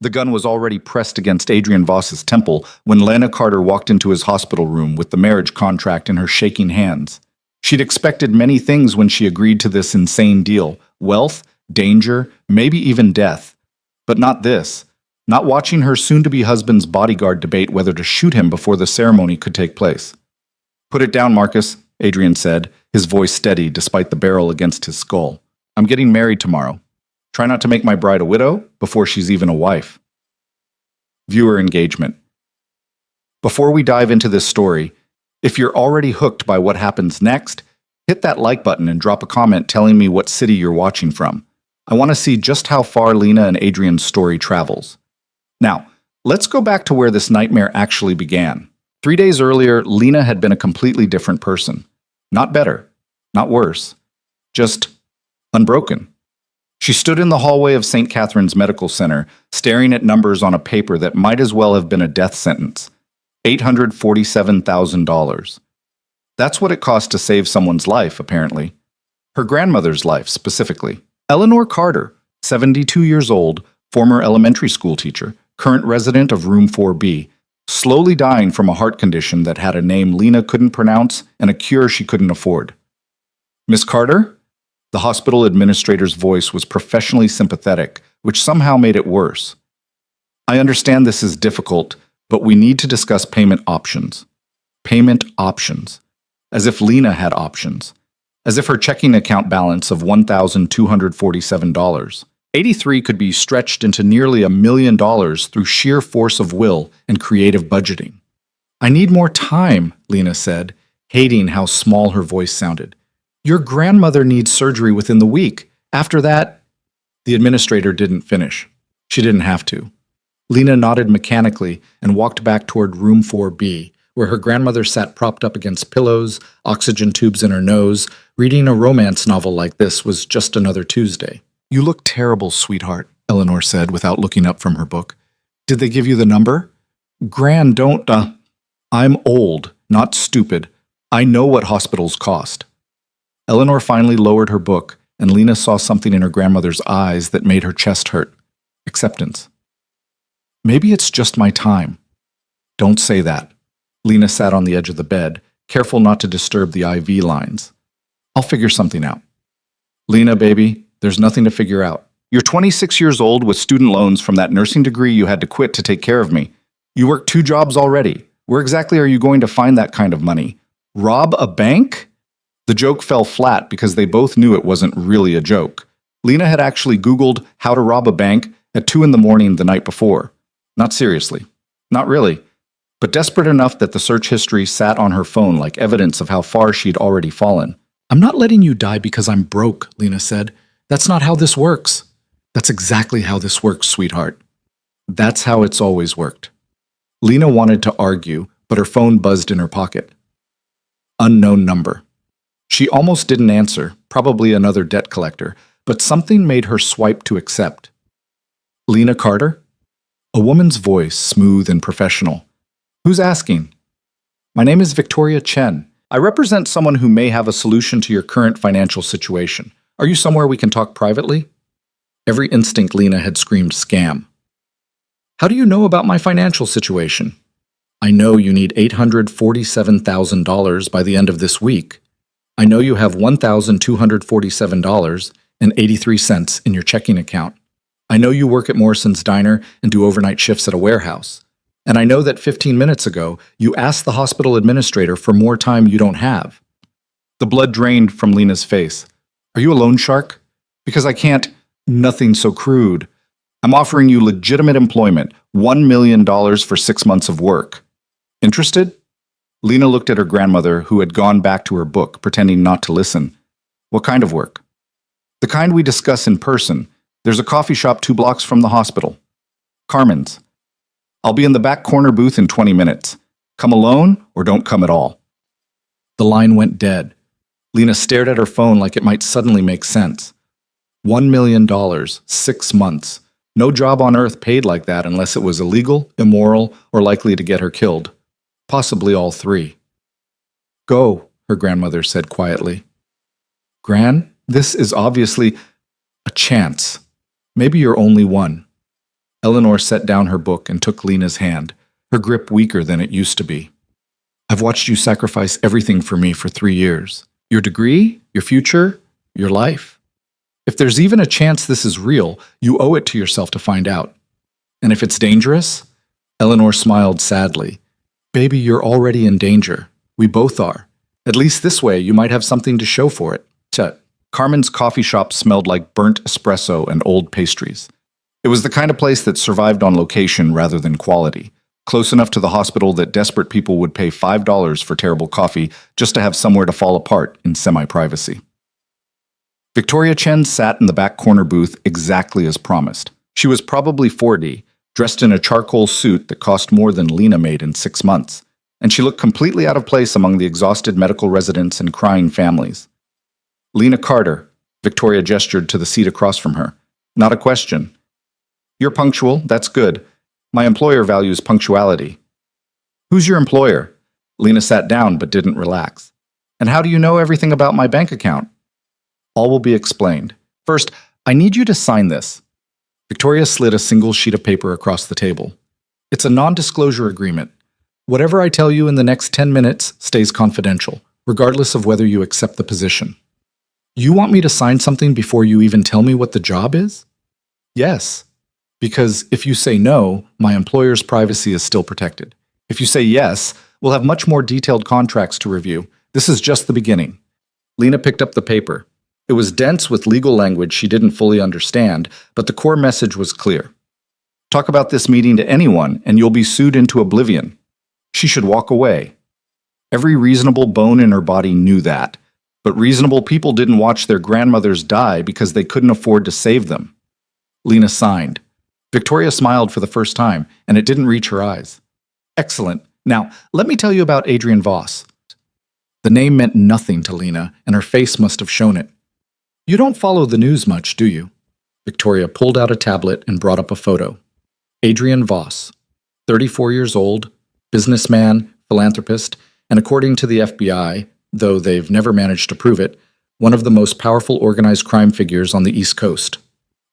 The gun was already pressed against Adrian Voss's temple when Lena Carter walked into his hospital room with the marriage contract in her shaking hands. She'd expected many things when she agreed to this insane deal: wealth, danger, maybe even death. But not this. Not watching her soon-to-be husband's bodyguard debate whether to shoot him before the ceremony could take place. "Put it down, Marcus," Adrian said, his voice steady despite the barrel against his skull. "I'm getting married tomorrow. Try not to make my bride a widow before she's even a wife." Viewer engagement. Before we dive into this story, if you're already hooked by what happens next, hit that like button and drop a comment telling me what city you're watching from. I want to see just how far Lena and Adrian's story travels. Now, let's go back to where this nightmare actually began. 3 days earlier, Lena had been a completely different person. Not better, not worse, just unbroken. She stood in the hallway of St. Catherine's Medical Center, staring at numbers on a paper that might as well have been a death sentence. $847,000. That's what it cost to save someone's life, apparently. Her grandmother's life, specifically. Eleanor Carter, 72 years old, former elementary school teacher, current resident of Room 4B, slowly dying from a heart condition that had a name Lena couldn't pronounce and a cure she couldn't afford. "Miss Carter?" The hospital administrator's voice was professionally sympathetic, which somehow made it worse. "I understand this is difficult, but we need to discuss payment options." Payment options. As if Lena had options. As if her checking account balance of $1,247. 83 could be stretched into nearly $1 million through sheer force of will and creative budgeting. "I need more time," Lena said, hating how small her voice sounded. "Your grandmother needs surgery within the week. After that—" The administrator didn't finish. She didn't have to. Lena nodded mechanically and walked back toward Room 4B, where her grandmother sat propped up against pillows, oxygen tubes in her nose. Reading a romance novel like this was just another Tuesday. "You look terrible, sweetheart," Eleanor said without looking up from her book. "Did they give you the number?" "Gran, don't, I'm old, not stupid. I know what hospitals cost." Eleanor finally lowered her book, and Lena saw something in her grandmother's eyes that made her chest hurt. Acceptance. "Maybe it's just my time." "Don't say that." Lena sat on the edge of the bed, careful not to disturb the IV lines. "I'll figure something out." "Lena, baby, there's nothing to figure out. You're 26 years old with student loans from that nursing degree you had to quit to take care of me. You work 2 jobs already. Where exactly are you going to find that kind of money? Rob a bank?" The joke fell flat because they both knew it wasn't really a joke. Lena had actually Googled how to rob a bank at 2 in the morning the night before. Not seriously. Not really. But desperate enough that the search history sat on her phone like evidence of how far she'd already fallen. "I'm not letting you die because I'm broke," Lena said. "That's not how this works." "That's exactly how this works, sweetheart." That's how it's always worked. Lena wanted to argue, but her phone buzzed in her pocket. Unknown number. She almost didn't answer, probably another debt collector, but something made her swipe to accept. "Lena Carter?" A woman's voice, smooth and professional. "Who's asking?" "My name is Victoria Chen. I represent someone who may have a solution to your current financial situation. Are you somewhere we can talk privately?" Every instinct Lena had screamed scam. "How do you know about my financial situation?" "I know you need $847,000 by the end of this week. I know you have $1,247.83 in your checking account. I know you work at Morrison's Diner and do overnight shifts at a warehouse. And I know that 15 minutes ago, you asked the hospital administrator for more time you don't have." The blood drained from Lena's face. "Are you a loan shark? Because I can't—" "Nothing so crude. I'm offering you legitimate employment, $1 million for 6 months of work. Interested?" Lena looked at her grandmother, who had gone back to her book, pretending not to listen. "What kind of work?" "The kind we discuss in person. There's a coffee shop 2 blocks from the hospital. Carmen's. I'll be in the back corner booth in 20 minutes. Come alone or don't come at all." The line went dead. Lena stared at her phone like it might suddenly make sense. $1 million, 6 months. No job on earth paid like that unless it was illegal, immoral, or likely to get her killed. Possibly all 3. "Go," her grandmother said quietly. "Gran, this is obviously a chance. Maybe your only one." Eleanor set down her book and took Lena's hand, her grip weaker than it used to be. I've watched you sacrifice everything for me for 3 years. Your degree, your future, your life. If there's even a chance this is real, you owe it to yourself to find out. And if it's dangerous? Eleanor smiled sadly. Baby, you're already in danger. We both are. At least this way, you might have something to show for it. Tut. Carmen's coffee shop smelled like burnt espresso and old pastries. It was the kind of place that survived on location rather than quality, close enough to the hospital that desperate people would pay $5 for terrible coffee just to have somewhere to fall apart in semi-privacy. Victoria Chen sat in the back corner booth exactly as promised. She was probably 40, dressed in a charcoal suit that cost more than Lena made in 6 months, and she looked completely out of place among the exhausted medical residents and crying families. Lena Carter, Victoria gestured to the seat across from her. Not a question. You're punctual, that's good. My employer values punctuality. Who's your employer? Lena sat down but didn't relax. And how do you know everything about my bank account? All will be explained. First, I need you to sign this. Victoria slid a single sheet of paper across the table. It's a non-disclosure agreement. Whatever I tell you in the next 10 minutes stays confidential, regardless of whether you accept the position. You want me to sign something before you even tell me what the job is? Yes. Because if you say no, my employer's privacy is still protected. If you say yes, we'll have much more detailed contracts to review. This is just the beginning. Lena picked up the paper. It was dense with legal language she didn't fully understand, but the core message was clear. Talk about this meeting to anyone, and you'll be sued into oblivion. She should walk away. Every reasonable bone in her body knew that, but reasonable people didn't watch their grandmothers die because they couldn't afford to save them. Lena signed. Victoria smiled for the first time, and it didn't reach her eyes. Excellent. Now, let me tell you about Adrian Voss. The name meant nothing to Lena, and her face must have shown it. You don't follow the news much, do you? Victoria pulled out a tablet and brought up a photo. Adrian Voss, 34 years old, businessman, philanthropist, and according to the FBI, though they've never managed to prove it, one of the most powerful organized crime figures on the East Coast.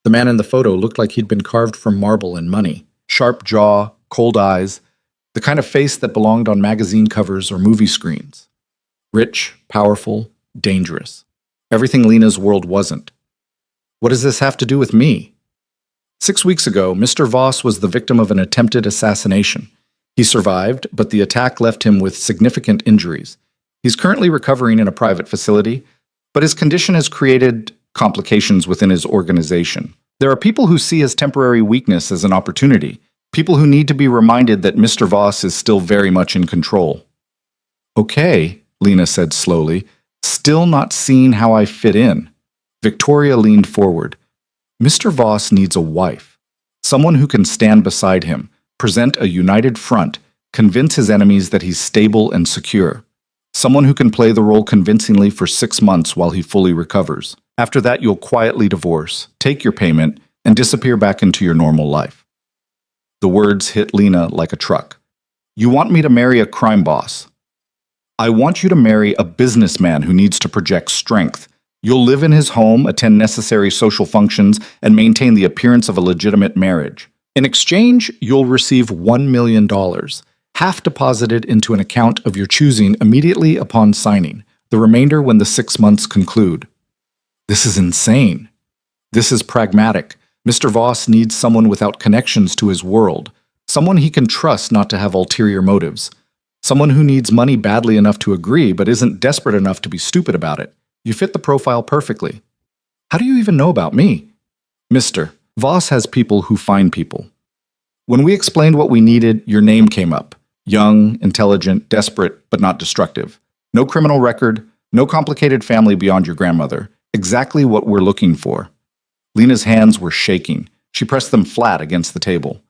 The man in the photo looked like he'd been carved from marble and money. Sharp jaw, cold eyes, the kind of face that belonged on magazine covers or movie screens. Rich, powerful, dangerous. Everything Lena's world wasn't. What does this have to do with me? 6 weeks ago, Mr. Voss was the victim of an attempted assassination. He survived, but the attack left him with significant injuries. He's currently recovering in a private facility, but his condition has created complications within his organization. There are people who see his temporary weakness as an opportunity, people who need to be reminded that Mr. Voss is still very much in control. Okay, Lena said slowly, still not seeing how I fit in. Victoria leaned forward. Mr. Voss needs a wife, someone who can stand beside him, present a united front, convince his enemies that he's stable and secure. Someone who can play the role convincingly for 6 months while he fully recovers. After that, you'll quietly divorce, take your payment, and disappear back into your normal life. The words hit Lena like a truck. You want me to marry a crime boss. I want you to marry a businessman who needs to project strength. You'll live in his home, attend necessary social functions, and maintain the appearance of a legitimate marriage. In exchange, you'll receive $1 million, half deposited into an account of your choosing immediately upon signing, the remainder when the 6 months conclude. This is insane. This is pragmatic. Mr. Voss needs someone without connections to his world, someone he can trust not to have ulterior motives, someone who needs money badly enough to agree but isn't desperate enough to be stupid about it. You fit the profile perfectly. How do you even know about me? Mr. Voss has people who find people. When we explained what we needed, your name came up. Young, intelligent, desperate, but not destructive. No criminal record, no complicated family beyond your grandmother. Exactly what we're looking for. Lena's hands were shaking. She pressed them flat against the table.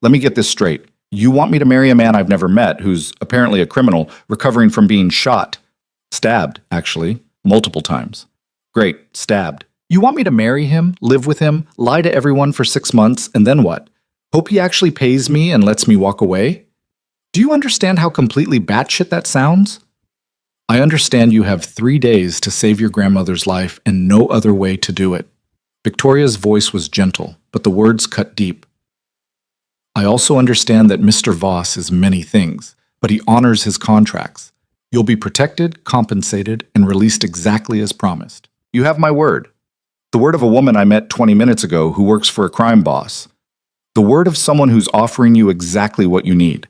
Let me get this straight. You want me to marry a man I've never met, who's apparently a criminal, recovering from being shot. Stabbed, actually, multiple times. Great, stabbed. You want me to marry him, live with him, lie to everyone for 6 months, and then what? Hope he actually pays me and lets me walk away? Do you understand how completely batshit that sounds? I understand you have 3 days to save your grandmother's life and no other way to do it. Victoria's voice was gentle, but the words cut deep. I also understand that Mr. Voss is many things, but he honors his contracts. You'll be protected, compensated, and released exactly as promised. You have my word. The word of a woman I met 20 minutes ago who works for a crime boss. The word of someone who's offering you exactly what you need.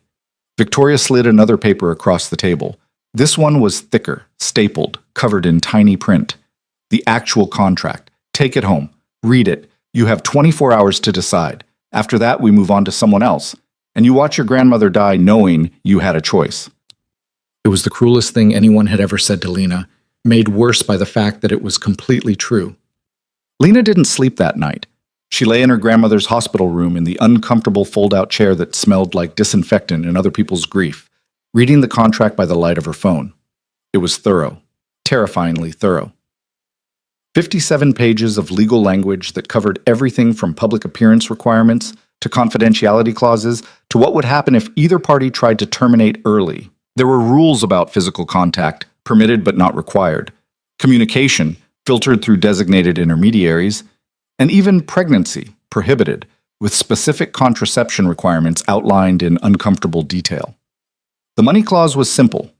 Victoria slid another paper across the table. This one was thicker, stapled, covered in tiny print. The actual contract. Take it home. Read it. You have 24 hours to decide. After that, we move on to someone else. And you watch your grandmother die knowing you had a choice. It was the cruelest thing anyone had ever said to Lena, made worse by the fact that it was completely true. Lena didn't sleep that night. She lay in her grandmother's hospital room in the uncomfortable fold-out chair that smelled like disinfectant and other people's grief, reading the contract by the light of her phone. It was thorough, terrifyingly thorough. 57 pages of legal language that covered everything from public appearance requirements to confidentiality clauses to what would happen if either party tried to terminate early. There were rules about physical contact, permitted but not required, communication, filtered through designated intermediaries, and even pregnancy, prohibited, with specific contraception requirements outlined in uncomfortable detail. The money clause was simple: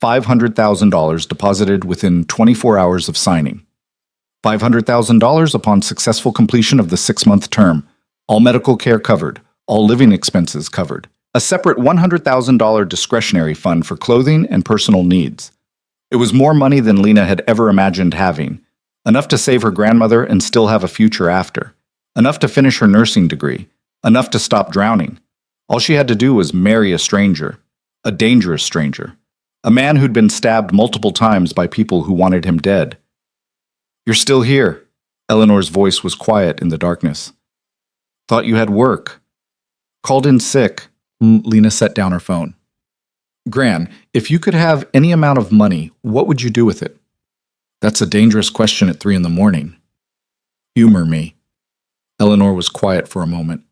$500,000 deposited within 24 hours of signing. $500,000 upon successful completion of the 6-month term, all medical care covered, all living expenses covered. A separate $100,000 discretionary fund for clothing and personal needs. It was more money than Lena had ever imagined having, enough to save her grandmother and still have a future after, enough to finish her nursing degree, enough to stop drowning. All she had to do was marry a stranger, a dangerous stranger, a man who'd been stabbed multiple times by people who wanted him dead. "You're still here." Eleanor's voice was quiet in the darkness. "Thought you had work." "Called in sick." Lena set down her phone. "Gran, if you could have any amount of money, what would you do with it?" "That's a dangerous question at 3 in the morning." "Humor me." Eleanor was quiet for a moment.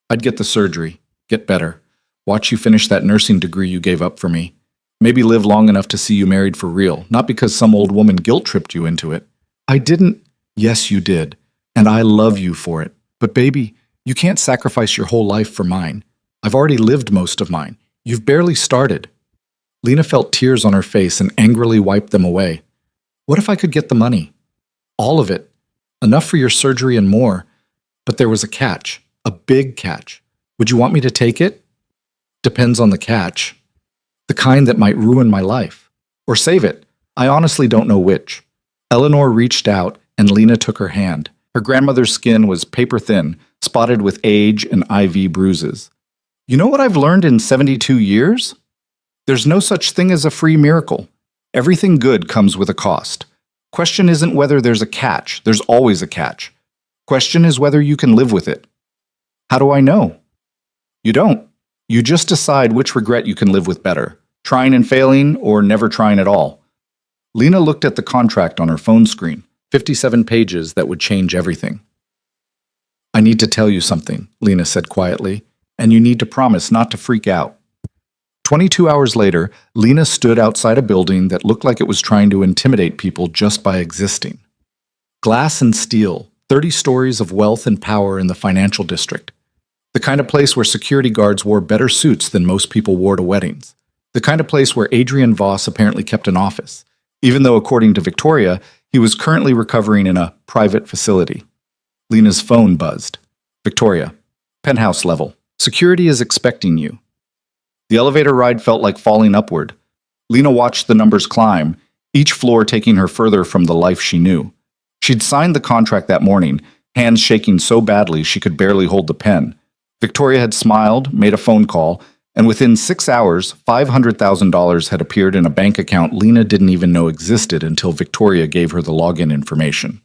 "I'd get the surgery, get better, watch you finish that nursing degree you gave up for me, maybe live long enough to see you married for real, not because some old woman guilt-tripped you into it." "I didn't." "Yes, you did, and I love you for it. But baby, you can't sacrifice your whole life for mine. I've already lived most of mine. You've barely started." Lena felt tears on her face and angrily wiped them away. "What if I could get the money? All of it. Enough for your surgery and more. But there was a catch. A big catch. Would you want me to take it?" "Depends on the catch. The kind that might ruin my life. Or save it. I honestly don't know which." Eleanor reached out, and Lena took her hand. Her grandmother's skin was paper-thin, spotted with age and IV bruises. "You know what I've learned in 72 years? There's no such thing as a free miracle. Everything good comes with a cost. Question isn't whether there's a catch. There's always a catch. Question is whether you can live with it." "How do I know?" "You don't. You just decide which regret you can live with better, trying and failing or never trying at all." Lena looked at the contract on her phone screen, 57 pages that would change everything. "I need to tell you something," Lena said quietly, "and you need to promise not to freak out." 22 hours later, Lena stood outside a building that looked like it was trying to intimidate people just by existing. Glass and steel, 30 stories of wealth and power in the financial district. The kind of place where security guards wore better suits than most people wore to weddings. The kind of place where Adrian Voss apparently kept an office, even though, according to Victoria, he was currently recovering in a private facility. Lena's phone buzzed. "Victoria, penthouse level. Security is expecting you." The elevator ride felt like falling upward. Lena watched the numbers climb, each floor taking her further from the life she knew. She'd signed the contract that morning, hands shaking so badly she could barely hold the pen. Victoria had smiled, made a phone call, and within 6 hours, $500,000 had appeared in a bank account Lena didn't even know existed until Victoria gave her the login information.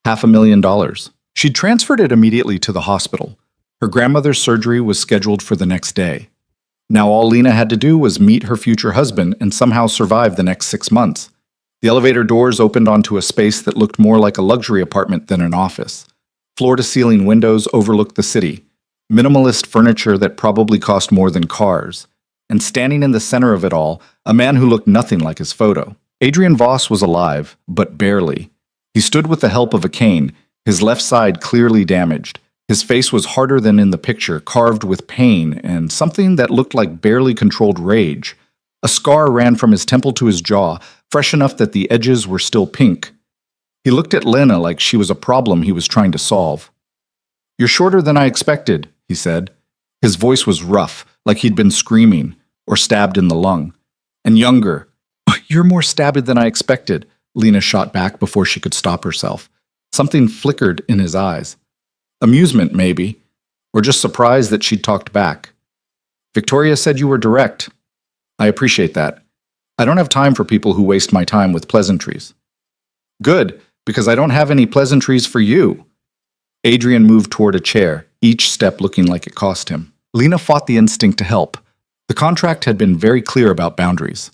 $500,000. She'd transferred it immediately to the hospital. Her grandmother's surgery was scheduled for the next day. Now all Lena had to do was meet her future husband and somehow survive the next 6 months. The elevator doors opened onto a space that looked more like a luxury apartment than an office. Floor-to-ceiling windows overlooked the city. Minimalist furniture that probably cost more than cars. And standing in the center of it all, a man who looked nothing like his photo. Adrian Voss was alive, but barely. He stood with the help of a cane, his left side clearly damaged. His face was harder than in the picture, carved with pain and something that looked like barely controlled rage. A scar ran from his temple to his jaw, fresh enough that the edges were still pink. He looked at Lena like she was a problem he was trying to solve. "You're shorter than I expected," he said. His voice was rough, like he'd been screaming or stabbed in the lung. "And younger." "You're more stabby than I expected," Lena shot back before she could stop herself. Something flickered in his eyes. Amusement, maybe, or just surprise that she'd talked back. "Victoria said you were direct. I appreciate that. I don't have time for people who waste my time with pleasantries." "Good, because I don't have any pleasantries for you." Adrian moved toward a chair, each step looking like it cost him. Lena fought the instinct to help. The contract had been very clear about boundaries.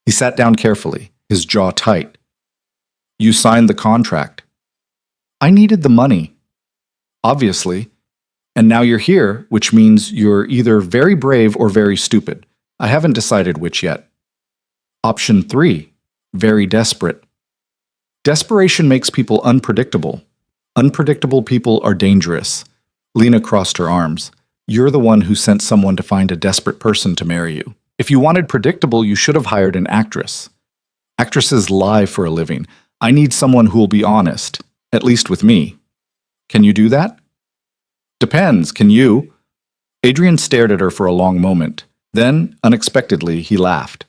He sat down carefully, his jaw tight. "You signed the contract." "I needed the money." "Obviously. And now you're here, which means you're either very brave or very stupid. I haven't decided which yet." Option 3. Very desperate. Desperation makes people unpredictable. Unpredictable people are dangerous. Lena crossed her arms. "You're the one who sent someone to find a desperate person to marry you. If you wanted predictable, you should have hired an actress. Actresses lie for a living. I need someone who will be honest, at least with me. Can you do that?" "Depends, can you?" Adrian stared at her for a long moment. Then, unexpectedly, he laughed.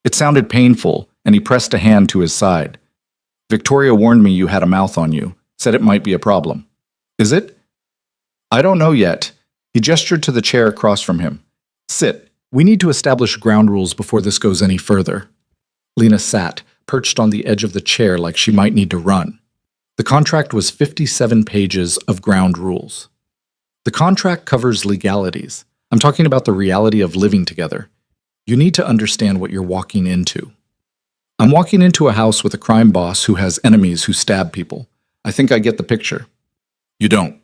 It sounded painful, and he pressed a hand to his side. "Victoria warned me you had a mouth on you, said it might be a problem." "Is it?" "I don't know yet." He gestured to the chair across from him. "Sit. We need to establish ground rules before this goes any further." Lena sat, perched on the edge of the chair like she might need to run. The contract was 57 pages of ground rules. The contract covers legalities. I'm talking about the reality of living together. You need to understand what you're walking into. I'm walking into a house with a crime boss who has enemies who stab people. I think I get the picture. "You don't."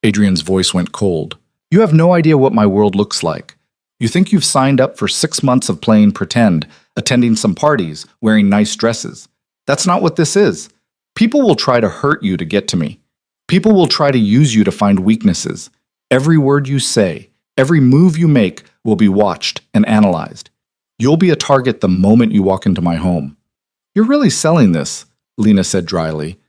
Adrian's voice went cold. "You have no idea what my world looks like. You think you've signed up for 6 months of playing pretend, attending some parties, wearing nice dresses. That's not what this is. People will try to hurt you to get to me. People will try to use you to find weaknesses. Every word you say, every move you make will be watched and analyzed. You'll be a target the moment you walk into my home." "You're really selling this," Lena said dryly.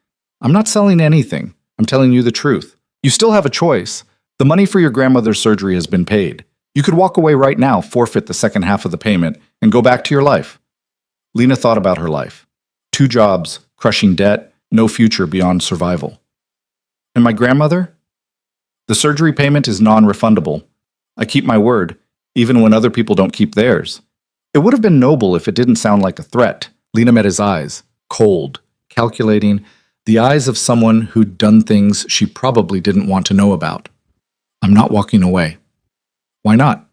"I'm not selling anything. I'm telling you the truth. You still have a choice. The money for your grandmother's surgery has been paid. You could walk away right now, forfeit the second half of the payment, and go back to your life." Lena thought about her life. 2 jobs, crushing debt, no future beyond survival. "And my grandmother?" "The surgery payment is non-refundable. I keep my word, even when other people don't keep theirs." It would have been noble if it didn't sound like a threat. Lena met his eyes, cold, calculating, the eyes of someone who'd done things she probably didn't want to know about. "I'm not walking away." "Why not?"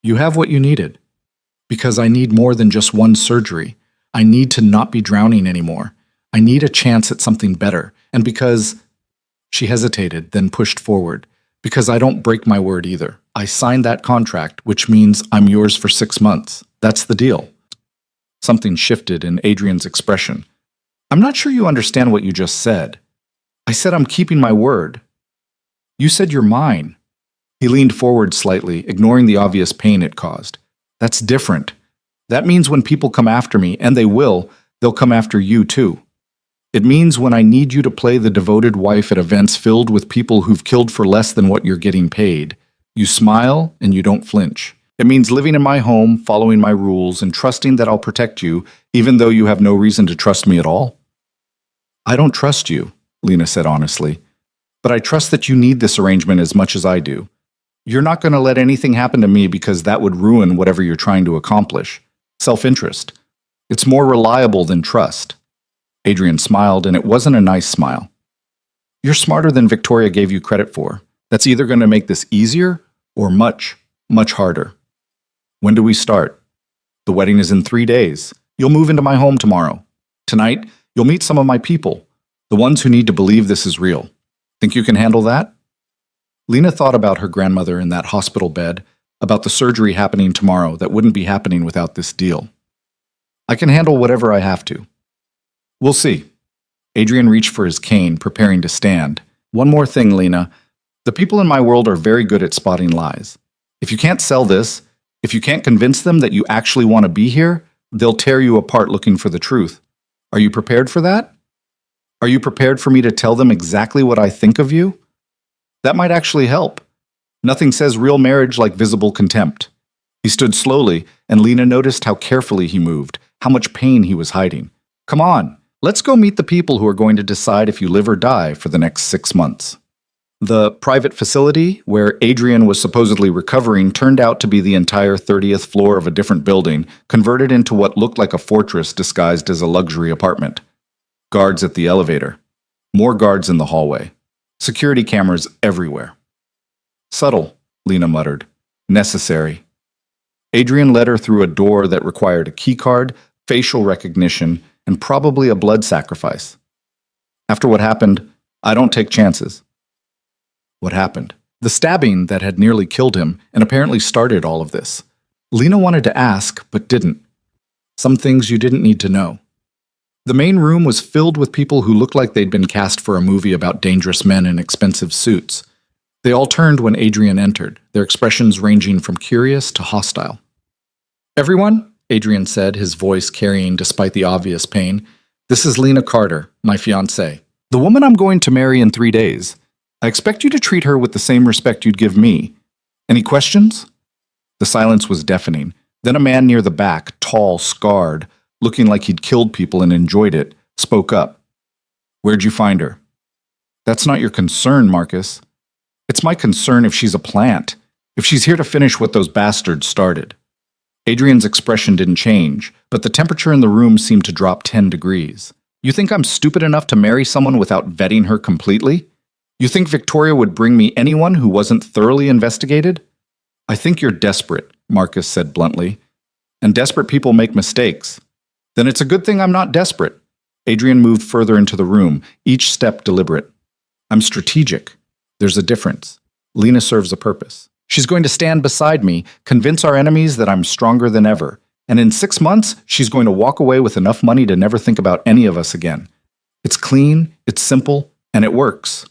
"You have what you needed." "Because I need more than just one surgery. I need to not be drowning anymore. I need a chance at something better. And because—" She hesitated, then pushed forward. "Because I don't break my word either. I signed that contract, which means I'm yours for 6 months. That's the deal." Something shifted in Adrian's expression. "I'm not sure you understand what you just said." "I said I'm keeping my word." "You said you're mine." He leaned forward slightly, ignoring the obvious pain it caused. "That's different. That means when people come after me, and they will, they'll come after you too. It means when I need you to play the devoted wife at events filled with people who've killed for less than what you're getting paid, you smile and you don't flinch. It means living in my home, following my rules, and trusting that I'll protect you, even though you have no reason to trust me at all." "I don't trust you," Lena said honestly, "but I trust that you need this arrangement as much as I do. You're not going to let anything happen to me because that would ruin whatever you're trying to accomplish. Self-interest. It's more reliable than trust." Adrian smiled, and it wasn't a nice smile. "You're smarter than Victoria gave you credit for. That's either going to make this easier or much, much harder." "When do we start?" "The wedding is in 3 days. You'll move into my home tomorrow. Tonight, you'll meet some of my people, the ones who need to believe this is real. Think you can handle that?" Lena thought about her grandmother in that hospital bed, about the surgery happening tomorrow that wouldn't be happening without this deal. "I can handle whatever I have to." "We'll see." Adrian reached for his cane, preparing to stand. "One more thing, Lena. The people in my world are very good at spotting lies. If you can't sell this, if you can't convince them that you actually want to be here, they'll tear you apart looking for the truth. Are you prepared for that? Are you prepared for me to tell them exactly what I think of you? That might actually help. Nothing says real marriage like visible contempt. He stood slowly, and Lena noticed how carefully he moved, how much pain he was hiding. Come on, let's go meet the people who are going to decide if you live or die for the next 6 months. The private facility, where Adrian was supposedly recovering, turned out to be the entire 30th floor of a different building, converted into what looked like a fortress disguised as a luxury apartment. Guards at the elevator. More guards in the hallway. Security cameras everywhere. Subtle, Lena muttered. Necessary. Adrian led her through a door that required a keycard, facial recognition, and probably a blood sacrifice. After what happened, I don't take chances. What happened? The stabbing that had nearly killed him and apparently started all of this. Lena wanted to ask, but didn't. Some things you didn't need to know. The main room was filled with people who looked like they'd been cast for a movie about dangerous men in expensive suits. They all turned when Adrian entered, their expressions ranging from curious to hostile. Everyone, Adrian said, his voice carrying despite the obvious pain, this is Lena Carter, my fiancée. The woman I'm going to marry in 3 days. I expect you to treat her with the same respect you'd give me. Any questions? The silence was deafening. Then a man near the back, tall, scarred, looking like he'd killed people and enjoyed it, spoke up. Where'd you find her? That's not your concern, Marcus. It's my concern if she's a plant, if she's here to finish what those bastards started. Adrian's expression didn't change, but the temperature in the room seemed to drop 10 degrees. You think I'm stupid enough to marry someone without vetting her completely? You think Victoria would bring me anyone who wasn't thoroughly investigated? I think you're desperate, Marcus said bluntly. And desperate people make mistakes. Then it's a good thing I'm not desperate. Adrian moved further into the room, each step deliberate. I'm strategic. There's a difference. Lena serves a purpose. She's going to stand beside me, convince our enemies that I'm stronger than ever. And in 6 months, she's going to walk away with enough money to never think about any of us again. It's clean, it's simple, and it works.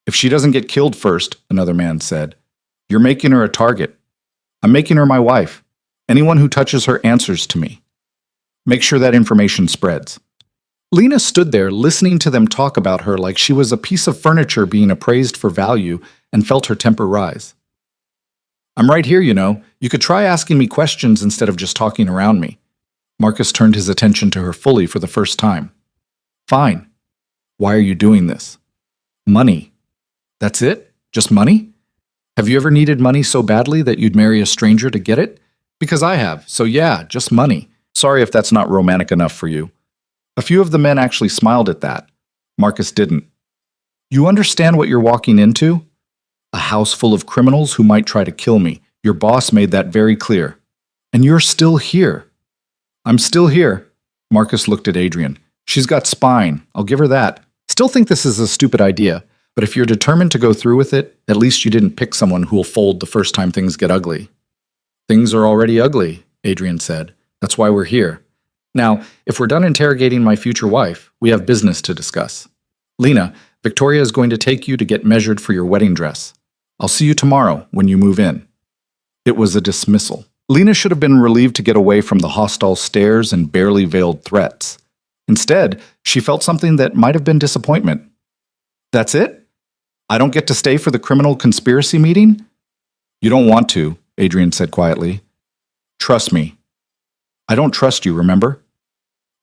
If she doesn't get killed first, another man said, you're making her a target. I'm making her my wife. Anyone who touches her answers to me. Make sure that information spreads. Lena stood there listening to them talk about her like she was a piece of furniture being appraised for value and felt her temper rise. I'm right here, you know. You could try asking me questions instead of just talking around me. Marcus turned his attention to her fully for the first time. Fine. Why are you doing this? Money. That's it? Just money? Have you ever needed money so badly that you'd marry a stranger to get it? Because I have, so yeah, just money. Sorry if that's not romantic enough for you. A few of the men actually smiled at that. Marcus didn't. You understand what you're walking into? A house full of criminals who might try to kill me. Your boss made that very clear. And you're still here. I'm still here. Marcus looked at Adrian. She's got spine. I'll give her that. Still think this is a stupid idea, but if you're determined to go through with it, at least you didn't pick someone who'll fold the first time things get ugly. Things are already ugly, Adrian said. That's why we're here. Now, if we're done interrogating my future wife, we have business to discuss. Lena, Victoria is going to take you to get measured for your wedding dress. I'll see you tomorrow when you move in. It was a dismissal. Lena should have been relieved to get away from the hostile stares and barely veiled threats. Instead, she felt something that might have been disappointment. That's it? I don't get to stay for the criminal conspiracy meeting? You don't want to, Adrian said quietly. Trust me. I don't trust you, remember?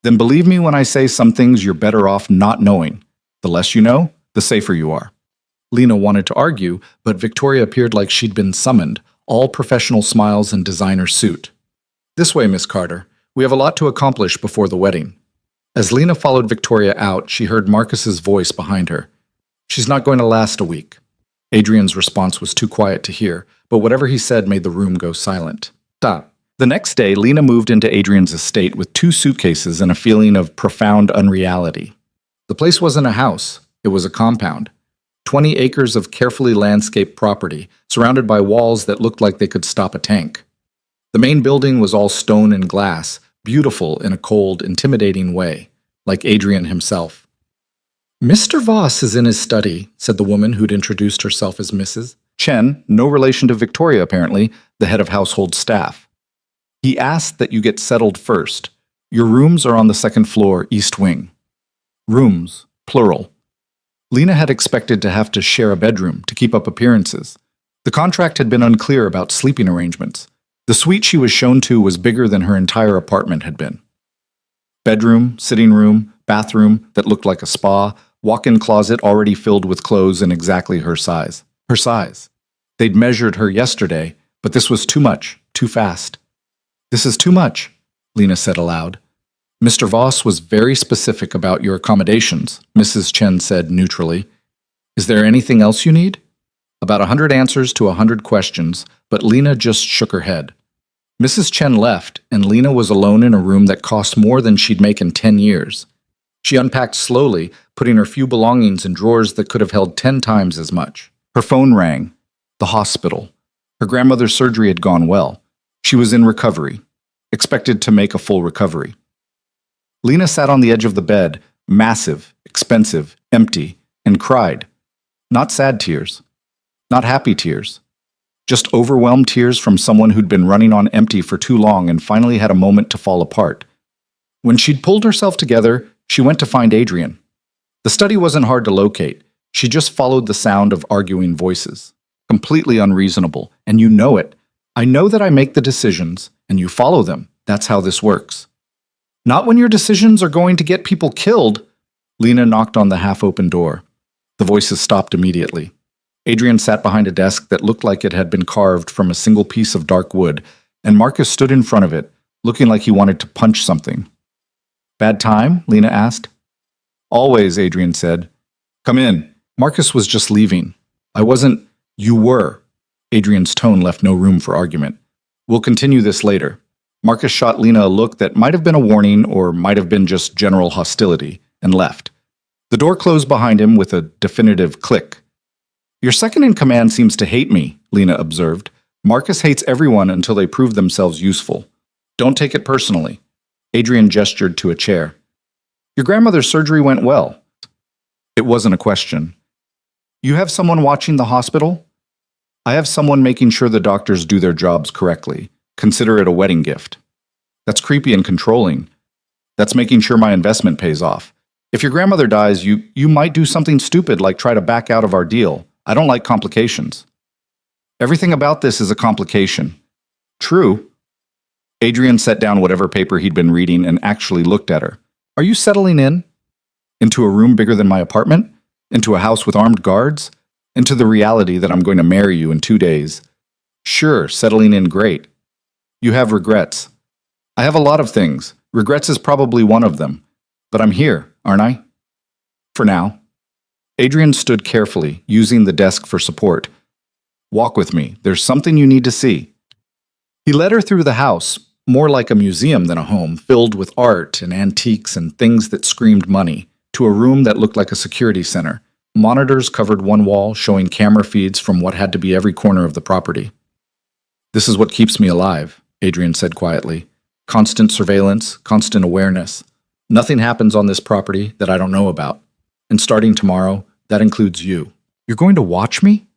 Then believe me when I say some things you're better off not knowing. The less you know, the safer you are. Lena wanted to argue, but Victoria appeared like she'd been summoned, all professional smiles and designer suit. This way, Miss Carter. We have a lot to accomplish before the wedding. As Lena followed Victoria out, she heard Marcus's voice behind her. She's not going to last a week. Adrian's response was too quiet to hear, but whatever he said made the room go silent. Stop. The next day, Lena moved into Adrian's estate with 2 suitcases and a feeling of profound unreality. The place wasn't a house, it was a compound. 20 acres of carefully landscaped property, surrounded by walls that looked like they could stop a tank. The main building was all stone and glass, beautiful in a cold, intimidating way, like Adrian himself. Mr. Voss is in his study, said the woman who'd introduced herself as Mrs. Chen, no relation to Victoria apparently, the head of household staff. He asked that you get settled first. Your rooms are on the second floor, east wing. Rooms, plural. Lena had expected to have to share a bedroom to keep up appearances. The contract had been unclear about sleeping arrangements. The suite she was shown to was bigger than her entire apartment had been. Bedroom, sitting room, bathroom that looked like a spa, walk-in closet already filled with clothes in exactly her size. Her size. They'd measured her yesterday, but this was too much, too fast. This is too much, Lena said aloud. Mr. Voss was very specific about your accommodations, Mrs. Chen said neutrally. Is there anything else you need? About 100 answers to 100 questions, but Lena just shook her head. Mrs. Chen left, and Lena was alone in a room that cost more than she'd make in 10 years. She unpacked slowly, putting her few belongings in drawers that could have held 10 times as much. Her phone rang. The hospital. Her grandmother's surgery had gone well. She was in recovery, expected to make a full recovery. Lena sat on the edge of the bed, massive, expensive, empty, and cried. Not sad tears. Not happy tears. Just overwhelmed tears from someone who'd been running on empty for too long and finally had a moment to fall apart. When she'd pulled herself together, she went to find Adrian. The study wasn't hard to locate. She just followed the sound of arguing voices. Completely unreasonable, and you know it. I know that I make the decisions, and you follow them. That's how this works. Not when your decisions are going to get people killed. Lena knocked on the half-open door. The voices stopped immediately. Adrian sat behind a desk that looked like it had been carved from a single piece of dark wood, and Marcus stood in front of it, looking like he wanted to punch something. Bad time? Lena asked. Always, Adrian said. Come in. Marcus was just leaving. I wasn't. You were. Adrian's tone left no room for argument. We'll continue this later. Marcus shot Lena a look that might have been a warning or might have been just general hostility, and left. The door closed behind him with a definitive click. Your second-in-command seems to hate me, Lena observed. Marcus hates everyone until they prove themselves useful. Don't take it personally. Adrian gestured to a chair. Your grandmother's surgery went well. It wasn't a question. You have someone watching the hospital? I have someone making sure the doctors do their jobs correctly. Consider it a wedding gift. That's creepy and controlling. That's making sure my investment pays off. If your grandmother dies, you might do something stupid like try to back out of our deal. I don't like complications. Everything about this is a complication. True. Adrian set down whatever paper he'd been reading and actually looked at her. Are you settling in? Into a room bigger than my apartment? Into a house with armed guards? Into the reality that I'm going to marry you in 2 days? Sure, settling in great. You have regrets. I have a lot of things. Regrets is probably one of them. But I'm here, aren't I? For now. Adrian stood carefully, using the desk for support. Walk with me. There's something you need to see. He led her through the house, more like a museum than a home, filled with art and antiques and things that screamed money, to a room that looked like a security center. Monitors covered one wall, showing camera feeds from what had to be every corner of the property. This is what keeps me alive, Adrian said quietly. Constant surveillance, constant awareness. Nothing happens on this property that I don't know about. And starting tomorrow, that includes you. You're going to watch me?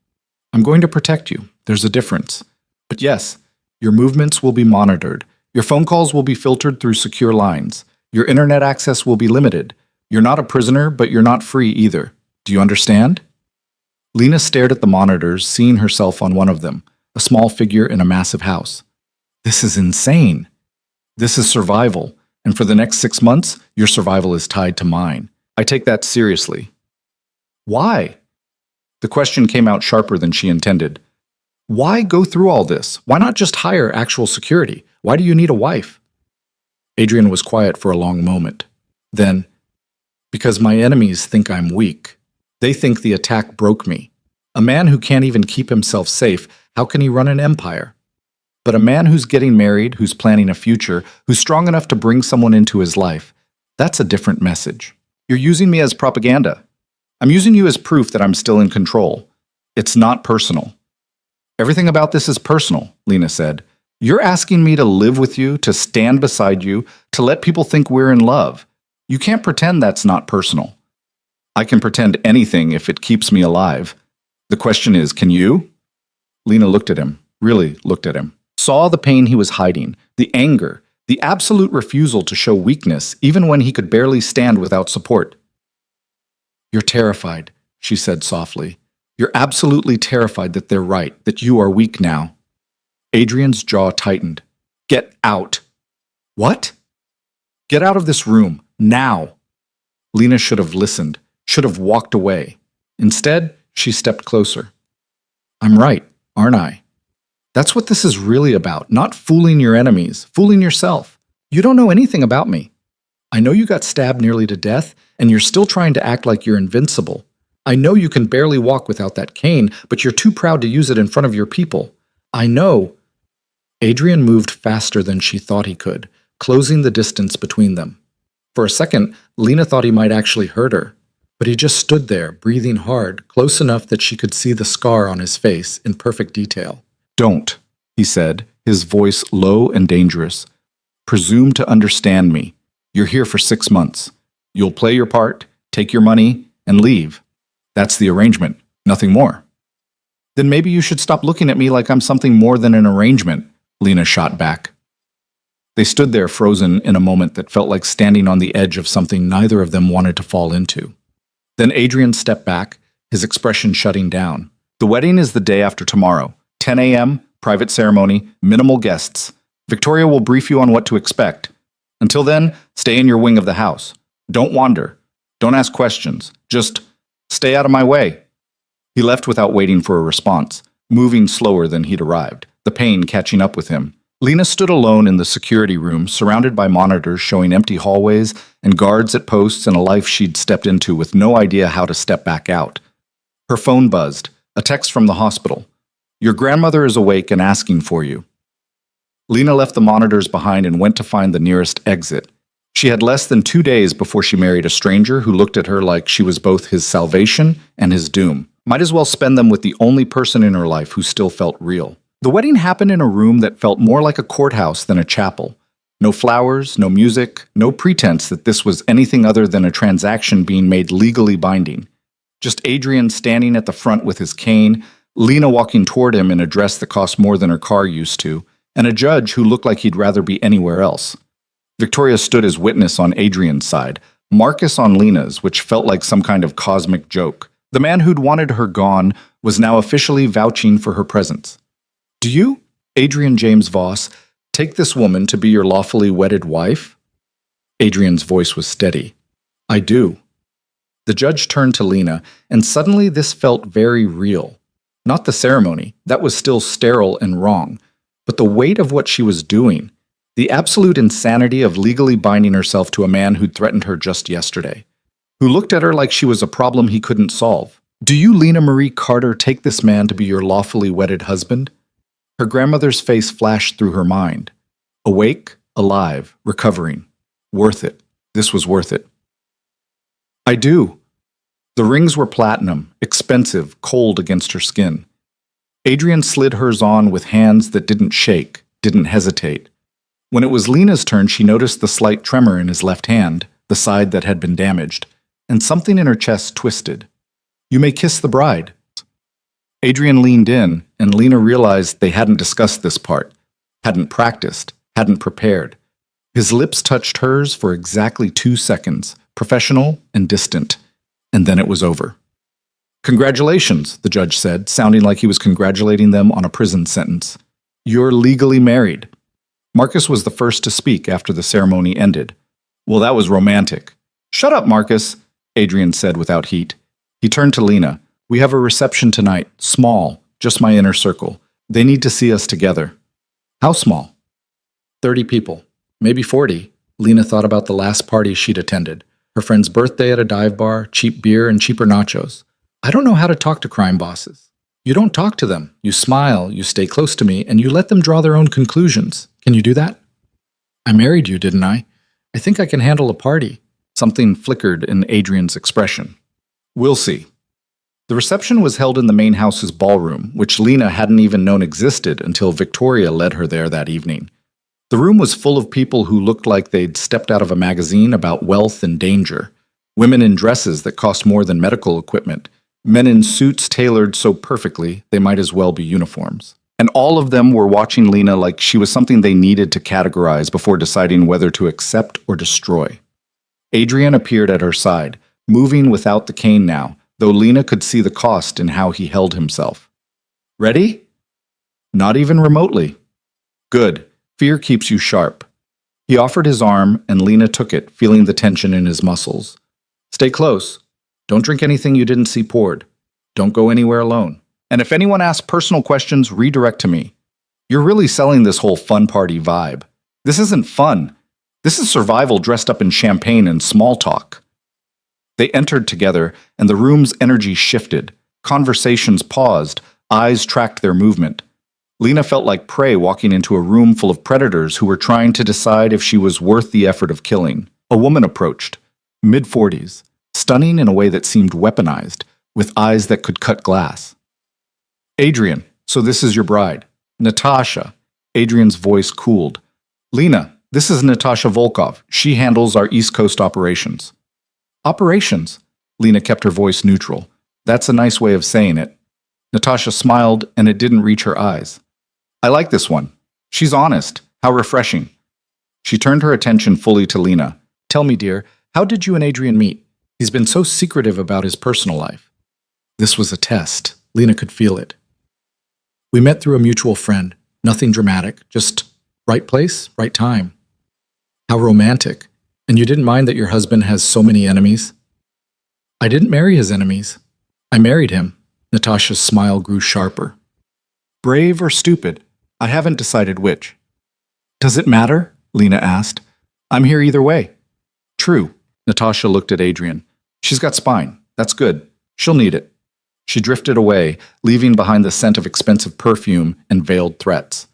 I'm going to protect you. There's a difference. But yes, your movements will be monitored. Your phone calls will be filtered through secure lines. Your internet access will be limited. You're not a prisoner, but you're not free either. Do you understand? Lena stared at the monitors, seeing herself on one of them, a small figure in a massive house. This is insane. This is survival, and for the next 6 months, your survival is tied to mine. I take that seriously. Why? The question came out sharper than she intended. Why go through all this? Why not just hire actual security? Why do you need a wife? Adrian was quiet for a long moment. Then, because my enemies think I'm weak. They think the attack broke me. A man who can't even keep himself safe, how can he run an empire? But a man who's getting married, who's planning a future, who's strong enough to bring someone into his life, that's a different message. You're using me as propaganda. I'm using you as proof that I'm still in control. It's not personal. Everything about this is personal, Lena said. You're asking me to live with you, to stand beside you, to let people think we're in love. You can't pretend that's not personal. I can pretend anything if it keeps me alive. The question is, can you? Lena looked at him, really looked at him, saw the pain he was hiding, the anger, the absolute refusal to show weakness even when he could barely stand without support. You're terrified, she said softly. You're absolutely terrified that they're right, that you are weak now. Adrian's jaw tightened. Get out. What? Get out of this room, now. Lena should have listened, should have walked away. Instead, she stepped closer. I'm right, aren't I? That's what this is really about, not fooling your enemies, fooling yourself. You don't know anything about me. I know you got stabbed nearly to death, and you're still trying to act like you're invincible. I know you can barely walk without that cane, but you're too proud to use it in front of your people. I know. Adrian moved faster than she thought he could, closing the distance between them. For a second, Lena thought he might actually hurt her, but he just stood there, breathing hard, close enough that she could see the scar on his face in perfect detail. Don't, he said, his voice low and dangerous. Presume to understand me. You're here for 6 months. You'll play your part, take your money, and leave. That's the arrangement, nothing more. Then maybe you should stop looking at me like I'm something more than an arrangement, Lena shot back. They stood there frozen in a moment that felt like standing on the edge of something neither of them wanted to fall into. Then Adrian stepped back, his expression shutting down. The wedding is the day after tomorrow. 10 a.m., private ceremony, minimal guests. Victoria will brief you on what to expect. Until then, stay in your wing of the house. Don't wander. Don't ask questions. Just stay out of my way. He left without waiting for a response, moving slower than he'd arrived, the pain catching up with him. Lena stood alone in the security room, surrounded by monitors showing empty hallways and guards at posts and a life she'd stepped into with no idea how to step back out. Her phone buzzed, a text from the hospital. Your grandmother is awake and asking for you. Lena left the monitors behind and went to find the nearest exit. She had less than 2 days before she married a stranger who looked at her like she was both his salvation and his doom. Might as well spend them with the only person in her life who still felt real. The wedding happened in a room that felt more like a courthouse than a chapel. No flowers, no music, no pretense that this was anything other than a transaction being made legally binding. Just Adrian standing at the front with his cane, Lena walking toward him in a dress that cost more than her car used to, and a judge who looked like he'd rather be anywhere else. Victoria stood as witness on Adrian's side, Marcus on Lena's, which felt like some kind of cosmic joke. The man who'd wanted her gone was now officially vouching for her presence. Do you, Adrian James Voss, take this woman to be your lawfully wedded wife? Adrian's voice was steady. I do. The judge turned to Lena, and suddenly this felt very real. Not the ceremony, that was still sterile and wrong, but the weight of what she was doing, the absolute insanity of legally binding herself to a man who'd threatened her just yesterday, who looked at her like she was a problem he couldn't solve. Do you, Lena Marie Carter, take this man to be your lawfully wedded husband? Her grandmother's face flashed through her mind. Awake, alive, recovering. Worth it. This was worth it. I do. The rings were platinum, expensive, cold against her skin. Adrian slid hers on with hands that didn't shake, didn't hesitate. When it was Lena's turn, she noticed the slight tremor in his left hand, the side that had been damaged, and something in her chest twisted. You may kiss the bride. Adrian leaned in, and Lena realized they hadn't discussed this part, hadn't practiced, hadn't prepared. His lips touched hers for exactly 2 seconds, professional and distant, and then it was over. Congratulations, the judge said, sounding like he was congratulating them on a prison sentence. You're legally married. Marcus was the first to speak after the ceremony ended. Well, that was romantic. Shut up, Marcus, Adrian said without heat. He turned to Lena. We have a reception tonight, small, just my inner circle. They need to see us together. How small? 30 people, maybe 40. Lena thought about the last party she'd attended. Her friend's birthday at a dive bar, cheap beer, and cheaper nachos. I don't know how to talk to crime bosses. You don't talk to them. You smile, you stay close to me, and you let them draw their own conclusions. Can you do that? I married you, didn't I? I think I can handle a party. Something flickered in Adrian's expression. We'll see. The reception was held in the main house's ballroom, which Lena hadn't even known existed until Victoria led her there that evening. The room was full of people who looked like they'd stepped out of a magazine about wealth and danger. Women in dresses that cost more than medical equipment, men in suits tailored so perfectly they might as well be uniforms. And all of them were watching Lena like she was something they needed to categorize before deciding whether to accept or destroy. Adrian appeared at her side, moving without the cane now, though Lena could see the cost in how he held himself. Ready? Not even remotely. Good. Fear keeps you sharp. He offered his arm, and Lena took it, feeling the tension in his muscles. Stay close. Don't drink anything you didn't see poured. Don't go anywhere alone. And if anyone asks personal questions, redirect to me. You're really selling this whole fun party vibe. This isn't fun. This is survival dressed up in champagne and small talk. They entered together, and the room's energy shifted. Conversations paused, eyes tracked their movement. Lena felt like prey walking into a room full of predators who were trying to decide if she was worth the effort of killing. A woman approached, mid-40s, stunning in a way that seemed weaponized, with eyes that could cut glass. Adrian, so this is your bride. Natasha. Adrian's voice cooled. Lena, this is Natasha Volkov. She handles our East Coast operations. Operations? Lena kept her voice neutral. That's a nice way of saying it. Natasha smiled, and it didn't reach her eyes. I like this one. She's honest. How refreshing. She turned her attention fully to Lena. Tell me, dear, how did you and Adrian meet? He's been so secretive about his personal life. This was a test. Lena could feel it. We met through a mutual friend. Nothing dramatic, just right place, right time. How romantic. And you didn't mind that your husband has so many enemies? I didn't marry his enemies. I married him. Natasha's smile grew sharper. Brave or stupid? I haven't decided which. Does it matter? Lena asked. I'm here either way. True. Natasha looked at Adrian. She's got spine. That's good. She'll need it. She drifted away, leaving behind the scent of expensive perfume and veiled threats.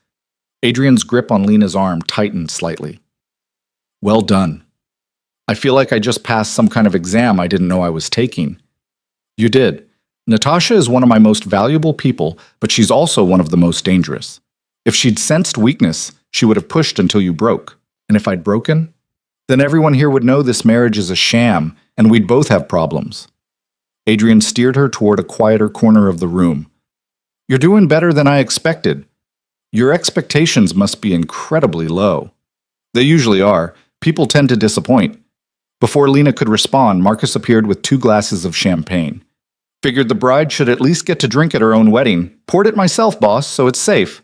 Adrian's grip on Lena's arm tightened slightly. Well done. I feel like I just passed some kind of exam I didn't know I was taking. You did. Natasha is one of my most valuable people, but she's also one of the most dangerous. If she'd sensed weakness, she would have pushed until you broke. And if I'd broken, then everyone here would know this marriage is a sham, and we'd both have problems. Adrian steered her toward a quieter corner of the room. You're doing better than I expected. Your expectations must be incredibly low. They usually are. People tend to disappoint. Before Lena could respond, Marcus appeared with 2 glasses of champagne. Figured the bride should at least get to drink at her own wedding. Poured it myself, boss, so it's safe.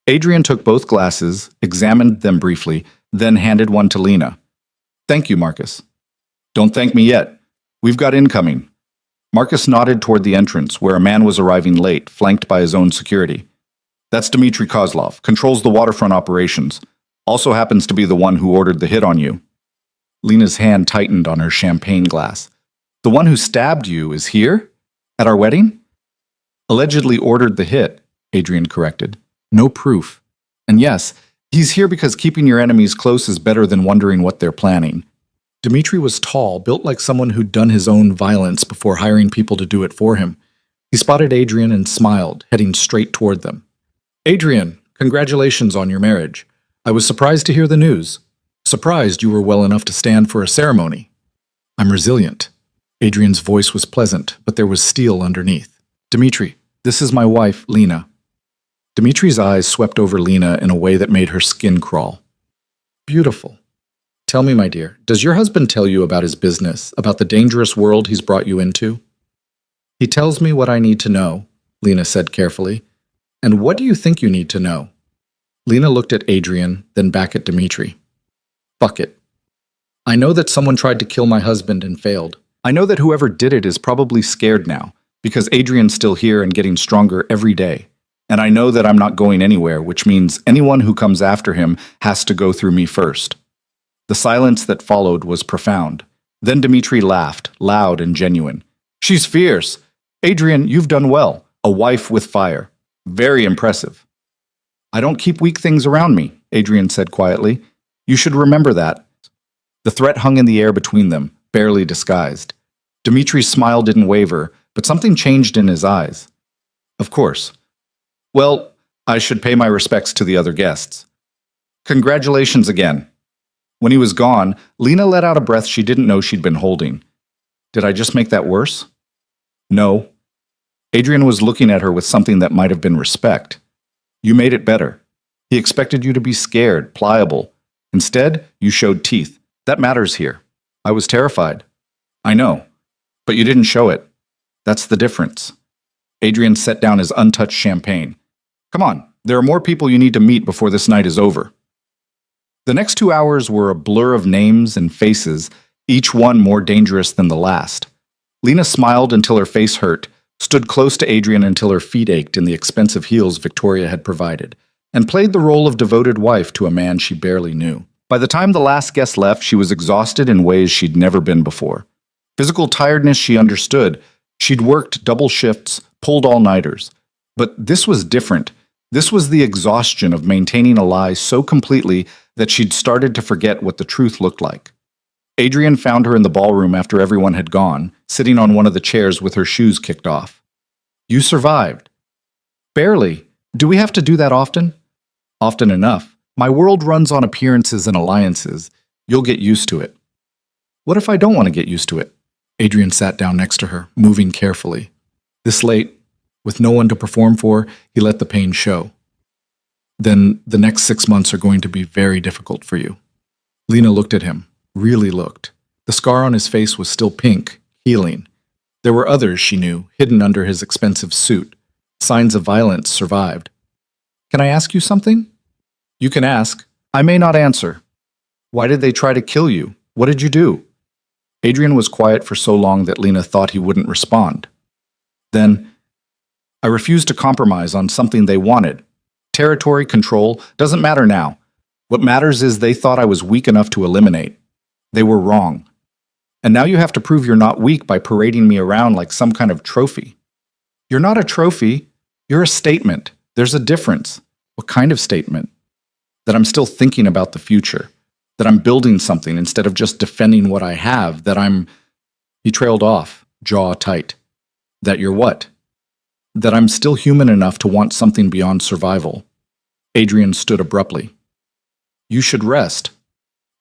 Adrian took both glasses, examined them briefly, then handed one to Lena. Thank you, Marcus. Don't thank me yet. We've got incoming. Marcus nodded toward the entrance, where a man was arriving late, flanked by his own security. That's Dmitry Kozlov, controls the waterfront operations. Also happens to be the one who ordered the hit on you. Lena's hand tightened on her champagne glass. The one who stabbed you is here? At our wedding? Allegedly ordered the hit, Adrian corrected. No proof. And yes, he's here because keeping your enemies close is better than wondering what they're planning. Dmitry was tall, built like someone who'd done his own violence before hiring people to do it for him. He spotted Adrian and smiled, heading straight toward them. Adrian, congratulations on your marriage. I was surprised to hear the news. Surprised you were well enough to stand for a ceremony. I'm resilient. Adrian's voice was pleasant, but there was steel underneath. Dmitry, this is my wife, Lena. Dmitry's eyes swept over Lena in a way that made her skin crawl. Beautiful. Tell me, my dear, does your husband tell you about his business, about the dangerous world he's brought you into? He tells me what I need to know, Lena said carefully. And what do you think you need to know? Lena looked at Adrian, then back at Dmitry. Fuck it. I know that someone tried to kill my husband and failed. I know that whoever did it is probably scared now, because Adrian's still here and getting stronger every day. And I know that I'm not going anywhere, which means anyone who comes after him has to go through me first. The silence that followed was profound. Then Dmitry laughed, loud and genuine. She's fierce. Adrian, you've done well. A wife with fire. Very impressive. I don't keep weak things around me, Adrian said quietly. You should remember that. The threat hung in the air between them, barely disguised. Dmitry's smile didn't waver, but something changed in his eyes. Of course. Well, I should pay my respects to the other guests. Congratulations again. When he was gone, Lena let out a breath she didn't know she'd been holding. Did I just make that worse? No. Adrian was looking at her with something that might have been respect. You made it better. He expected you to be scared, pliable. Instead, you showed teeth. That matters here. I was terrified. I know. But you didn't show it. That's the difference. Adrian set down his untouched champagne. Come on, there are more people you need to meet before this night is over. The next 2 hours were a blur of names and faces, each one more dangerous than the last. Lena smiled until her face hurt, stood close to Adrian until her feet ached in the expensive heels Victoria had provided, and played the role of devoted wife to a man she barely knew. By the time the last guest left, she was exhausted in ways she'd never been before. Physical tiredness she understood. She'd worked double shifts, pulled all-nighters. But this was different. This was the exhaustion of maintaining a lie so completely that she'd started to forget what the truth looked like. Adrian found her in the ballroom after everyone had gone, sitting on one of the chairs with her shoes kicked off. You survived. Barely. Do we have to do that often? Often enough. My world runs on appearances and alliances. You'll get used to it. What if I don't want to get used to it? Adrian sat down next to her, moving carefully. This late, with no one to perform for, he let the pain show. Then the next 6 months are going to be very difficult for you. Lena looked at him, really looked. The scar on his face was still pink, healing. There were others, she knew, hidden under his expensive suit. Signs of violence survived. Can I ask you something? You can ask. I may not answer. Why did they try to kill you? What did you do? Adrian was quiet for so long that Lena thought he wouldn't respond. Then, I refused to compromise on something they wanted. Territory, control, doesn't matter now. What matters is they thought I was weak enough to eliminate. They were wrong. And now you have to prove you're not weak by parading me around like some kind of trophy. You're not a trophy. You're a statement. There's a difference. What kind of statement? That I'm still thinking about the future. That I'm building something instead of just defending what I have. That I'm... He trailed off, jaw tight. That you're what? That I'm still human enough to want something beyond survival. Adrian stood abruptly. You should rest.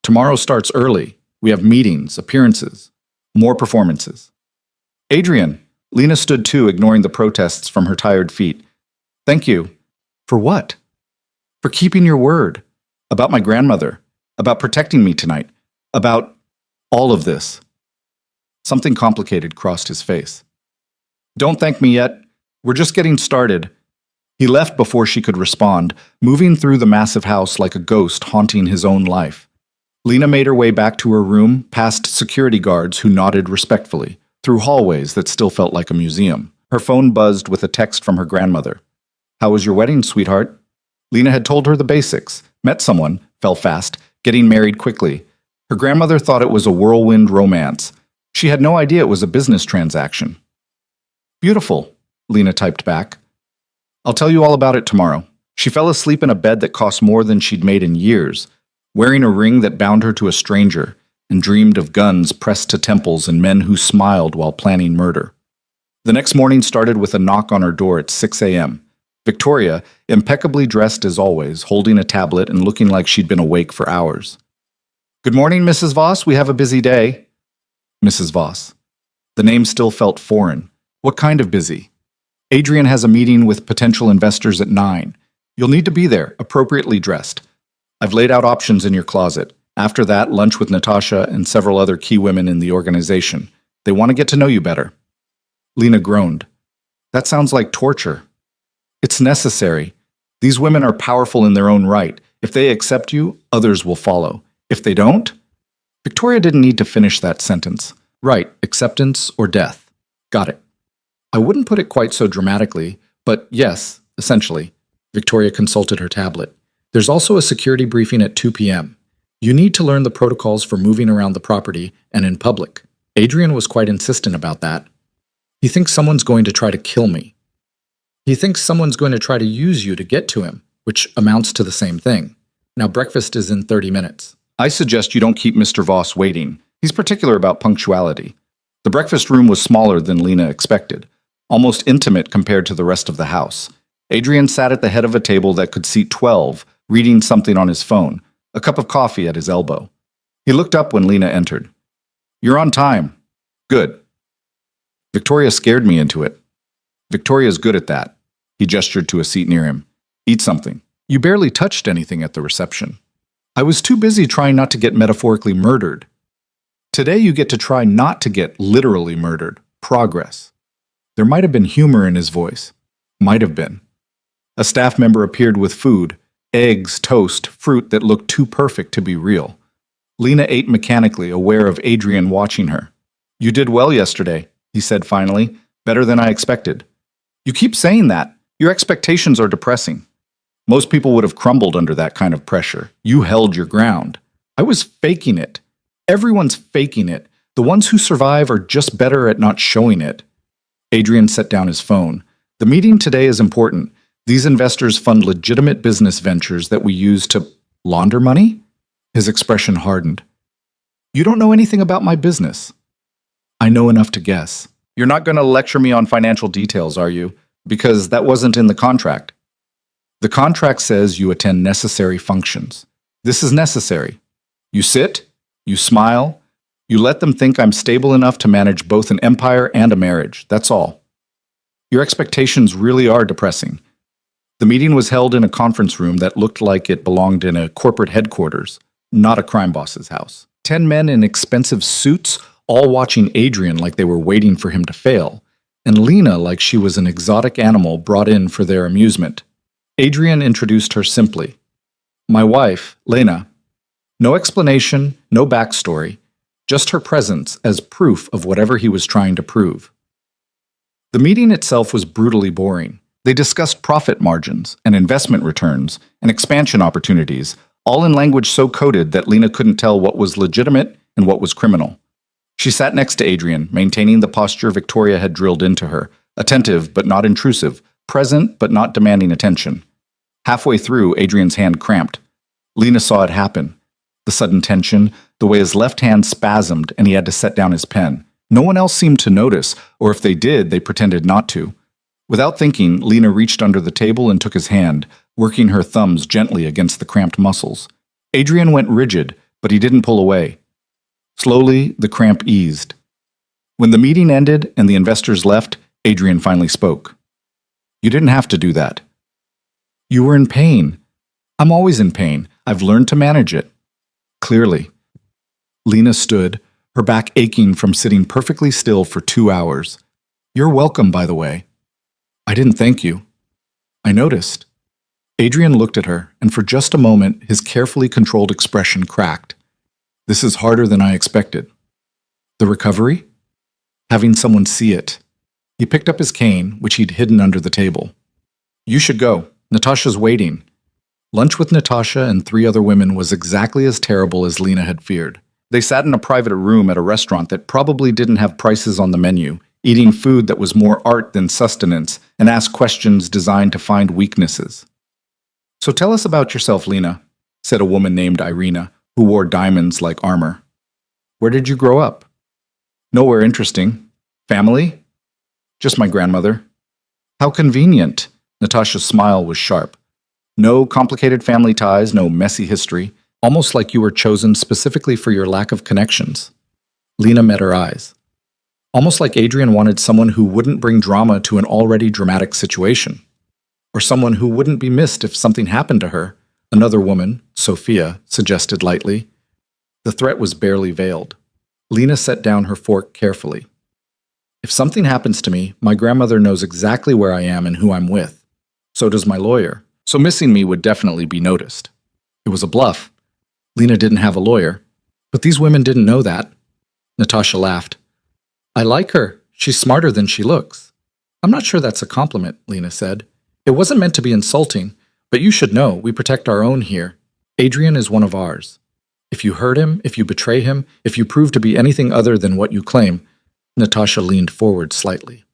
Tomorrow starts early. We have meetings, appearances, more performances. Adrian, Lena stood too, ignoring the protests from her tired feet. Thank you. For what? For keeping your word. About my grandmother. About protecting me tonight. About all of this. Something complicated crossed his face. Don't thank me yet. We're just getting started. He left before she could respond, moving through the massive house like a ghost haunting his own life. Lena made her way back to her room, past security guards who nodded respectfully, through hallways that still felt like a museum. Her phone buzzed with a text from her grandmother. How was your wedding, sweetheart? Lena had told her the basics, met someone, fell fast, getting married quickly. Her grandmother thought it was a whirlwind romance. She had no idea it was a business transaction. Beautiful, Lena typed back. I'll tell you all about it tomorrow. She fell asleep in a bed that cost more than she'd made in years, wearing a ring that bound her to a stranger, and dreamed of guns pressed to temples and men who smiled while planning murder. The next morning started with a knock on her door at 6 a.m. Victoria, impeccably dressed as always, holding a tablet and looking like she'd been awake for hours. Good morning, Mrs. Voss. We have a busy day. Mrs. Voss. The name still felt foreign. What kind of busy? Adrian has a meeting with potential investors at 9. You'll need to be there, appropriately dressed. I've laid out options in your closet. After that, lunch with Natasha and several other key women in the organization. They want to get to know you better. Lena groaned. That sounds like torture. It's necessary. These women are powerful in their own right. If they accept you, others will follow. If they don't? Victoria didn't need to finish that sentence. Right, acceptance or death. Got it. I wouldn't put it quite so dramatically, but yes, essentially. Victoria consulted her tablet. There's also a security briefing at 2 p.m. You need to learn the protocols for moving around the property and in public. Adrian was quite insistent about that. He thinks someone's going to try to kill me. He thinks someone's going to try to use you to get to him, which amounts to the same thing. Now breakfast is in 30 minutes. I suggest you don't keep Mr. Voss waiting. He's particular about punctuality. The breakfast room was smaller than Lena expected, almost intimate compared to the rest of the house. Adrian sat at the head of a table that could seat 12, reading something on his phone, a cup of coffee at his elbow. He looked up when Lena entered. You're on time. Good. Victoria scared me into it. Victoria's good at that. He gestured to a seat near him. Eat something. You barely touched anything at the reception. I was too busy trying not to get metaphorically murdered. Today you get to try not to get literally murdered. Progress. There might have been humor in his voice. Might have been. A staff member appeared with food, eggs, toast, fruit that looked too perfect to be real. Lena ate mechanically, aware of Adrian watching her. You did well yesterday, he said finally. Better than I expected. You keep saying that. Your expectations are depressing. Most people would have crumbled under that kind of pressure. You held your ground. I was faking it. Everyone's faking it. The ones who survive are just better at not showing it. Adrian set down his phone. The meeting today is important. These investors fund legitimate business ventures that we use to launder money? His expression hardened. You don't know anything about my business. I know enough to guess. You're not going to lecture me on financial details, are you? Because that wasn't in the contract. The contract says you attend necessary functions. This is necessary. You sit, you smile, you let them think I'm stable enough to manage both an empire and a marriage. That's all. Your expectations really are depressing. The meeting was held in a conference room that looked like it belonged in a corporate headquarters, not a crime boss's house. 10 men in expensive suits, all watching Adrian like they were waiting for him to fail, and Lena like she was an exotic animal brought in for their amusement. Adrian introduced her simply. My wife, Lena. No explanation, no backstory, just her presence as proof of whatever he was trying to prove. The meeting itself was brutally boring. They discussed profit margins and investment returns and expansion opportunities, all in language so coded that Lena couldn't tell what was legitimate and what was criminal. She sat next to Adrian, maintaining the posture Victoria had drilled into her, attentive but not intrusive, present but not demanding attention. Halfway through, Adrian's hand cramped. Lena saw it happen. The sudden tension, the way his left hand spasmed and he had to set down his pen. No one else seemed to notice, or if they did, they pretended not to. Without thinking, Lena reached under the table and took his hand, working her thumbs gently against the cramped muscles. Adrian went rigid, but he didn't pull away. Slowly, the cramp eased. When the meeting ended and the investors left, Adrian finally spoke. You didn't have to do that. You were in pain. I'm always in pain. I've learned to manage it. Clearly. Lena stood, her back aching from sitting perfectly still for 2 hours. You're welcome, by the way. I didn't thank you. I noticed. Adrian looked at her, and for just a moment, his carefully controlled expression cracked. This is harder than I expected. The recovery? Having someone see it. He picked up his cane, which he'd hidden under the table. You should go. Natasha's waiting. Lunch with Natasha and 3 other women was exactly as terrible as Lena had feared. They sat in a private room at a restaurant that probably didn't have prices on the menu, eating food that was more art than sustenance, and asked questions designed to find weaknesses. So tell us about yourself, Lena, said a woman named Irina, who wore diamonds like armor. Where did you grow up? Nowhere interesting. Family? Just my grandmother. How convenient. Natasha's smile was sharp. No complicated family ties, no messy history, almost like you were chosen specifically for your lack of connections. Lena met her eyes. Almost like Adrian wanted someone who wouldn't bring drama to an already dramatic situation. Or someone who wouldn't be missed if something happened to her, another woman, Sophia, suggested lightly. The threat was barely veiled. Lena set down her fork carefully. If something happens to me, my grandmother knows exactly where I am and who I'm with. So does my lawyer. So missing me would definitely be noticed. It was a bluff. Lena didn't have a lawyer. But these women didn't know that. Natasha laughed. I like her. She's smarter than she looks. I'm not sure that's a compliment, Lena said. It wasn't meant to be insulting, but you should know we protect our own here. Adrian is one of ours. If you hurt him, if you betray him, if you prove to be anything other than what you claim, Natasha leaned forward slightly.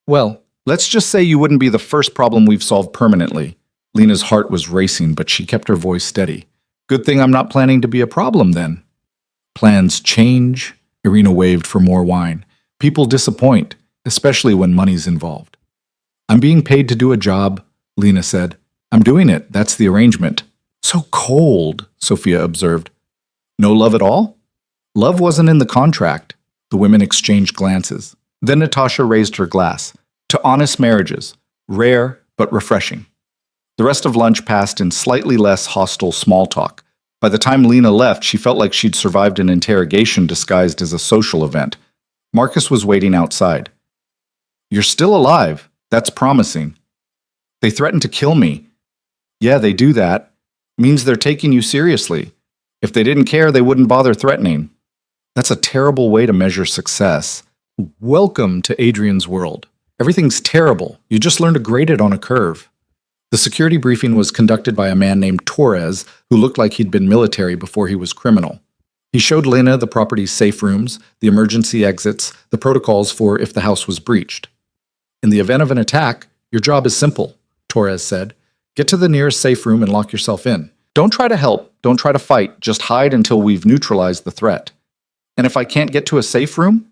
Well, let's just say you wouldn't be the first problem we've solved permanently. Lena's heart was racing, but she kept her voice steady. Good thing I'm not planning to be a problem then. Plans change. Irina waved for more wine. People disappoint, especially when money's involved. I'm being paid to do a job, Lena said. I'm doing it. That's the arrangement. So cold, Sophia observed. No love at all? Love wasn't in the contract. The women exchanged glances. Then Natasha raised her glass. To honest marriages, rare but refreshing. The rest of lunch passed in slightly less hostile small talk. By the time Lena left, she felt like she'd survived an interrogation disguised as a social event. Marcus was waiting outside. You're still alive. That's promising. They threatened to kill me. Yeah, they do that. Means they're taking you seriously. If they didn't care, they wouldn't bother threatening. That's a terrible way to measure success. Welcome to Adrian's world. Everything's terrible. You just learned to grade it on a curve. The security briefing was conducted by a man named Torres, who looked like he'd been military before he was criminal. He showed Lena the property's safe rooms, the emergency exits, the protocols for if the house was breached. In the event of an attack, your job is simple, Torres said. Get to the nearest safe room and lock yourself in. Don't try to help, don't try to fight, just hide until we've neutralized the threat. And if I can't get to a safe room,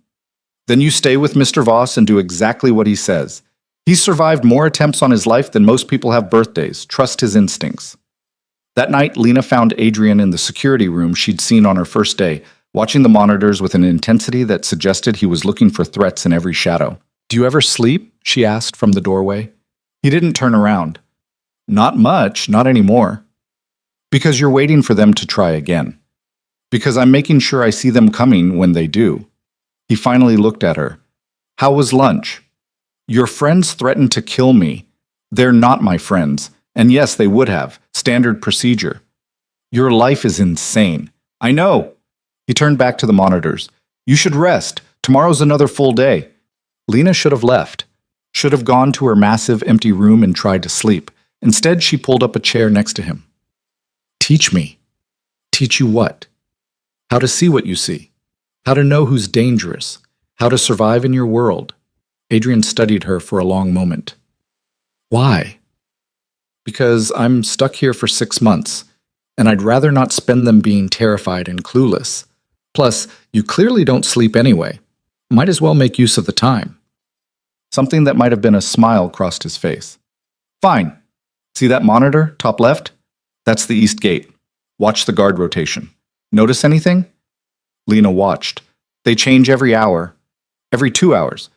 then you stay with Mr. Voss and do exactly what he says. He's survived more attempts on his life than most people have birthdays. Trust his instincts. That night, Lena found Adrian in the security room she'd seen on her first day, watching the monitors with an intensity that suggested he was looking for threats in every shadow. Do you ever sleep? She asked from the doorway. He didn't turn around. Not much, not anymore. Because you're waiting for them to try again. Because I'm making sure I see them coming when they do. He finally looked at her. How was lunch? Your friends threatened to kill me. They're not my friends. And yes, they would have. Standard procedure. Your life is insane. I know. He turned back to the monitors. You should rest. Tomorrow's another full day. Lena should have left. Should have gone to her massive empty room and tried to sleep. Instead, she pulled up a chair next to him. Teach me. Teach you what? How to see what you see. How to know who's dangerous. How to survive in your world. Adrian studied her for a long moment. Why? Because I'm stuck here for 6 months, and I'd rather not spend them being terrified and clueless. Plus, you clearly don't sleep anyway. Might as well make use of the time. Something that might have been a smile crossed his face. Fine. See that monitor, top left? That's the east gate. Watch the guard rotation. Notice anything? Lena watched. They change every hour. Every 2 hours.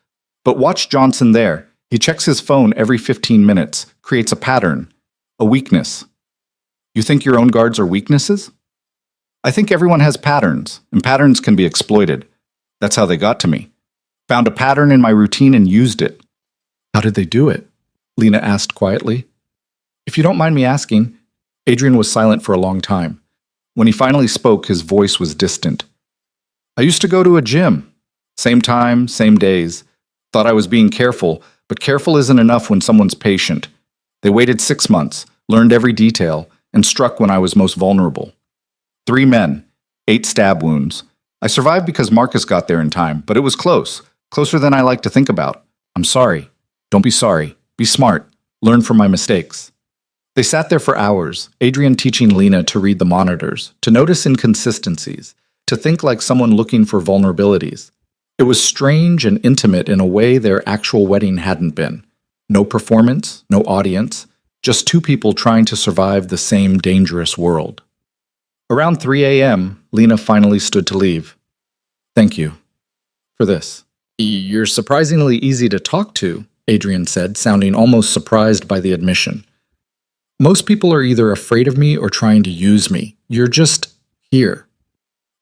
But watch Johnson there. He checks his phone every 15 minutes, creates a pattern, a weakness. You think your own guards are weaknesses? I think everyone has patterns, and patterns can be exploited. That's how they got to me. Found a pattern in my routine and used it. How did they do it? Lena asked quietly. If you don't mind me asking. Adrian was silent for a long time. When he finally spoke, his voice was distant. I used to go to a gym. Same time, same days. Thought I was being careful, but careful isn't enough when someone's patient. They waited 6 months, learned every detail, and struck when I was most vulnerable. 3 men, 8 stab wounds. I survived because Marcus got there in time, but it was close. Closer than I like to think about. I'm sorry. Don't be sorry. Be smart. Learn from my mistakes. They sat there for hours, Adrian teaching Lena to read the monitors, to notice inconsistencies, to think like someone looking for vulnerabilities. It was strange and intimate in a way their actual wedding hadn't been. No performance, no audience, just 2 people trying to survive the same dangerous world. Around 3 a.m., Lena finally stood to leave. Thank you for this. You're surprisingly easy to talk to, Adrian said, sounding almost surprised by the admission. Most people are either afraid of me or trying to use me. You're just here.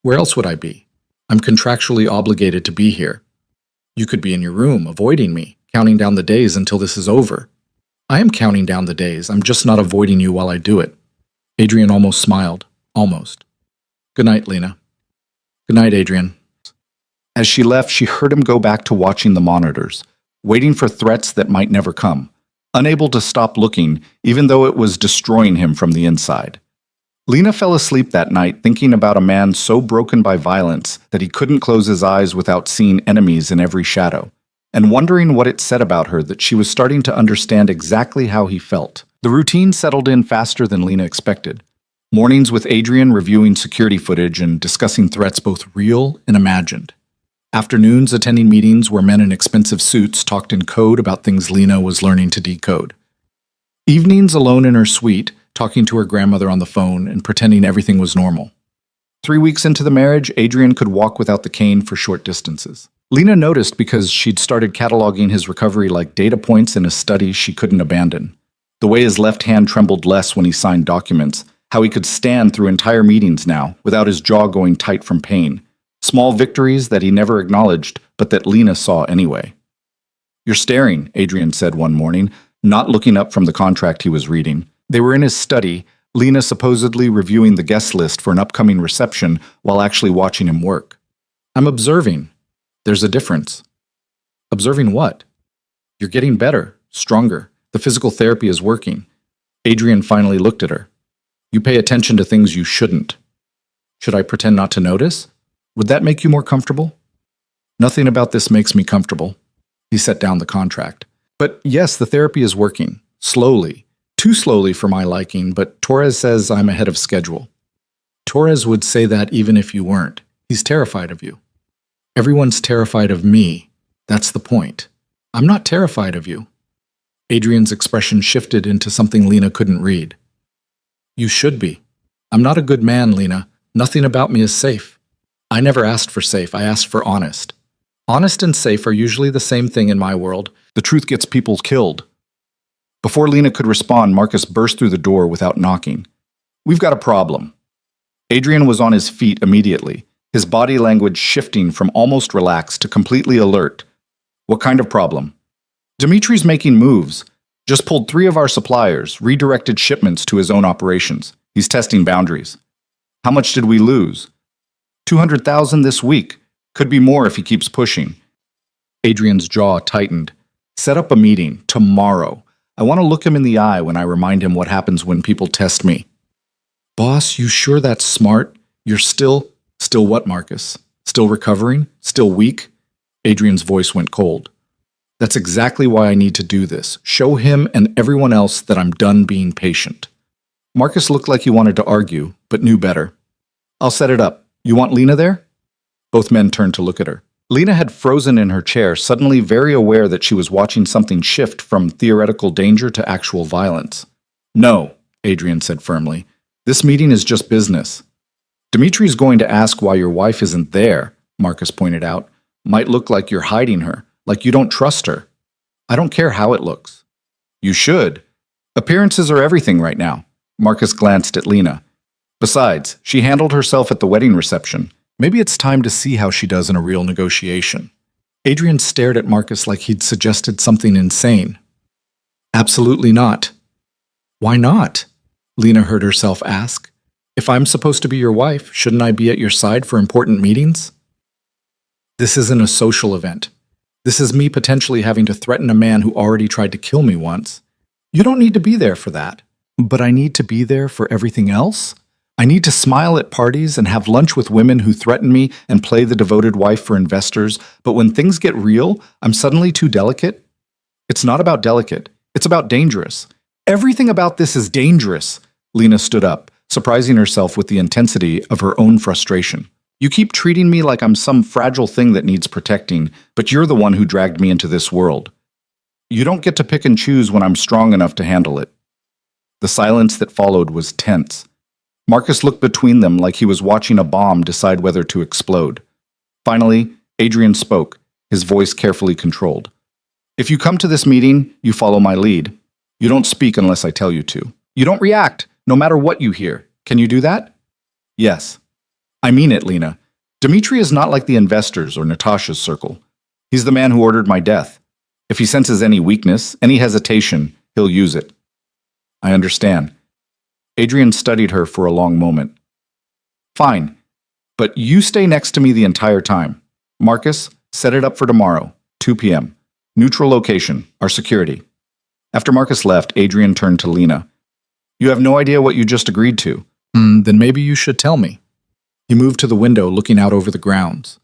Where else would I be? I'm contractually obligated to be here. You could be in your room, avoiding me, counting down the days until this is over. I am counting down the days. I'm just not avoiding you while I do it. Adrian almost smiled. Almost. Good night, Lena. Good night, Adrian. As she left, she heard him go back to watching the monitors, waiting for threats that might never come, unable to stop looking, even though it was destroying him from the inside. Lena fell asleep that night thinking about a man so broken by violence that he couldn't close his eyes without seeing enemies in every shadow, and wondering what it said about her that she was starting to understand exactly how he felt. The routine settled in faster than Lena expected. Mornings with Adrian reviewing security footage and discussing threats both real and imagined. Afternoons attending meetings where men in expensive suits talked in code about things Lena was learning to decode. Evenings alone in her suite, talking to her grandmother on the phone and pretending everything was normal. 3 weeks into the marriage, Adrian could walk without the cane for short distances. Lena noticed because she'd started cataloging his recovery like data points in a study she couldn't abandon. The way his left hand trembled less when he signed documents, how he could stand through entire meetings now without his jaw going tight from pain. Small victories that he never acknowledged, but that Lena saw anyway. "You're staring," Adrian said one morning, not looking up from the contract he was reading. They were in his study, Lena supposedly reviewing the guest list for an upcoming reception while actually watching him work. "I'm observing. There's a difference." "Observing what?" "You're getting better, stronger. The physical therapy is working." Adrian finally looked at her. "You pay attention to things you shouldn't." "Should I pretend not to notice? Would that make you more comfortable?" "Nothing about this makes me comfortable." He set down the contract. "But yes, the therapy is working. Slowly. Too slowly for my liking, but Torres says I'm ahead of schedule." "Torres would say that even if you weren't. He's terrified of you." "Everyone's terrified of me. That's the point. I'm not terrified of you." Adrian's expression shifted into something Lena couldn't read. "You should be. I'm not a good man, Lena. Nothing about me is safe. I never asked for safe. I asked for honest. Honest and safe are usually the same thing in my world. The truth gets people killed." Before Lena could respond, Marcus burst through the door without knocking. "We've got a problem." Adrian was on his feet immediately, his body language shifting from almost relaxed to completely alert. "What kind of problem?" "Dimitri's making moves. Just pulled 3 of our suppliers, redirected shipments to his own operations. He's testing boundaries." "How much did we lose?" 200,000 this week. Could be more if he keeps pushing." Adrian's jaw tightened. "Set up a meeting. Tomorrow. I want to look him in the eye when I remind him what happens when people test me." "Boss, you sure that's smart? You're still..." "Still what, Marcus? Still recovering? Still weak?" Adrian's voice went cold. "That's exactly why I need to do this. Show him and everyone else that I'm done being patient." Marcus looked like he wanted to argue, but knew better. "I'll set it up. You want Lena there?" Both men turned to look at her. Lena had frozen in her chair, suddenly very aware that she was watching something shift from theoretical danger to actual violence. "No," Adrian said firmly. "This meeting is just business." "Dimitri's going to ask why your wife isn't there," Marcus pointed out. "Might look like you're hiding her, like you don't trust her." "I don't care how it looks." "You should. Appearances are everything right now." Marcus glanced at Lena. "Besides, she handled herself at the wedding reception. Maybe it's time to see how she does in a real negotiation." Adrian stared at Marcus like he'd suggested something insane. "Absolutely not." "Why not?" Lena heard herself ask. "If I'm supposed to be your wife, shouldn't I be at your side for important meetings?" "This isn't a social event. This is me potentially having to threaten a man who already tried to kill me once. You don't need to be there for that. But I need to be there for everything else? I need to smile at parties and have lunch with women who threaten me and play the devoted wife for investors, but when things get real, I'm suddenly too delicate? It's not about delicate. It's about dangerous. Everything about this is dangerous." Lena stood up, surprising herself with the intensity of her own frustration. "You keep treating me like I'm some fragile thing that needs protecting, but you're the one who dragged me into this world. You don't get to pick and choose when I'm strong enough to handle it." The silence that followed was tense. Marcus looked between them like he was watching a bomb decide whether to explode. Finally, Adrian spoke, his voice carefully controlled. "If you come to this meeting, you follow my lead. You don't speak unless I tell you to. You don't react, no matter what you hear. Can you do that?" "Yes." "I mean it, Lena. Dimitri is not like the investors or Natasha's circle. He's the man who ordered my death. If he senses any weakness, any hesitation, he'll use it." "I understand." Adrian studied her for a long moment. "Fine, but you stay next to me the entire time. Marcus, set it up for tomorrow, 2 p.m. Neutral location, our security." After Marcus left, Adrian turned to Lena. "You have no idea what you just agreed to." Then maybe you should tell me." He moved to the window, looking out over the grounds.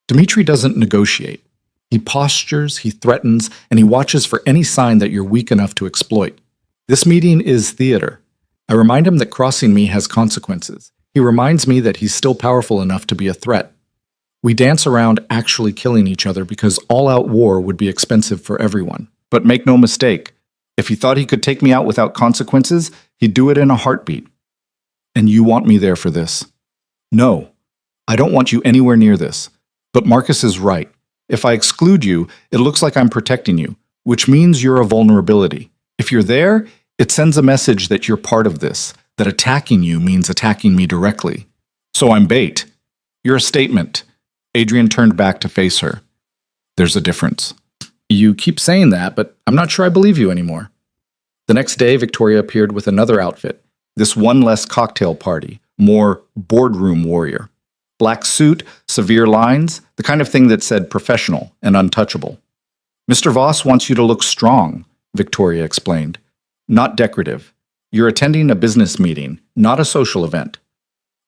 "Dimitri doesn't negotiate. He postures, he threatens, and he watches for any sign that you're weak enough to exploit. This meeting is theater. I remind him that crossing me has consequences. He reminds me that he's still powerful enough to be a threat. We dance around actually killing each other because all-out war would be expensive for everyone. But make no mistake, if he thought he could take me out without consequences, he'd do it in a heartbeat. And you want me there for this." No, I don't want you anywhere near this. But Marcus is right. If I exclude you, it looks like I'm protecting you, which means you're a vulnerability. If you're there, it sends a message that you're part of this, that attacking you means attacking me directly. So I'm bait. You're a statement. Adrian turned back to face her. There's a difference. You keep saying that, but I'm not sure I believe you anymore. The next day, Victoria appeared with another outfit. This one less cocktail party, more boardroom warrior. Black suit, severe lines, the kind of thing that said professional and untouchable. Mr. Voss wants you to look strong, Victoria explained. Not decorative. You're attending a business meeting, not a social event.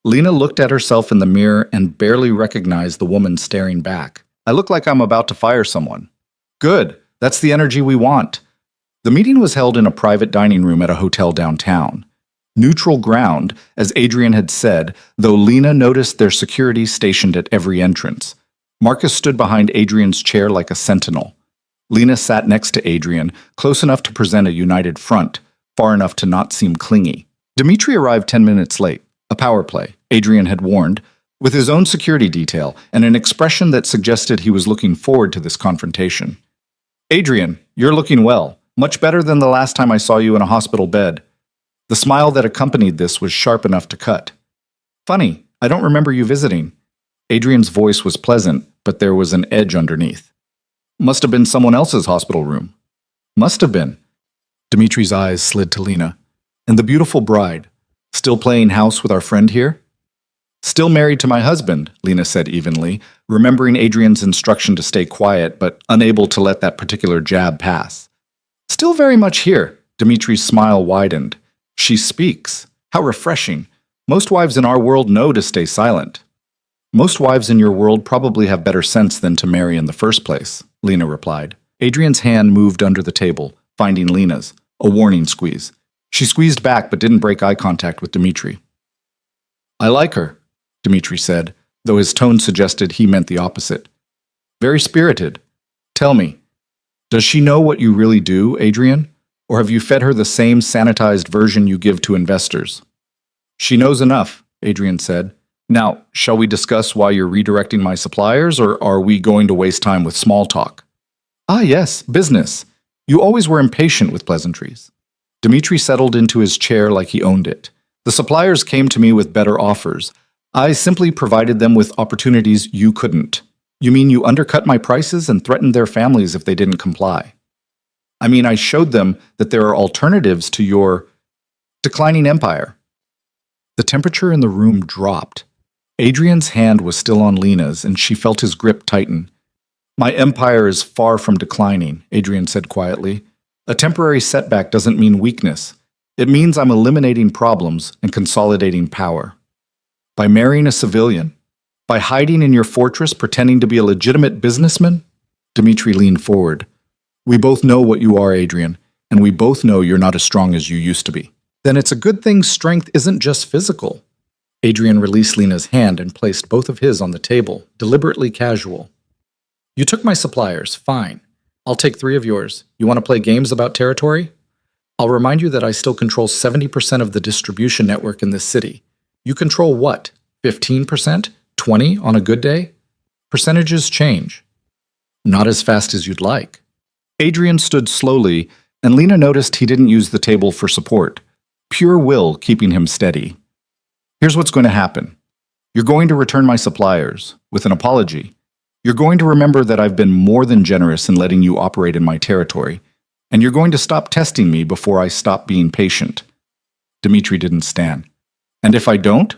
Lena looked at herself in the mirror and barely recognized the woman staring back. I look like I'm about to fire someone. Good, that's the energy we want. The meeting was held in a private dining room at a hotel downtown. Neutral ground, as Adrian had said, though Lena noticed their security stationed at every entrance. Marcus stood behind Adrian's chair like a sentinel. Lena sat next to Adrian, close enough to present a united front, far enough to not seem clingy. Dmitri arrived 10 minutes late, a power play, Adrian had warned, with his own security detail and an expression that suggested he was looking forward to this confrontation. Adrian, you're looking well, much better than the last time I saw you in a hospital bed. The smile that accompanied this was sharp enough to cut. Funny, I don't remember you visiting. Adrian's voice was pleasant, but there was an edge underneath. Must have been someone else's hospital room. Must have been. Dimitri's eyes slid to Lena. And the beautiful bride, still playing house with our friend here? Still married to my husband, Lena said evenly, remembering Adrian's instruction to stay quiet, but unable to let that particular jab pass. Still very much here. Dimitri's smile widened. She speaks. How refreshing. Most wives in our world know to stay silent. Most wives in your world probably have better sense than to marry in the first place, Lena replied. Adrian's hand moved under the table, finding Lena's, a warning squeeze. She squeezed back but didn't break eye contact with Dmitri. I like her, Dmitri said, though his tone suggested he meant the opposite. Very spirited. Tell me, does she know what you really do, Adrian? Or have you fed her the same sanitized version you give to investors? She knows enough, Adrian said. Now, shall we discuss why you're redirecting my suppliers, or are we going to waste time with small talk? Ah, yes, business. You always were impatient with pleasantries. Dmitri settled into his chair like he owned it. The suppliers came to me with better offers. I simply provided them with opportunities you couldn't. You mean you undercut my prices and threatened their families if they didn't comply? I mean, I showed them that there are alternatives to your declining empire. The temperature in the room dropped. Adrian's hand was still on Lena's, and she felt his grip tighten. My empire is far from declining, Adrian said quietly. A temporary setback doesn't mean weakness. It means I'm eliminating problems and consolidating power. By marrying a civilian? By hiding in your fortress pretending to be a legitimate businessman? Dmitri leaned forward. We both know what you are, Adrian, and we both know you're not as strong as you used to be. Then it's a good thing strength isn't just physical. Adrian released Lena's hand and placed both of his on the table, deliberately casual. You took my suppliers, fine. I'll take 3 of yours. You want to play games about territory? I'll remind you that I still control 70% of the distribution network in this city. You control what? 15%? 20% on a good day? Percentages change. Not as fast as you'd like. Adrian stood slowly, and Lena noticed he didn't use the table for support. Pure will keeping him steady. Here's what's going to happen. You're going to return my suppliers, with an apology. You're going to remember that I've been more than generous in letting you operate in my territory, and you're going to stop testing me before I stop being patient. Dmitri didn't stand. And if I don't?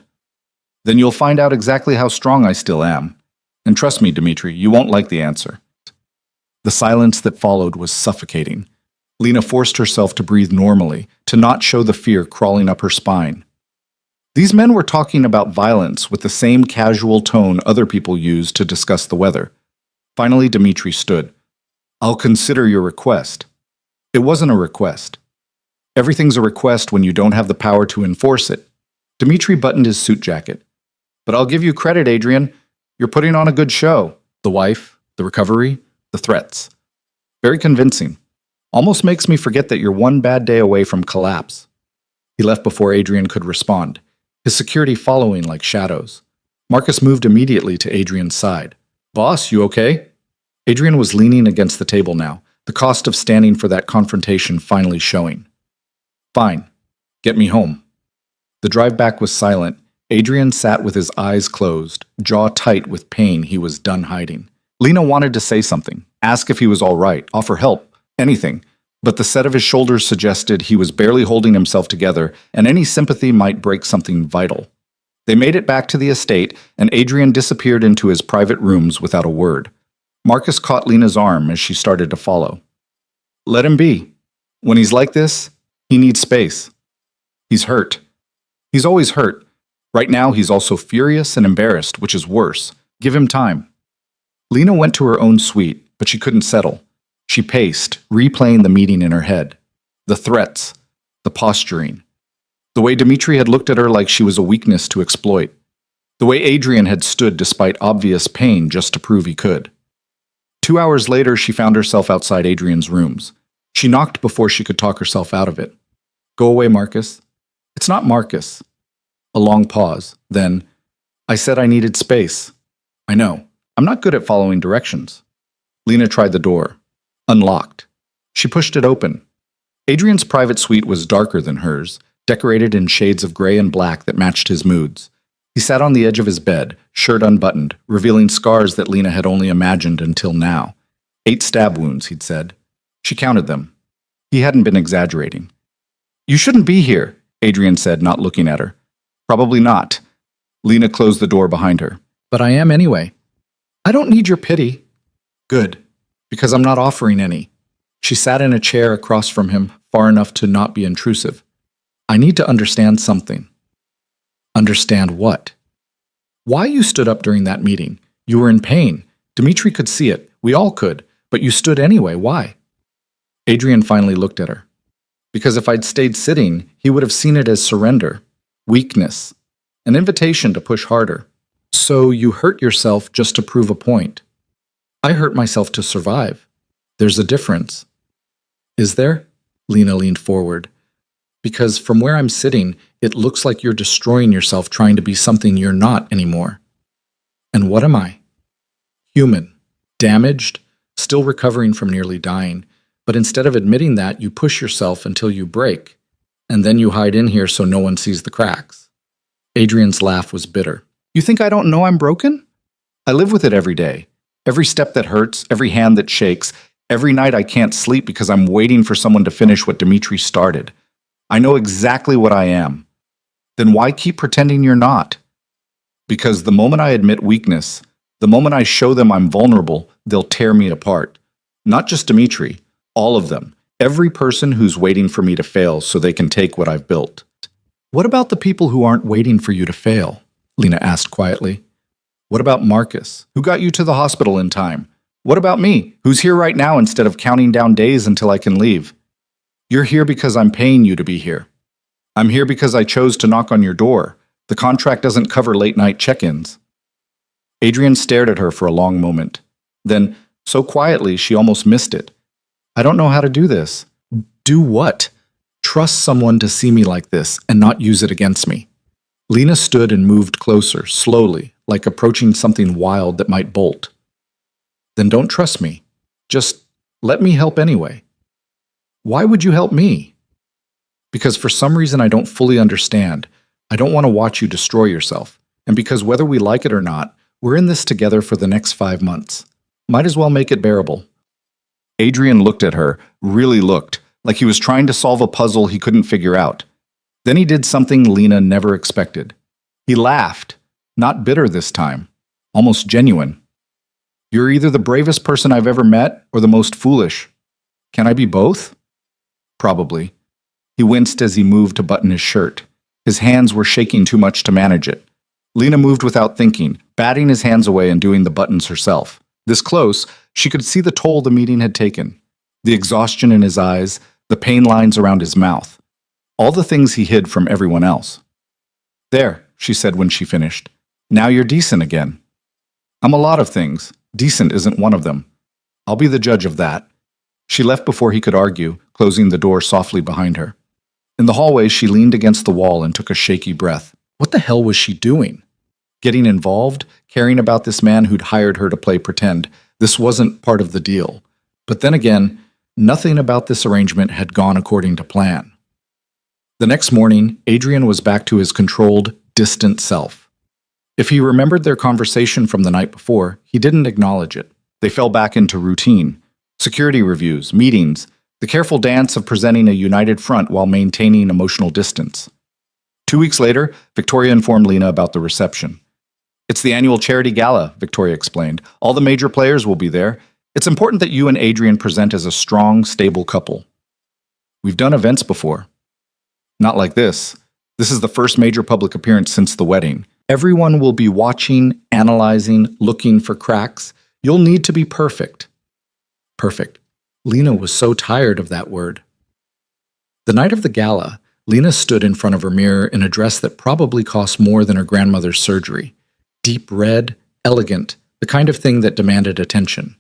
Then you'll find out exactly how strong I still am. And trust me, Dmitri, you won't like the answer. The silence that followed was suffocating. Lena forced herself to breathe normally, to not show the fear crawling up her spine. These men were talking about violence with the same casual tone other people use to discuss the weather. Finally, Dmitri stood. I'll consider your request. It wasn't a request. Everything's a request when you don't have the power to enforce it. Dmitri buttoned his suit jacket. But I'll give you credit, Adrian. You're putting on a good show. The wife, the recovery, the threats. Very convincing. Almost makes me forget that you're one bad day away from collapse. He left before Adrian could respond, his security following like shadows. Marcus moved immediately to Adrian's side. Boss, you okay? Adrian was leaning against the table now, the cost of standing for that confrontation finally showing. Fine. Get me home. The drive back was silent. Adrian sat with his eyes closed, jaw tight with pain he was done hiding. Lena wanted to say something, ask if he was all right, offer help, anything, but the set of his shoulders suggested he was barely holding himself together, and any sympathy might break something vital. They made it back to the estate, and Adrian disappeared into his private rooms without a word. Marcus caught Lena's arm as she started to follow. Let him be. When he's like this, he needs space. He's hurt. He's always hurt. Right now, he's also furious and embarrassed, which is worse. Give him time. Lena went to her own suite, but she couldn't settle. She paced, replaying the meeting in her head. The threats, the posturing, the way Dmitri had looked at her like she was a weakness to exploit, the way Adrian had stood despite obvious pain just to prove he could. 2 hours later, she found herself outside Adrian's rooms. She knocked before she could talk herself out of it. Go away, Marcus. It's not Marcus. A long pause. Then, I said I needed space. I know. I'm not good at following directions. Lena tried the door. Unlocked. She pushed it open. Adrian's private suite was darker than hers, decorated in shades of gray and black that matched his moods. He sat on the edge of his bed, shirt unbuttoned, revealing scars that Lena had only imagined until now. 8 stab wounds, he'd said. She counted them. He hadn't been exaggerating. You shouldn't be here, Adrian said, not looking at her. Probably not. Lena closed the door behind her. But I am anyway. I don't need your pity. Good, because I'm not offering any. She sat in a chair across from him, far enough to not be intrusive. I need to understand something. Understand what? Why you stood up during that meeting. You were in pain. Dmitri could see it. We all could. But you stood anyway. Why? Adrian finally looked at her. Because if I'd stayed sitting, he would have seen it as surrender, weakness, an invitation to push harder. So you hurt yourself just to prove a point. I hurt myself to survive. There's a difference. Is there? Lena leaned forward. Because from where I'm sitting, it looks like you're destroying yourself trying to be something you're not anymore. And what am I? Human. Damaged, still recovering from nearly dying. But instead of admitting that, you push yourself until you break. And then you hide in here so no one sees the cracks. Adrian's laugh was bitter. You think I don't know I'm broken? I live with it every day. Every step that hurts, every hand that shakes, every night I can't sleep because I'm waiting for someone to finish what Dmitri started. I know exactly what I am. Then why keep pretending you're not? Because the moment I admit weakness, the moment I show them I'm vulnerable, they'll tear me apart. Not just Dmitri, all of them. Every person who's waiting for me to fail so they can take what I've built. What about the people who aren't waiting for you to fail? Lena asked quietly. What about Marcus, who got you to the hospital in time? What about me, who's here right now instead of counting down days until I can leave? You're here because I'm paying you to be here. I'm here because I chose to knock on your door. The contract doesn't cover late-night check-ins. Adrian stared at her for a long moment. Then, so quietly, she almost missed it. I don't know how to do this. Do what? Trust someone to see me like this and not use it against me. Lena stood and moved closer, slowly, like approaching something wild that might bolt. Then don't trust me. Just let me help anyway. Why would you help me? Because for some reason I don't fully understand. I don't want to watch you destroy yourself. And because whether we like it or not, we're in this together for the next 5 months. Might as well make it bearable. Adrian looked at her, really looked, like he was trying to solve a puzzle he couldn't figure out. Then he did something Lena never expected. He laughed, not bitter this time, almost genuine. You're either the bravest person I've ever met or the most foolish. Can I be both? Probably. He winced as he moved to button his shirt. His hands were shaking too much to manage it. Lena moved without thinking, batting his hands away and doing the buttons herself. This close, she could see the toll the meeting had taken. The exhaustion in his eyes, the pain lines around his mouth. All the things he hid from everyone else. There, she said when she finished. Now you're decent again. I'm a lot of things. Decent isn't one of them. I'll be the judge of that. She left before he could argue, closing the door softly behind her. In the hallway, she leaned against the wall and took a shaky breath. What the hell was she doing? Getting involved, caring about this man who'd hired her to play pretend, this wasn't part of the deal. But then again, nothing about this arrangement had gone according to plan. The next morning, Adrian was back to his controlled, distant self. If he remembered their conversation from the night before, he didn't acknowledge it. They fell back into routine. Security reviews, meetings, the careful dance of presenting a united front while maintaining emotional distance. 2 weeks later, Victoria informed Lena about the reception. "It's the annual charity gala," Victoria explained. "All the major players will be there. It's important that you and Adrian present as a strong, stable couple." "We've done events before." "Not like this. This is the first major public appearance since the wedding. Everyone will be watching, analyzing, looking for cracks. You'll need to be perfect." Perfect. Lena was so tired of that word. The night of the gala, Lena stood in front of her mirror in a dress that probably cost more than her grandmother's surgery. Deep red, elegant, the kind of thing that demanded attention.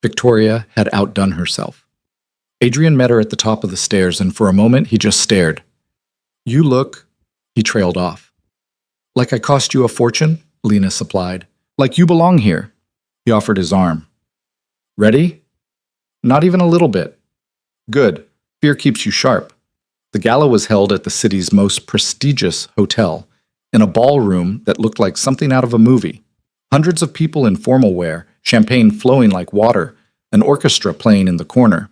Victoria had outdone herself. Adrian met her at the top of the stairs, and for a moment he just stared. "You look," he trailed off. "Like I cost you a fortune?" Lena supplied. "Like you belong here." He offered his arm. "Ready?" "Not even a little bit." "Good. Fear keeps you sharp." The gala was held at the city's most prestigious hotel, in a ballroom that looked like something out of a movie. Hundreds of people in formal wear, champagne flowing like water, an orchestra playing in the corner.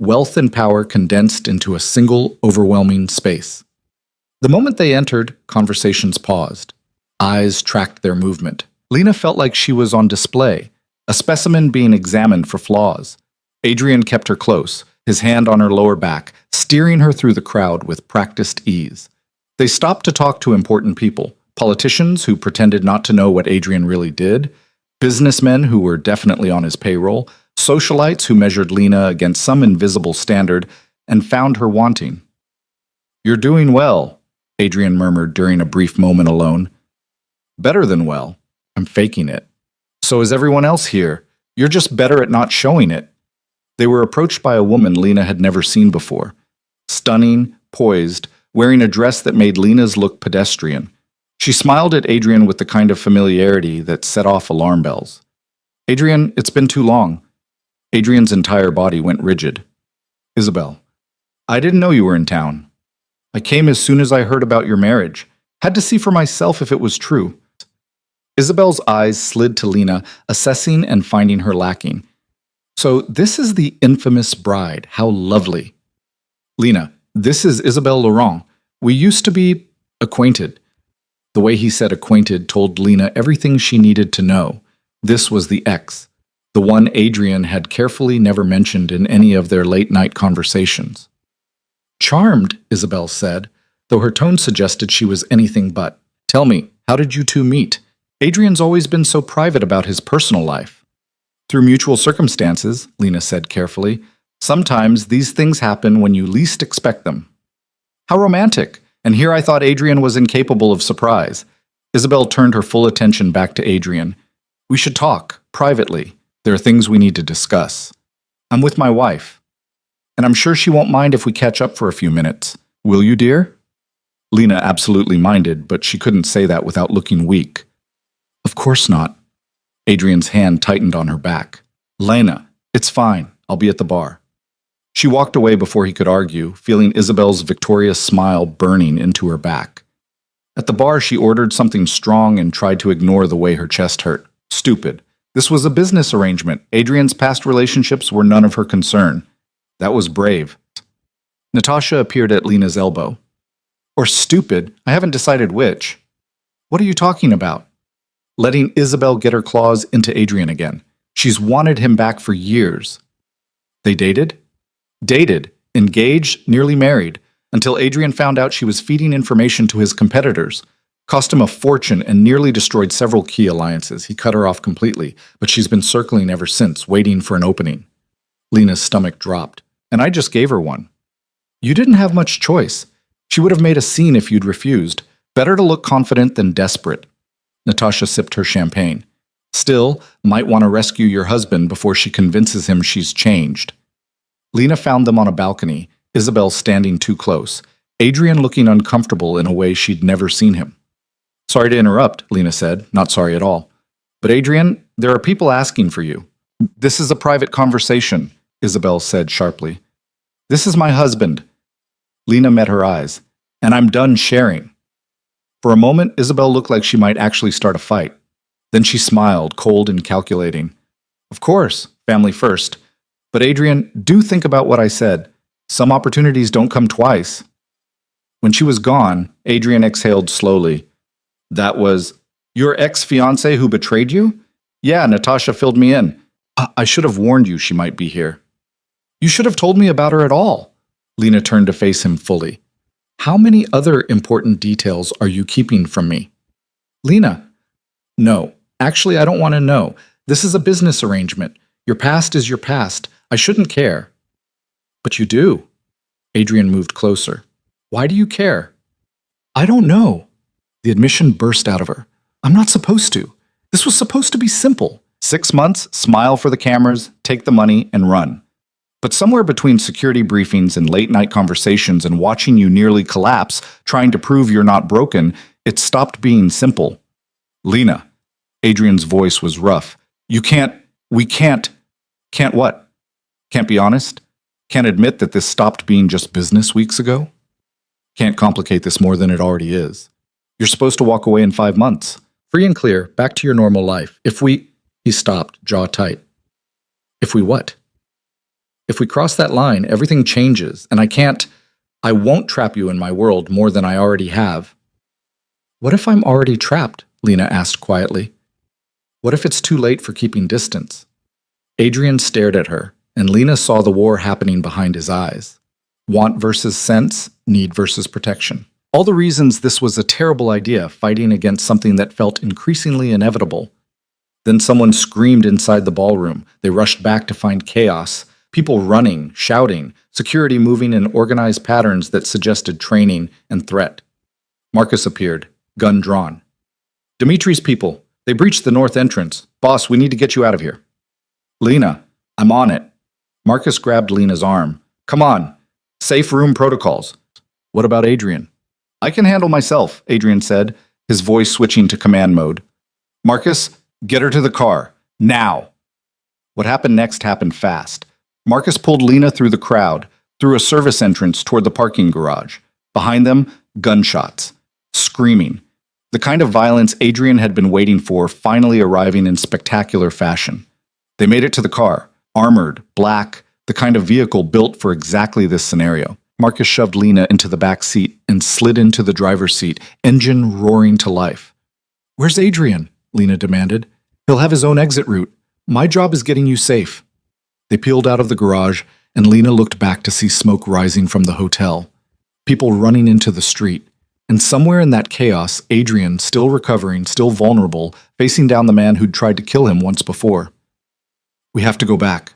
Wealth and power condensed into a single, overwhelming space. The moment they entered, conversations paused. Eyes tracked their movement. Lena felt like she was on display, a specimen being examined for flaws. Adrian kept her close, his hand on her lower back, steering her through the crowd with practiced ease. They stopped to talk to important people, politicians who pretended not to know what Adrian really did, businessmen who were definitely on his payroll, socialites who measured Lena against some invisible standard and found her wanting. "You're doing well," Adrian murmured during a brief moment alone. "Better than well. I'm faking it. So is everyone else here. You're just better at not showing it." They were approached by a woman Lena had never seen before. Stunning, poised, wearing a dress that made Lena's look pedestrian. She smiled at Adrian with the kind of familiarity that set off alarm bells. "Adrian, it's been too long." Adrian's entire body went rigid. "Isabel, I didn't know you were in town. I came as soon as I heard about your marriage. Had to see for myself if it was true." Isabel's eyes slid to Lena, assessing and finding her lacking. "So this is the infamous bride. How lovely." "Lena, this is Isabelle Laurent. We used to be acquainted." The way he said acquainted told Lena everything she needed to know. This was the ex, the one Adrian had carefully never mentioned in any of their late-night conversations. "Charmed," Isabel said, though her tone suggested she was anything but. "Tell me, how did you two meet? Adrian's always been so private about his personal life." "Through mutual circumstances," Lena said carefully. "Sometimes these things happen when you least expect them." "How romantic! And here I thought Adrian was incapable of surprise." Isabel turned her full attention back to Adrian. "We should talk, privately. There are things we need to discuss. I'm with my wife. And I'm sure she won't mind if we catch up for a few minutes. Will you, dear?" Lena absolutely minded, but she couldn't say that without looking weak. "Of course not." Adrian's hand tightened on her back. "Lena, it's fine. I'll be at the bar." She walked away before he could argue, feeling Isabel's victorious smile burning into her back. At the bar, she ordered something strong and tried to ignore the way her chest hurt. Stupid. This was a business arrangement. Adrian's past relationships were none of her concern. That was brave. Natasha appeared at Lena's elbow. "Or stupid, I haven't decided which." "What are you talking about?" "Letting Isabel get her claws into Adrian again. She's wanted him back for years." "They dated?" "Dated, engaged, nearly married, until Adrian found out she was feeding information to his competitors. Cost him a fortune and nearly destroyed several key alliances. He cut her off completely, but she's been circling ever since, waiting for an opening." Lena's stomach dropped. "And I just gave her one." "You didn't have much choice. She would have made a scene if you'd refused. Better to look confident than desperate." Natasha sipped her champagne. "Still, might want to rescue your husband before she convinces him she's changed." Lena found them on a balcony, Isabel standing too close, Adrian looking uncomfortable in a way she'd never seen him. Sorry to interrupt, Lena said, not sorry at all. But Adrian, there are people asking for you. This is a private conversation, Isabel said sharply. This is my husband. Lena met her eyes. And I'm done sharing. For a moment, Isabel looked like she might actually start a fight. Then she smiled, cold and calculating. Of course, family first. But Adrian, do think about what I said. Some opportunities don't come twice. When she was gone, Adrian exhaled slowly. That was, your ex-fiancé who betrayed you? Yeah, Natasha filled me in. I should have warned you she might be here. You should have told me about her at all. Lena turned to face him fully. How many other important details are you keeping from me? Lena. No, actually I don't want to know. This is a business arrangement. Your past is your past. I shouldn't care. But you do. Adrian moved closer. Why do you care? I don't know. The admission burst out of her. I'm not supposed to. This was supposed to be simple. 6 months, smile for the cameras, take the money, and run. But somewhere between security briefings and late-night conversations and watching you nearly collapse, trying to prove you're not broken, it stopped being simple. Lena. Adrian's voice was rough. We can't what? Can't be honest? Can't admit that this stopped being just business weeks ago? Can't complicate this more than it already is. You're supposed to walk away in 5 months. Free and clear, back to your normal life. He stopped, jaw tight. If we what? If we cross that line, everything changes, and I won't trap you in my world more than I already have. What if I'm already trapped? Lena asked quietly. What if it's too late for keeping distance? Adrian stared at her, and Lena saw the war happening behind his eyes. Want versus sense, need versus protection. All the reasons this was a terrible idea, fighting against something that felt increasingly inevitable. Then someone screamed inside the ballroom. They rushed back to find chaos. People running, shouting, security moving in organized patterns that suggested training and threat. Marcus appeared, gun drawn. Dimitri's people, they breached the north entrance. Boss, we need to get you out of here. Lena, I'm on it. Marcus grabbed Lena's arm. Come on, safe room protocols. What about Adrian? I can handle myself, Adrian said, his voice switching to command mode. Marcus, get her to the car, now. What happened next happened fast. Marcus pulled Lena through the crowd, through a service entrance toward the parking garage. Behind them, gunshots. Screaming. The kind of violence Adrian had been waiting for finally arriving in spectacular fashion. They made it to the car, armored, black, the kind of vehicle built for exactly this scenario. Marcus shoved Lena into the back seat and slid into the driver's seat, engine roaring to life. Where's Adrian? Lena demanded. He'll have his own exit route. My job is getting you safe. They peeled out of the garage, and Lena looked back to see smoke rising from the hotel. People running into the street. And somewhere in that chaos, Adrian, still recovering, still vulnerable, facing down the man who'd tried to kill him once before. We have to go back.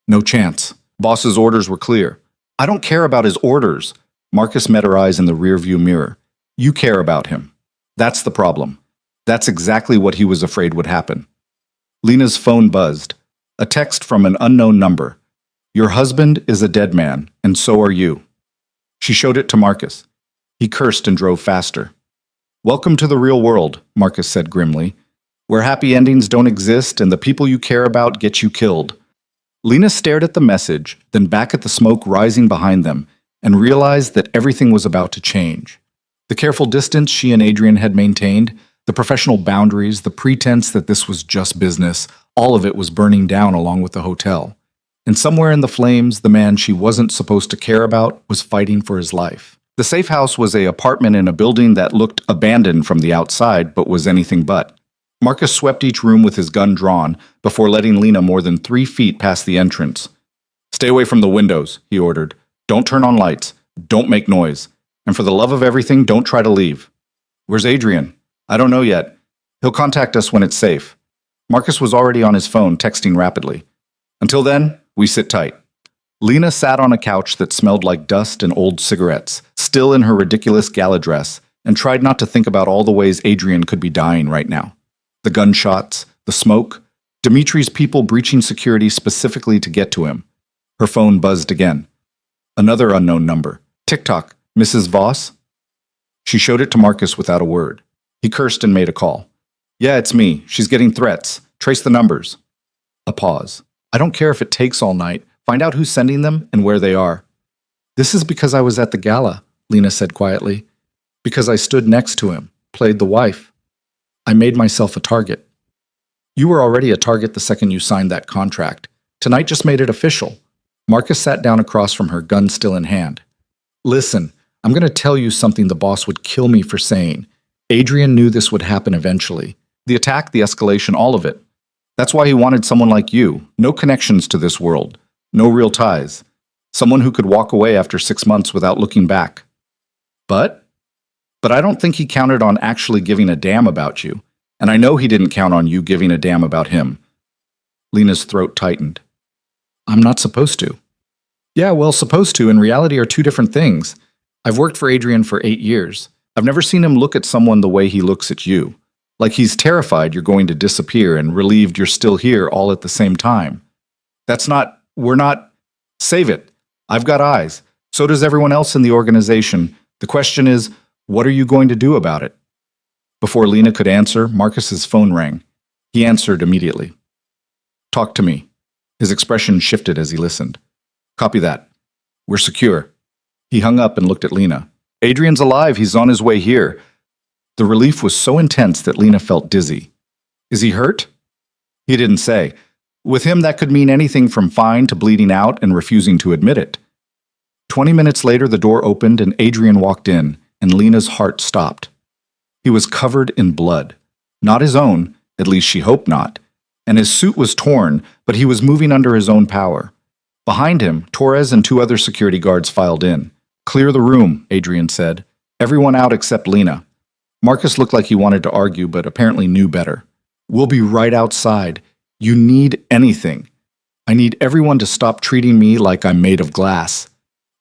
No chance. Boss's orders were clear. I don't care about his orders. Marcus met her eyes in the rearview mirror. You care about him. That's the problem. That's exactly what he was afraid would happen. Lena's phone buzzed. A text from an unknown number. Your husband is a dead man, and so are you. She showed it to Marcus. He cursed and drove faster. Welcome to the real world, Marcus said grimly, where happy endings don't exist and the people you care about get you killed. Lena stared at the message, then back at the smoke rising behind them, and realized that everything was about to change. The careful distance she and Adrian had maintained, the professional boundaries, the pretense that this was just business, all of it was burning down along with the hotel. And somewhere in the flames, the man she wasn't supposed to care about was fighting for his life. The safe house was an apartment in a building that looked abandoned from the outside, but was anything but. Marcus swept each room with his gun drawn before letting Lena more than 3 feet past the entrance. Stay away from the windows, he ordered. Don't turn on lights. Don't make noise. And for the love of everything, don't try to leave. Where's Adrian? I don't know yet. He'll contact us when it's safe. Marcus was already on his phone, texting rapidly. Until then, we sit tight. Lena sat on a couch that smelled like dust and old cigarettes, still in her ridiculous gala dress, and tried not to think about all the ways Adrian could be dying right now. The gunshots, the smoke, Dimitri's people breaching security specifically to get to him. Her phone buzzed again. Another unknown number. TikTok, Mrs. Voss? She showed it to Marcus without a word. He cursed and made a call. Yeah, it's me. She's getting threats. Trace the numbers. A pause. I don't care if it takes all night. Find out who's sending them and where they are. This is because I was at the gala, Lena said quietly. Because I stood next to him, played the wife. I made myself a target. You were already a target the second you signed that contract. Tonight just made it official. Marcus sat down across from her, gun still in hand. Listen, I'm going to tell you something the boss would kill me for saying. Adrian knew this would happen eventually. The attack, the escalation, all of it. That's why he wanted someone like you. No connections to this world. No real ties. Someone who could walk away after 6 months without looking back. But I don't think he counted on actually giving a damn about you. And I know he didn't count on you giving a damn about him. Lena's throat tightened. I'm not supposed to. Yeah, well, supposed to and reality are two different things. I've worked for Adrian for 8 years. I've never seen him look at someone the way he looks at you. Like he's terrified you're going to disappear and relieved you're still here all at the same time. We're not. Save it. I've got eyes. So does everyone else in the organization. The question is, what are you going to do about it? Before Lena could answer, Marcus's phone rang. He answered immediately. Talk to me. His expression shifted as he listened. Copy that. We're secure. He hung up and looked at Lena. Adrian's alive. He's on his way here. The relief was so intense that Lena felt dizzy. Is he hurt? He didn't say. With him, that could mean anything from fine to bleeding out and refusing to admit it. 20 minutes later, the door opened and Adrian walked in, and Lena's heart stopped. He was covered in blood. Not his own, at least she hoped not, and his suit was torn, but he was moving under his own power. Behind him, Torres and 2 other security guards filed in. Clear the room, Adrian said. Everyone out except Lena. Marcus looked like he wanted to argue, but apparently knew better. We'll be right outside. You need anything. I need everyone to stop treating me like I'm made of glass.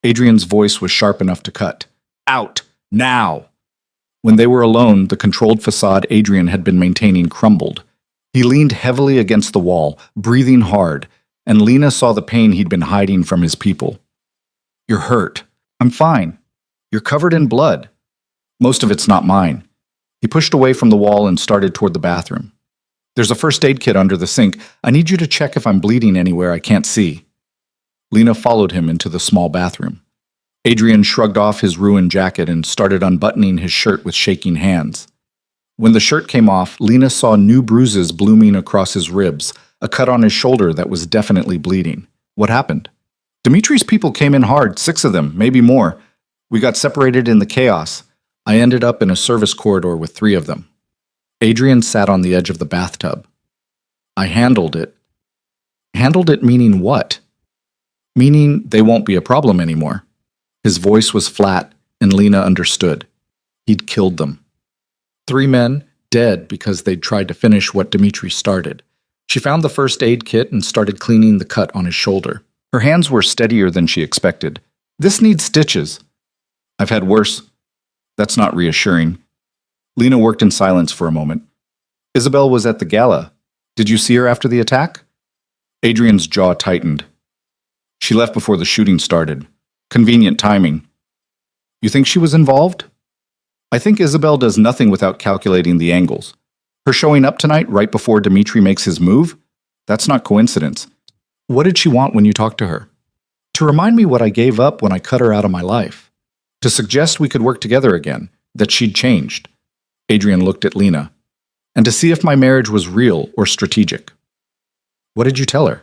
Adrian's voice was sharp enough to cut. Out! Now! When they were alone, the controlled facade Adrian had been maintaining crumbled. He leaned heavily against the wall, breathing hard, and Lena saw the pain he'd been hiding from his people. You're hurt. I'm fine. You're covered in blood. Most of it's not mine. He pushed away from the wall and started toward the bathroom. There's a first aid kit under the sink. I need you to check if I'm bleeding anywhere I can't see. Lena followed him into the small bathroom. Adrian shrugged off his ruined jacket and started unbuttoning his shirt with shaking hands. When the shirt came off, Lena saw new bruises blooming across his ribs, a cut on his shoulder that was definitely bleeding. What happened? Dimitri's people came in hard, 6 of them, maybe more. We got separated in the chaos. I ended up in a service corridor with 3 of them. Adrian sat on the edge of the bathtub. I handled it. Handled it meaning what? Meaning they won't be a problem anymore. His voice was flat, and Lena understood. He'd killed them. 3 men, dead because they'd tried to finish what Dimitri started. She found the first aid kit and started cleaning the cut on his shoulder. Her hands were steadier than she expected. This needs stitches. I've had worse. That's not reassuring. Lena worked in silence for a moment. Isabel was at the gala. Did you see her after the attack? Adrian's jaw tightened. She left before the shooting started. Convenient timing. You think she was involved? I think Isabel does nothing without calculating the angles. Her showing up tonight right before Dimitri makes his move? That's not coincidence. What did she want when you talked to her? To remind me what I gave up when I cut her out of my life. To suggest we could work together again, that she'd changed. Adrian looked at Lena. And to see if my marriage was real or strategic. What did you tell her?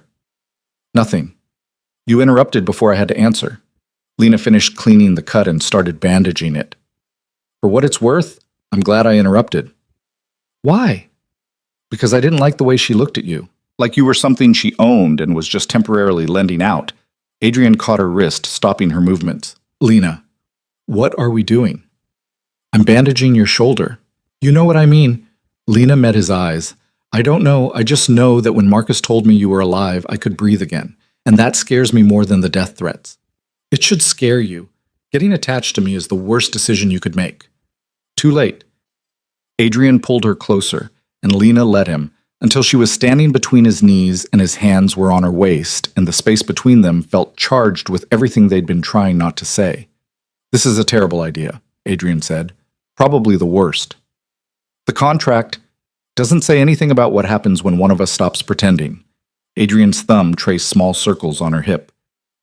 Nothing. You interrupted before I had to answer. Lena finished cleaning the cut and started bandaging it. For what it's worth, I'm glad I interrupted. Why? Because I didn't like the way she looked at you. Like you were something she owned and was just temporarily lending out. Adrian caught her wrist, stopping her movements. Lena, what are we doing? I'm bandaging your shoulder. You know what I mean? Lena met his eyes. I don't know, I just know that when Marcus told me you were alive, I could breathe again. And that scares me more than the death threats. It should scare you. Getting attached to me is the worst decision you could make. Too late. Adrian pulled her closer, and Lena let him, until she was standing between his knees and his hands were on her waist, and the space between them felt charged with everything they'd been trying not to say. This is a terrible idea, Adrian said. Probably the worst. The contract doesn't say anything about what happens when one of us stops pretending. Adrian's thumb traced small circles on her hip.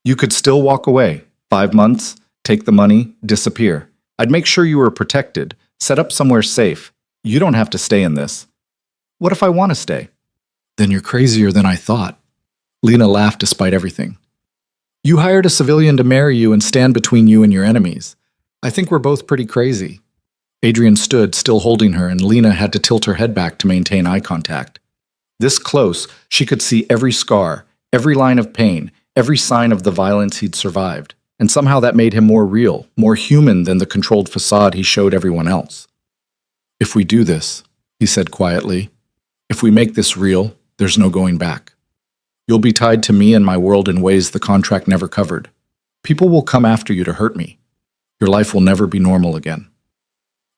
You could still walk away. 5 months, take the money, disappear. I'd make sure you were protected, set up somewhere safe. You don't have to stay in this. What if I want to stay? Then you're crazier than I thought. Lena laughed despite everything. You hired a civilian to marry you and stand between you and your enemies. I think we're both pretty crazy. Adrian stood, still holding her, and Lena had to tilt her head back to maintain eye contact. This close, she could see every scar, every line of pain, every sign of the violence he'd survived. And somehow that made him more real, more human than the controlled facade he showed everyone else. If we do this, he said quietly, if we make this real, there's no going back. You'll be tied to me and my world in ways the contract never covered. People will come after you to hurt me. Your life will never be normal again.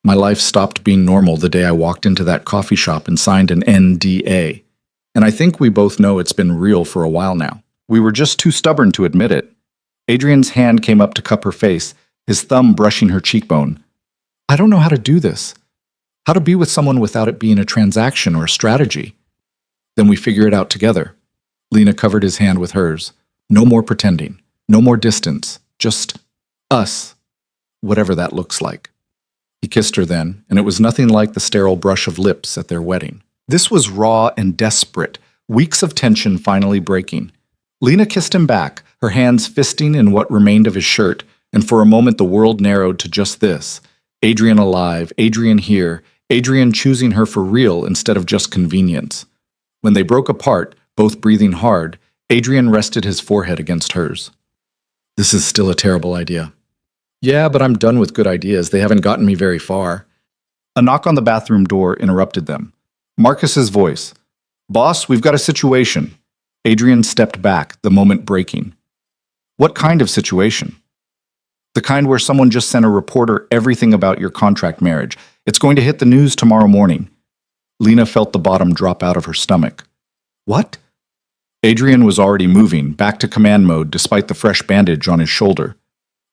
My life stopped being normal the day I walked into that coffee shop and signed an NDA. And I think we both know it's been real for a while now. We were just too stubborn to admit it. Adrian's hand came up to cup her face, his thumb brushing her cheekbone. I don't know how to do this. How to be with someone without it being a transaction or a strategy. Then we figure it out together. Lena covered his hand with hers. No more pretending. No more distance. Just us. Whatever that looks like. He kissed her then, and it was nothing like the sterile brush of lips at their wedding. This was raw and desperate, weeks of tension finally breaking. Lena kissed him back, her hands fisting in what remained of his shirt, and for a moment the world narrowed to just this. Adrian alive, Adrian here, Adrian choosing her for real instead of just convenience. When they broke apart, both breathing hard, Adrian rested his forehead against hers. This is still a terrible idea. Yeah, but I'm done with good ideas. They haven't gotten me very far. A knock on the bathroom door interrupted them. Marcus's voice. Boss, we've got a situation. Adrian stepped back, the moment breaking. What kind of situation? The kind where someone just sent a reporter everything about your contract marriage. It's going to hit the news tomorrow morning. Lena felt the bottom drop out of her stomach. What? Adrian was already moving, back to command mode despite the fresh bandage on his shoulder.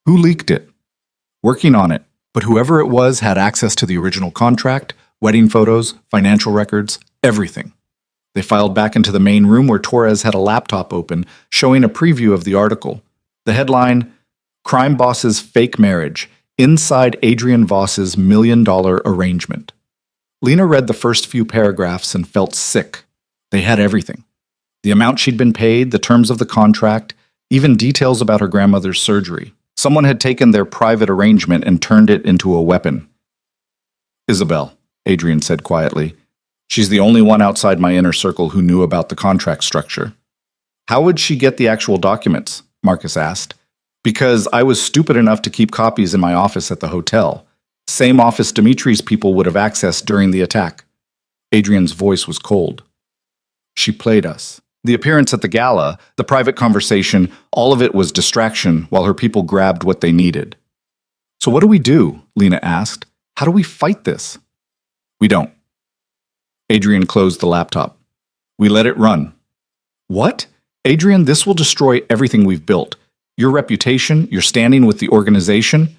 Who leaked it? Working on it, but whoever it was had access to the original contract, wedding photos, financial records, everything. They filed back into the main room where Torres had a laptop open, showing a preview of the article. The headline, Crime Boss's Fake Marriage, Inside Adrian Voss's $1 million Arrangement. Lena read the first few paragraphs and felt sick. They had everything. The amount she'd been paid, the terms of the contract, even details about her grandmother's surgery. Someone had taken their private arrangement and turned it into a weapon. Isabel, Adrian said quietly. She's the only one outside my inner circle who knew about the contract structure. How would she get the actual documents? Marcus asked. Because I was stupid enough to keep copies in my office at the hotel. Same office Dimitri's people would have accessed during the attack. Adrian's voice was cold. She played us. The appearance at the gala, the private conversation, all of it was distraction while her people grabbed what they needed. So what do we do? Lena asked. How do we fight this? We don't. Adrian closed the laptop. We let it run. What? Adrian, this will destroy everything we've built. Your reputation, your standing with the organization,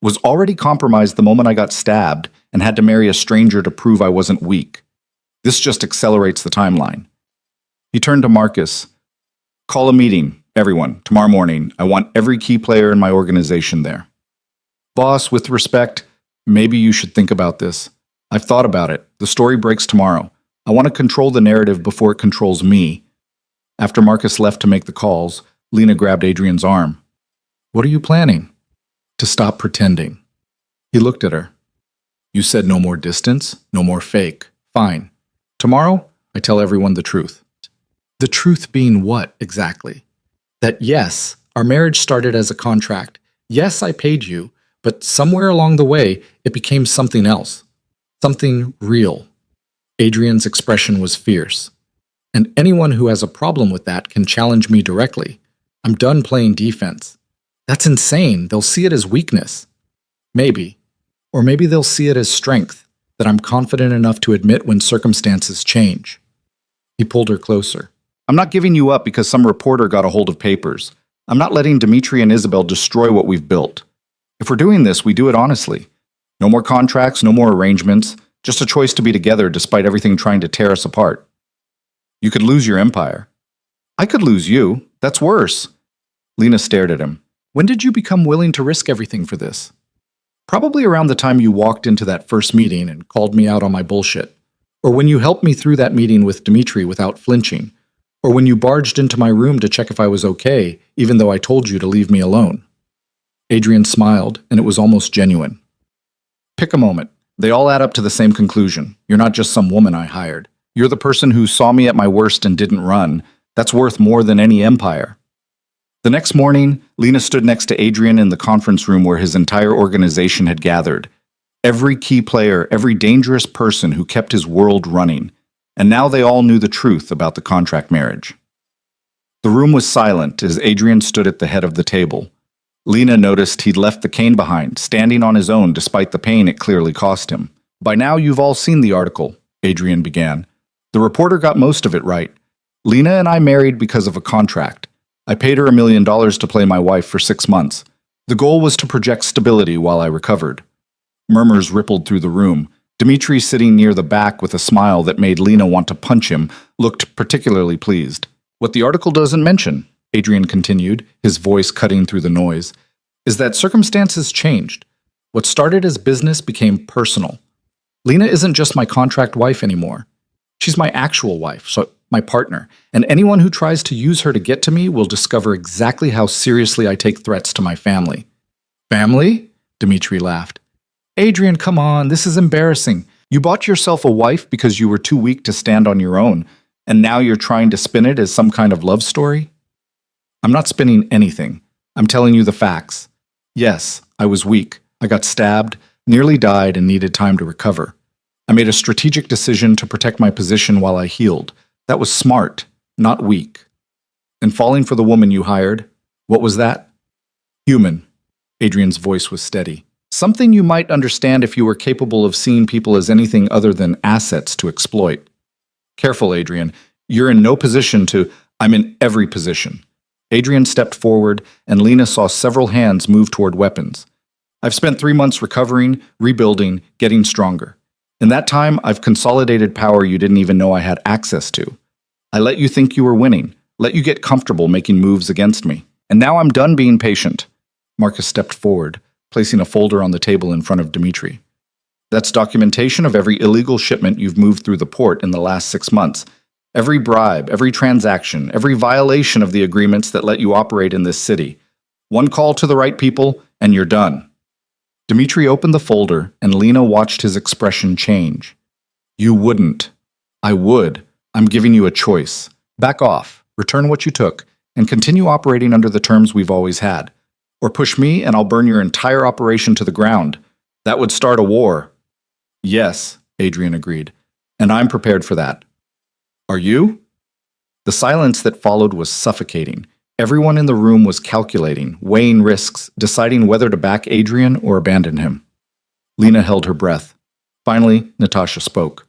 was already compromised the moment I got stabbed and had to marry a stranger to prove I wasn't weak. This just accelerates the timeline. He turned to Marcus. Call a meeting, everyone, tomorrow morning. I want every key player in my organization there. Boss, with respect, maybe you should think about this. I've thought about it. The story breaks tomorrow. I want to control the narrative before it controls me. After Marcus left to make the calls, Lena grabbed Adrian's arm. What are you planning? To stop pretending. He looked at her. You said no more distance, no more fake. Fine. Tomorrow, I tell everyone the truth. The truth being what, exactly? That yes, our marriage started as a contract. Yes, I paid you, but somewhere along the way, it became something else. Something real. Adrian's expression was fierce. And anyone who has a problem with that can challenge me directly. I'm done playing defense. That's insane. They'll see it as weakness. Maybe. Or maybe they'll see it as strength, that I'm confident enough to admit when circumstances change. He pulled her closer. I'm not giving you up because some reporter got a hold of papers. I'm not letting Dimitri and Isabel destroy what we've built. If we're doing this, we do it honestly. No more contracts, no more arrangements, Just a choice to be together despite everything trying to tear us apart. You could lose your empire. I could lose you. That's worse. Lena stared at him. When did you become willing to risk everything for this? Probably around the time you walked into that first meeting and called me out on my bullshit. Or when you helped me through that meeting with Dmitri without flinching. Or when you barged into my room to check if I was okay, even though I told you to leave me alone. Adrian smiled, and it was almost genuine. Pick a moment. They all add up to the same conclusion. You're not just some woman I hired. You're the person who saw me at my worst and didn't run. That's worth more than any empire. The next morning, Lena stood next to Adrian in the conference room where his entire organization had gathered. Every key player, every dangerous person who kept his world running. And now they all knew the truth about the contract marriage. The room was silent as Adrian stood at the head of the table. Lena noticed he'd left the cane behind, standing on his own despite the pain it clearly cost him. By now you've all seen the article, Adrian began. The reporter got most of it right. Lena and I married because of a contract. I paid her $1 million to play my wife for 6 months. The goal was to project stability while I recovered. Murmurs rippled through the room. Dmitri, sitting near the back with a smile that made Lena want to punch him, looked particularly pleased. What the article doesn't mention, Adrian continued, his voice cutting through the noise, is that circumstances changed. What started as business became personal. Lena isn't just my contract wife anymore. She's my actual wife, so my partner, and anyone who tries to use her to get to me will discover exactly how seriously I take threats to my family. Family? Dmitri laughed. Adrian, come on, this is embarrassing. You bought yourself a wife because you were too weak to stand on your own, and now you're trying to spin it as some kind of love story? I'm not spinning anything. I'm telling you the facts. Yes, I was weak. I got stabbed, nearly died, and needed time to recover. I made a strategic decision to protect my position while I healed. That was smart, not weak. And falling for the woman you hired, what was that? Human. Adrian's voice was steady. Something you might understand if you were capable of seeing people as anything other than assets to exploit. Careful, Adrian. You're in no position to... I'm in every position. Adrian stepped forward, and Lena saw several hands move toward weapons. I've spent 3 months recovering, rebuilding, getting stronger. In that time, I've consolidated power you didn't even know I had access to. I let you think you were winning, let you get comfortable making moves against me. And now I'm done being patient. Marcus stepped forward, placing a folder on the table in front of Dmitri. That's documentation of every illegal shipment you've moved through the port in the last 6 months. Every bribe, every transaction, every violation of the agreements that let you operate in this city. One call to the right people, and you're done. Dmitri opened the folder, and Lena watched his expression change. You wouldn't. I would. I'm giving you a choice. Back off, return what you took, and continue operating under the terms we've always had. Or push me, and I'll burn your entire operation to the ground. That would start a war. Yes, Adrian agreed, and I'm prepared for that. Are you? The silence that followed was suffocating. Everyone in the room was calculating, weighing risks, deciding whether to back Adrian or abandon him. Lena held her breath. Finally, Natasha spoke.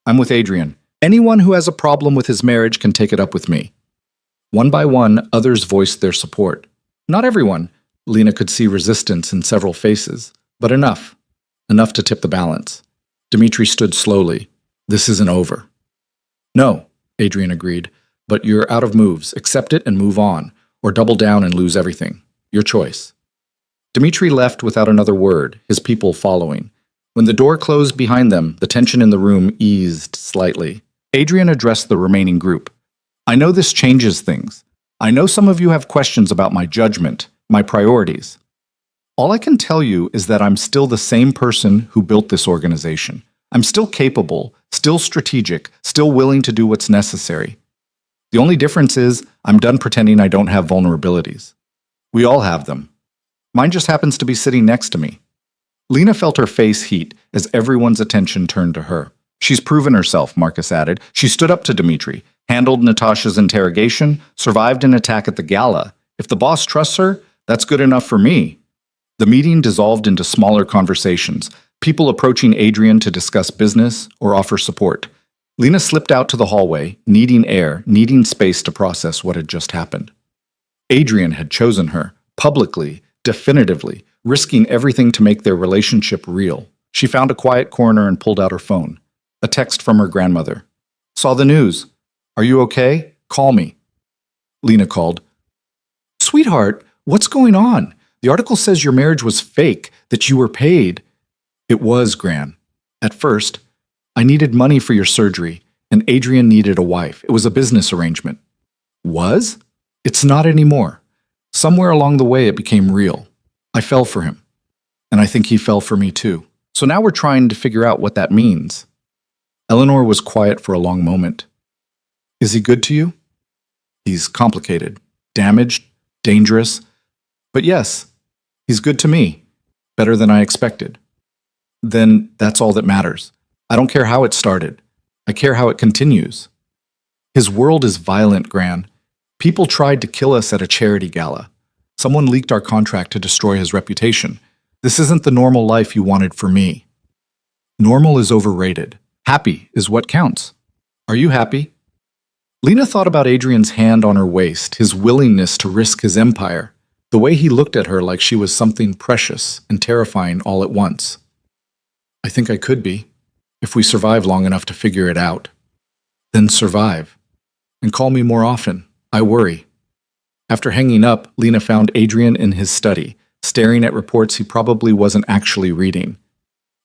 I'm with Adrian. Anyone who has a problem with his marriage can take it up with me. One by one, others voiced their support. Not everyone. Lena could see resistance in several faces, but enough. Enough to tip the balance. Dmitri stood slowly. This isn't over. No, Adrian agreed. But you're out of moves. Accept it and move on, or double down and lose everything. Your choice. Dmitri left without another word, his people following. When the door closed behind them, the tension in the room eased slightly. Adrian addressed the remaining group. I know this changes things. I know some of you have questions about my judgment, my priorities. All I can tell you is that I'm still the same person who built this organization. I'm still capable, still strategic, still willing to do what's necessary. The only difference is I'm done pretending I don't have vulnerabilities. We all have them. Mine just happens to be sitting next to me. Lena felt her face heat as everyone's attention turned to her. She's proven herself, Marcus added. She stood up to Dmitri, handled Natasha's interrogation, survived an attack at the gala. If the boss trusts her, that's good enough for me. The meeting dissolved into smaller conversations, people approaching Adrian to discuss business or offer support. Lena slipped out to the hallway, needing air, needing space to process what had just happened. Adrian had chosen her, publicly, definitively, risking everything to make their relationship real. She found a quiet corner and pulled out her phone. A text from her grandmother. Saw the news. Are you okay? Call me. Lena called. Sweetheart, what's going on? The article says your marriage was fake, that you were paid. It was, Gran. At first, I needed money for your surgery, and Adrian needed a wife. It was a business arrangement. Was? It's not anymore. Somewhere along the way, it became real. I fell for him. And I think he fell for me too. So now we're trying to figure out what that means. Eleanor was quiet for a long moment. Is he good to you? He's complicated, damaged, dangerous. But yes, he's good to me. Better than I expected. Then that's all that matters. I don't care how it started. I care how it continues. His world is violent, Gran. People tried to kill us at a charity gala. Someone leaked our contract to destroy his reputation. This isn't the normal life you wanted for me. Normal is overrated. Happy is what counts. Are you happy? Lena thought about Adrian's hand on her waist, his willingness to risk his empire, the way he looked at her like she was something precious and terrifying all at once. I think I could be, if we survive long enough to figure it out. Then survive. And call me more often. I worry. After hanging up, Lena found Adrian in his study, staring at reports he probably wasn't actually reading.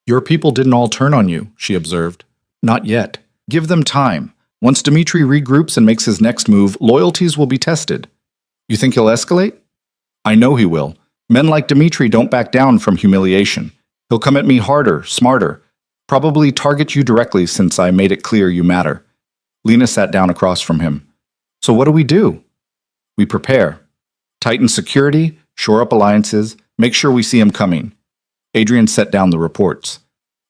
Your people didn't all turn on you, she observed. Not yet. Give them time. Once Dmitri regroups and makes his next move, loyalties will be tested. You think he'll escalate? I know he will. Men like Dmitri don't back down from humiliation. He'll come at me harder, smarter. Probably target you directly since I made it clear you matter. Lena sat down across from him. So what do? We prepare. Tighten security, shore up alliances, make sure we see him coming. Adrian set down the reports.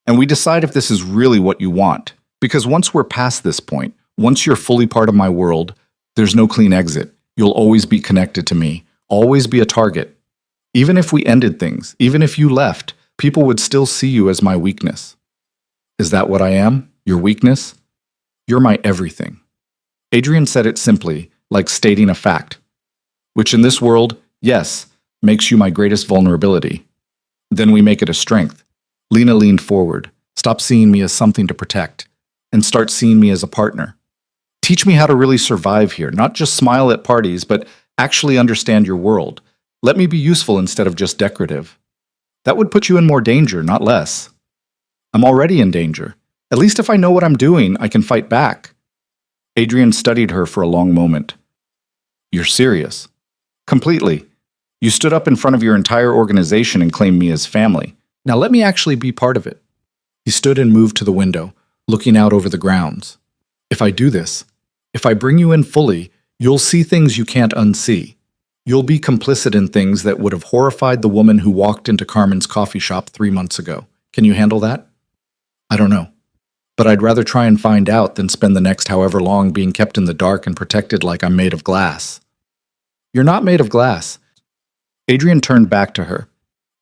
And we decide if this is really what you want. Because once we're past this point, once you're fully part of my world, there's no clean exit. You'll always be connected to me, always be a target. Even if we ended things, even if you left, people would still see you as my weakness. Is that what I am? Your weakness? You're my everything. Adrian said it simply, like stating a fact. Which in this world, yes, makes you my greatest vulnerability. Then we make it a strength. Lena leaned forward. Stop seeing me as something to protect. And start seeing me as a partner. Teach me how to really survive here, not just smile at parties, but actually understand your world. Let me be useful instead of just decorative. That would put you in more danger, not less. I'm already in danger. At least if I know what I'm doing, I can fight back. Adrian studied her for a long moment. You're serious? Completely. You stood up in front of your entire organization and claimed me as family. Now let me actually be part of it. He stood and moved to the window, looking out over the grounds. If I do this, if I bring you in fully, you'll see things you can't unsee. You'll be complicit in things that would have horrified the woman who walked into Carmen's coffee shop 3 months ago. Can you handle that? I don't know. But I'd rather try and find out than spend the next however long being kept in the dark and protected like I'm made of glass. You're not made of glass. Adrian turned back to her.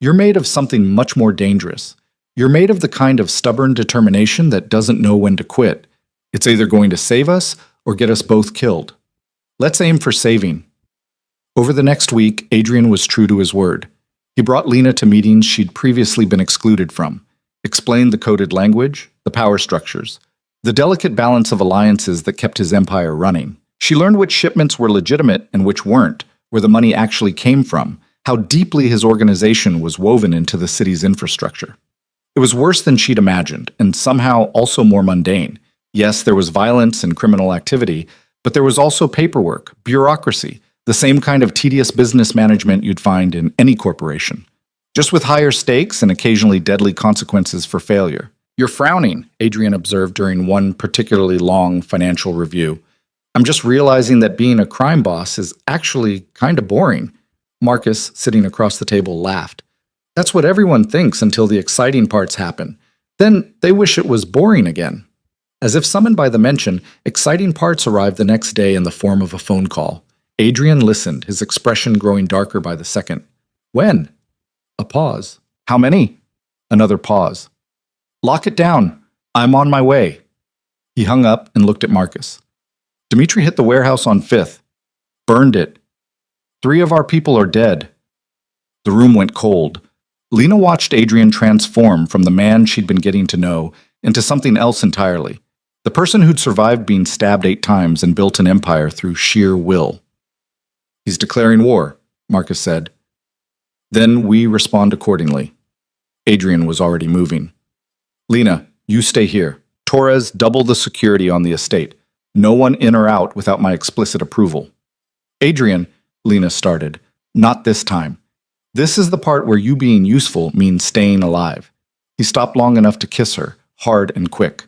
You're made of something much more dangerous. You're made of the kind of stubborn determination that doesn't know when to quit. It's either going to save us or get us both killed. Let's aim for saving. Over the next week, Adrian was true to his word. He brought Lena to meetings she'd previously been excluded from, explained the coded language, the power structures, the delicate balance of alliances that kept his empire running. She learned which shipments were legitimate and which weren't, where the money actually came from, how deeply his organization was woven into the city's infrastructure. It was worse than she'd imagined, and somehow also more mundane. Yes, there was violence and criminal activity, but there was also paperwork, bureaucracy, the same kind of tedious business management you'd find in any corporation, just with higher stakes and occasionally deadly consequences for failure. You're frowning, Adrian observed during one particularly long financial review. I'm just realizing that being a crime boss is actually kind of boring. Marcus, sitting across the table, laughed. That's what everyone thinks until the exciting parts happen. Then they wish it was boring again. As if summoned by the mention, exciting parts arrived the next day in the form of a phone call. Adrian listened, his expression growing darker by the second. When? A pause. How many? Another pause. Lock it down. I'm on my way. He hung up and looked at Marcus. Dmitri hit the warehouse on 5th. Burned it. 3 of our people are dead. The room went cold. Lena watched Adrian transform from the man she'd been getting to know into something else entirely. The person who'd survived being stabbed 8 times and built an empire through sheer will. "He's declaring war," Marcus said. "Then we respond accordingly." Adrian was already moving. "Lena, you stay here. Torres, double the security on the estate. No one in or out without my explicit approval." "Adrian," Lena started, "not this time. This is the part where you being useful means staying alive." He stopped long enough to kiss her, hard and quick.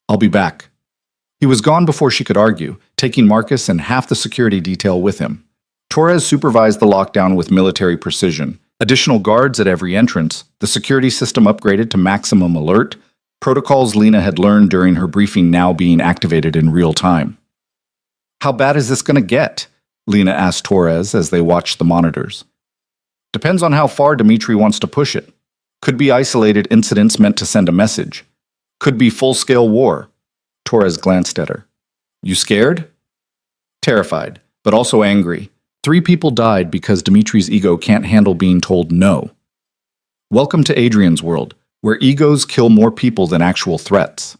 "I'll be back." He was gone before she could argue, taking Marcus and half the security detail with him. Torres supervised the lockdown with military precision. Additional guards at every entrance, the security system upgraded to maximum alert, protocols Lena had learned during her briefing now being activated in real time. "How bad is this going to get?" Lena asked Torres as they watched the monitors. "Depends on how far Dmitri wants to push it. Could be isolated incidents meant to send a message. Could be full-scale war." Torres glanced at her. "You scared?" "Terrified, but also angry. 3 people died because Dimitri's ego can't handle being told no. Welcome to Adrian's world, where egos kill more people than actual threats."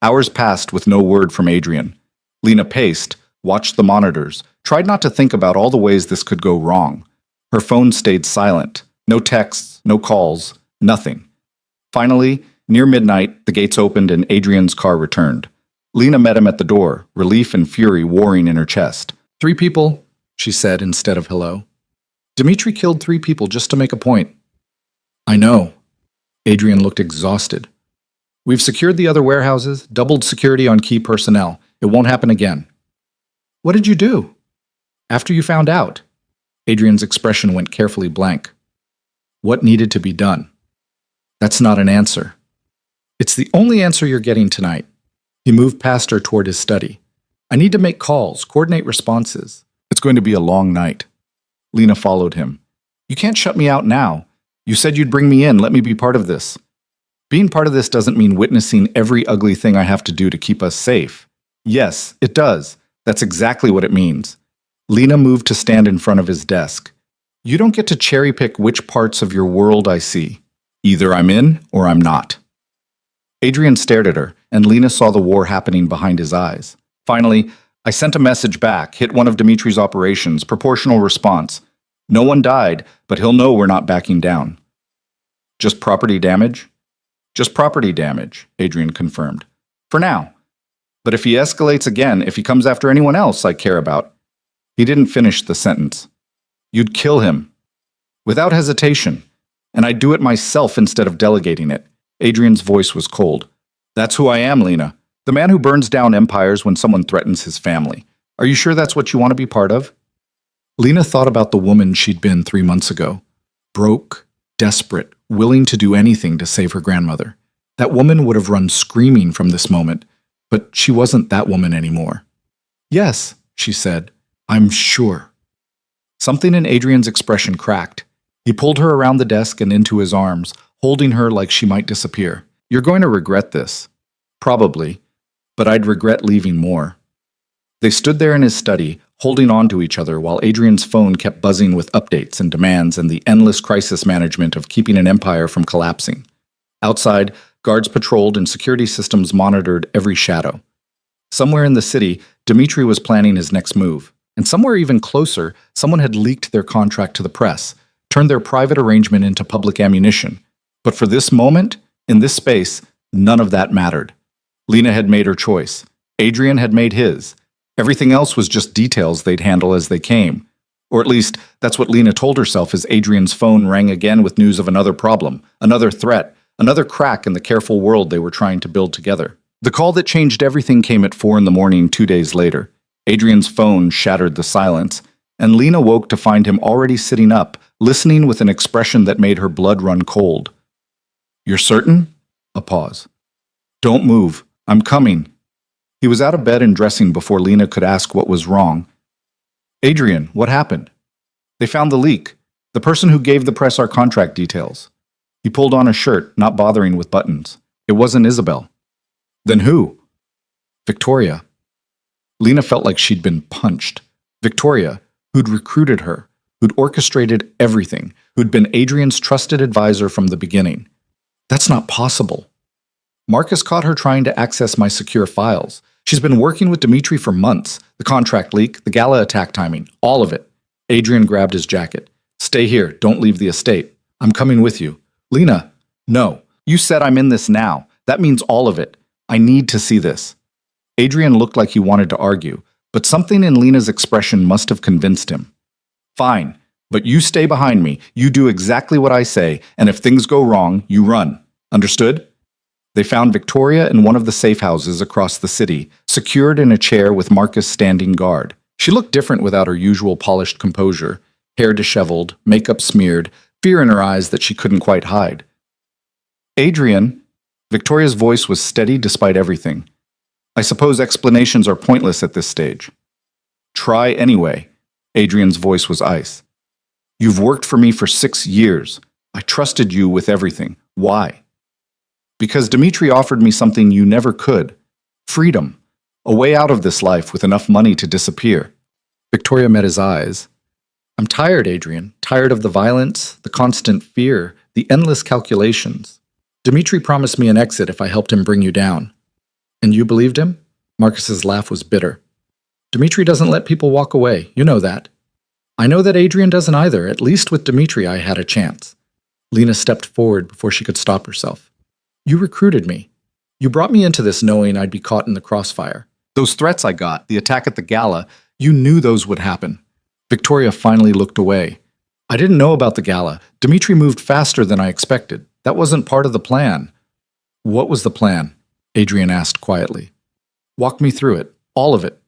Hours passed with no word from Adrian. Lena paced, watched the monitors, tried not to think about all the ways this could go wrong. Her phone stayed silent. No texts, no calls, nothing. Finally, near midnight, the gates opened and Adrian's car returned. Lena met him at the door, relief and fury warring in her chest. "3 people," she said instead of hello. "Dmitri killed 3 people just to make a point." "I know." Adrian looked exhausted. "We've secured the other warehouses, doubled security on key personnel. It won't happen again." "What did you do?" "After you found out." Adrian's expression went carefully blank. "What needed to be done?" "That's not an answer." "It's the only answer you're getting tonight." He moved past her toward his study. "I need to make calls, coordinate responses. It's going to be a long night." Lena followed him. "You can't shut me out now. You said you'd bring me in, let me be part of this." "Being part of this doesn't mean witnessing every ugly thing I have to do to keep us safe." "Yes, it does. That's exactly what it means." Lena moved to stand in front of his desk. "You don't get to cherry-pick which parts of your world I see. Either I'm in or I'm not." Adrian stared at her, and Lena saw the war happening behind his eyes. Finally, "I sent a message back, hit one of Dimitri's operations, proportional response. No one died, but he'll know we're not backing down." "Just property damage?" "Just property damage," Adrian confirmed. "For now. But if he escalates again, if he comes after anyone else I care about..." He didn't finish the sentence. "You'd kill him. Without hesitation. And I'd do it myself instead of delegating it." Adrian's voice was cold. "That's who I am, Lena. The man who burns down empires when someone threatens his family. Are you sure that's what you want to be part of?" Lena thought about the woman she'd been 3 months ago. Broke, desperate, willing to do anything to save her grandmother. That woman would have run screaming from this moment, but she wasn't that woman anymore. "Yes," she said, "I'm sure." Something in Adrian's expression cracked. He pulled her around the desk and into his arms, holding her like she might disappear. "You're going to regret this." "Probably, but I'd regret leaving more." They stood there in his study, holding on to each other while Adrian's phone kept buzzing with updates and demands and the endless crisis management of keeping an empire from collapsing. Outside, guards patrolled and security systems monitored every shadow. Somewhere in the city, Dmitri was planning his next move. And somewhere even closer, someone had leaked their contract to the press, turned their private arrangement into public ammunition. But for this moment, in this space, none of that mattered. Lena had made her choice. Adrian had made his. Everything else was just details they'd handle as they came. Or at least, that's what Lena told herself as Adrian's phone rang again with news of another problem, another threat, another crack in the careful world they were trying to build together. The call that changed everything came at 4 a.m. 2 days later. Adrian's phone shattered the silence, and Lena woke to find him already sitting up, listening with an expression that made her blood run cold. "You're certain?" A pause. "Don't move. I'm coming." He was out of bed and dressing before Lena could ask what was wrong. "Adrian, what happened?" "They found the leak. The person who gave the press our contract details." He pulled on a shirt, not bothering with buttons. "It wasn't Isabel." "Then who?" "Victoria." Lena felt like she'd been punched. Victoria, who'd recruited her, who'd orchestrated everything, who'd been Adrian's trusted advisor from the beginning. That's not possible. Marcus caught her trying to access my secure files. She's been working with Dimitri for months. The contract leak, the gala attack timing, all of it. Adrian grabbed his jacket. Stay here, don't leave the estate. I'm coming with you. Lena, no. You said I'm in this now. That means all of it. I need to see this. Adrian looked like he wanted to argue, but something in Lena's expression must have convinced him. Fine, but you stay behind me. You do exactly what I say, and if things go wrong, you run. Understood? They found Victoria in one of the safe houses across the city, secured in a chair with Marcus standing guard. She looked different without her usual polished composure, hair disheveled, makeup smeared, fear in her eyes that she couldn't quite hide. Adrian, Victoria's voice was steady despite everything. I suppose explanations are pointless at this stage. Try anyway. Adrian's voice was ice. You've worked for me for 6 years. I trusted you with everything. Why? Because Dimitri offered me something you never could. Freedom. A way out of this life with enough money to disappear. Victoria met his eyes. I'm tired, Adrian. Tired of the violence, the constant fear, the endless calculations. Dimitri promised me an exit if I helped him bring you down. And you believed him? Marcus's laugh was bitter. Dimitri doesn't let people walk away. You know that. I know that Adrian doesn't either. At least with Dimitri I had a chance. Lena stepped forward before she could stop herself. You recruited me. You brought me into this knowing I'd be caught in the crossfire. Those threats I got, the attack at the gala, you knew those would happen. Victoria finally looked away. I didn't know about the gala. Dimitri moved faster than I expected. That wasn't part of the plan. What was the plan? Adrian asked quietly. Walk me through it. All of it.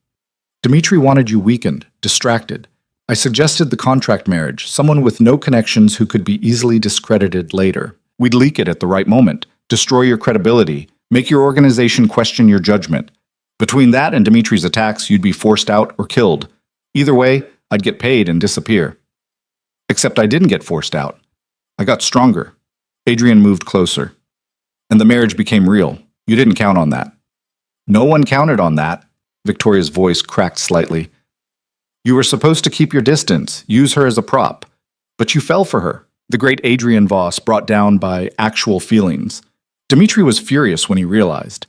Dimitri wanted you weakened, distracted. I suggested the contract marriage, someone with no connections who could be easily discredited later. We'd leak it at the right moment, destroy your credibility, make your organization question your judgment. Between that and Dimitri's attacks, you'd be forced out or killed. Either way, I'd get paid and disappear. Except I didn't get forced out. I got stronger. Adrian moved closer. And the marriage became real. You didn't count on that. No one counted on that. Victoria's voice cracked slightly. You were supposed to keep your distance, use her as a prop. But you fell for her, the great Adrian Voss brought down by actual feelings. Dimitri was furious when he realized.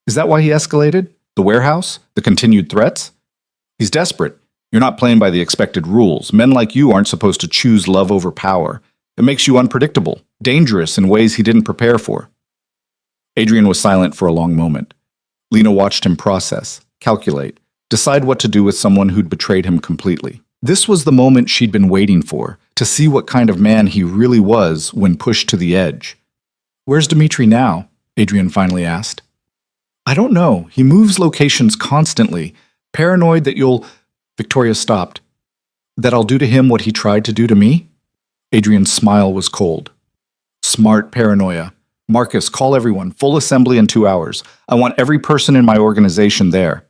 Is that why he escalated? The warehouse? The continued threats? He's desperate. You're not playing by the expected rules. Men like you aren't supposed to choose love over power. It makes you unpredictable, dangerous in ways he didn't prepare for. Adrian was silent for a long moment. Lena watched him process, calculate, decide what to do with someone who'd betrayed him completely. This was the moment she'd been waiting for, to see what kind of man he really was when pushed to the edge. Where's Dimitri now? Adrian finally asked. I don't know. He moves locations constantly, paranoid that you'll... Victoria stopped. That I'll do to him what he tried to do to me? Adrian's smile was cold. Smart paranoia. Marcus, call everyone. Full assembly in 2 hours. I want every person in my organization there.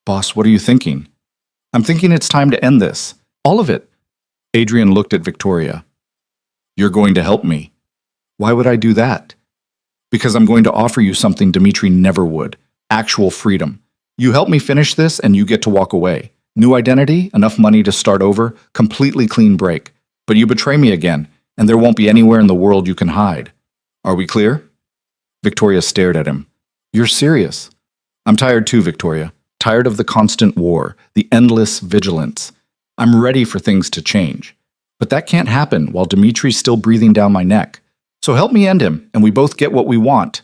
Boss, what are you thinking? I'm thinking it's time to end this. All of it. Adrian looked at Victoria. You're going to help me. Why would I do that? Because I'm going to offer you something Dimitri never would. Actual freedom. You help me finish this and you get to walk away. New identity, enough money to start over, completely clean break. But you betray me again, and there won't be anywhere in the world you can hide. Are we clear? Victoria stared at him. You're serious. I'm tired too, Victoria. Tired of the constant war, the endless vigilance. I'm ready for things to change. But that can't happen while Dimitri's still breathing down my neck. So help me end him, and we both get what we want.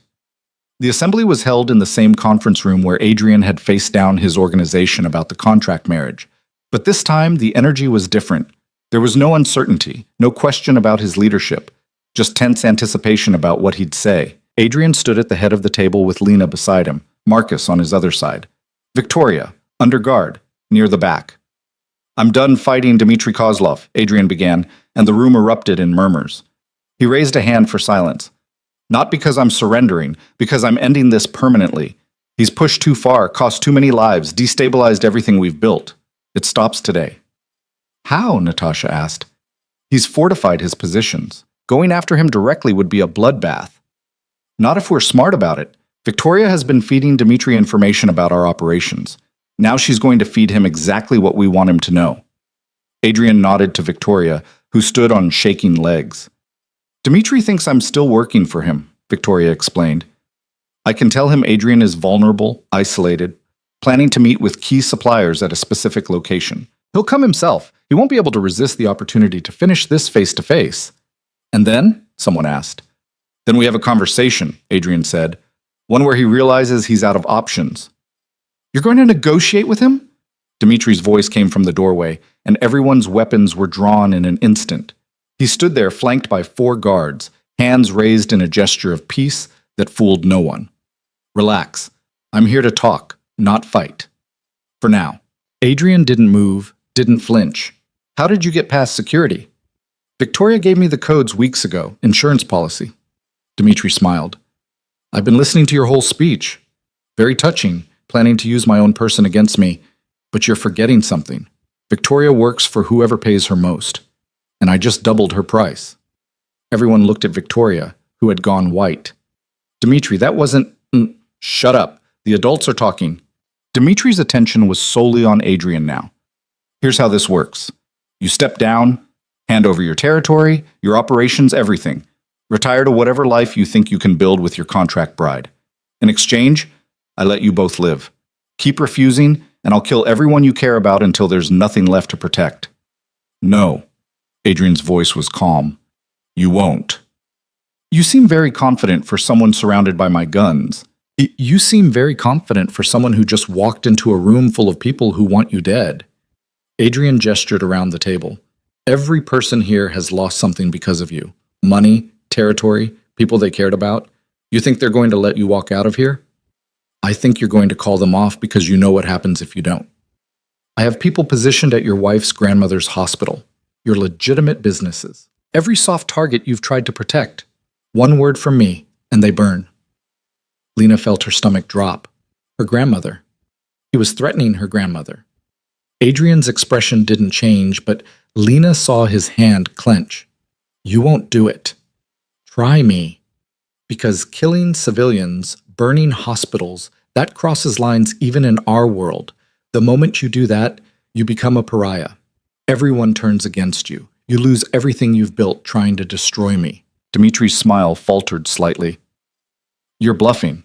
The assembly was held in the same conference room where Adrian had faced down his organization about the contract marriage. But this time, the energy was different. There was no uncertainty, no question about his leadership, just tense anticipation about what he'd say. Adrian stood at the head of the table with Lena beside him, Marcus on his other side. Victoria, under guard, near the back. I'm done fighting Dmitri Kozlov, Adrian began, and the room erupted in murmurs. He raised a hand for silence. Not because I'm surrendering, because I'm ending this permanently. He's pushed too far, cost too many lives, destabilized everything we've built. It stops today. How? Natasha asked. He's fortified his positions. Going after him directly would be a bloodbath. Not if we're smart about it. Victoria has been feeding Dimitri information about our operations. Now she's going to feed him exactly what we want him to know. Adrian nodded to Victoria, who stood on shaking legs. Dimitri thinks I'm still working for him, Victoria explained. I can tell him Adrian is vulnerable, isolated, planning to meet with key suppliers at a specific location. He'll come himself. He won't be able to resist the opportunity to finish this face-to-face. And then? Someone asked. Then we have a conversation, Adrian said. One where he realizes he's out of options. You're going to negotiate with him? Dimitri's voice came from the doorway, and everyone's weapons were drawn in an instant. He stood there flanked by 4 guards, hands raised in a gesture of peace that fooled no one. Relax. I'm here to talk, not fight. For now. Adrian didn't move, didn't flinch. How did you get past security? Victoria gave me the codes weeks ago, insurance policy. Dimitri smiled. I've been listening to your whole speech. Very touching, planning to use my own person against me. But you're forgetting something. Victoria works for whoever pays her most. And I just doubled her price. Everyone looked at Victoria, who had gone white. Dimitri, that wasn't... Shut up. The adults are talking. Dimitri's attention was solely on Adrian now. Here's how this works. You step down, hand over your territory, your operations, everything. Retire to whatever life you think you can build with your contract bride. In exchange, I let you both live. Keep refusing, and I'll kill everyone you care about until there's nothing left to protect. No. Adrian's voice was calm. You won't. You seem very confident for someone surrounded by my guns. You seem very confident for someone who just walked into a room full of people who want you dead. Adrian gestured around the table. Every person here has lost something because of you. Money, territory, people they cared about. You think they're going to let you walk out of here? I think you're going to call them off because you know what happens if you don't. I have people positioned at your wife's grandmother's hospital. Your legitimate businesses. Every soft target you've tried to protect. One word from me, and they burn. Lena felt her stomach drop. Her grandmother. He was threatening her grandmother. Adrian's expression didn't change, but Lena saw his hand clench. You won't do it. Try me. Because killing civilians, burning hospitals, that crosses lines even in our world. The moment you do that, you become a pariah. Everyone turns against you. You lose everything you've built trying to destroy me. Dimitri's smile faltered slightly. You're bluffing.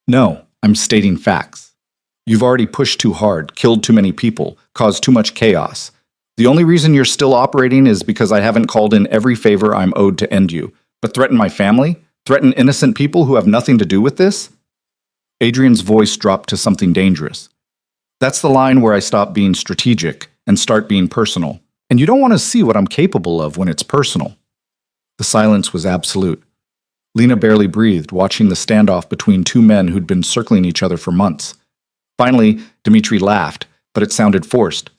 No, I'm stating facts. You've already pushed too hard, killed too many people, caused too much chaos. The only reason you're still operating is because I haven't called in every favor I'm owed to end you. But threaten my family? Threaten innocent people who have nothing to do with this? Adrian's voice dropped to something dangerous. That's the line where I stop being strategic and start being personal. And you don't want to see what I'm capable of when it's personal. The silence was absolute. Lena barely breathed, watching the standoff between 2 men who'd been circling each other for months. Finally, Dimitri laughed, but it sounded forced.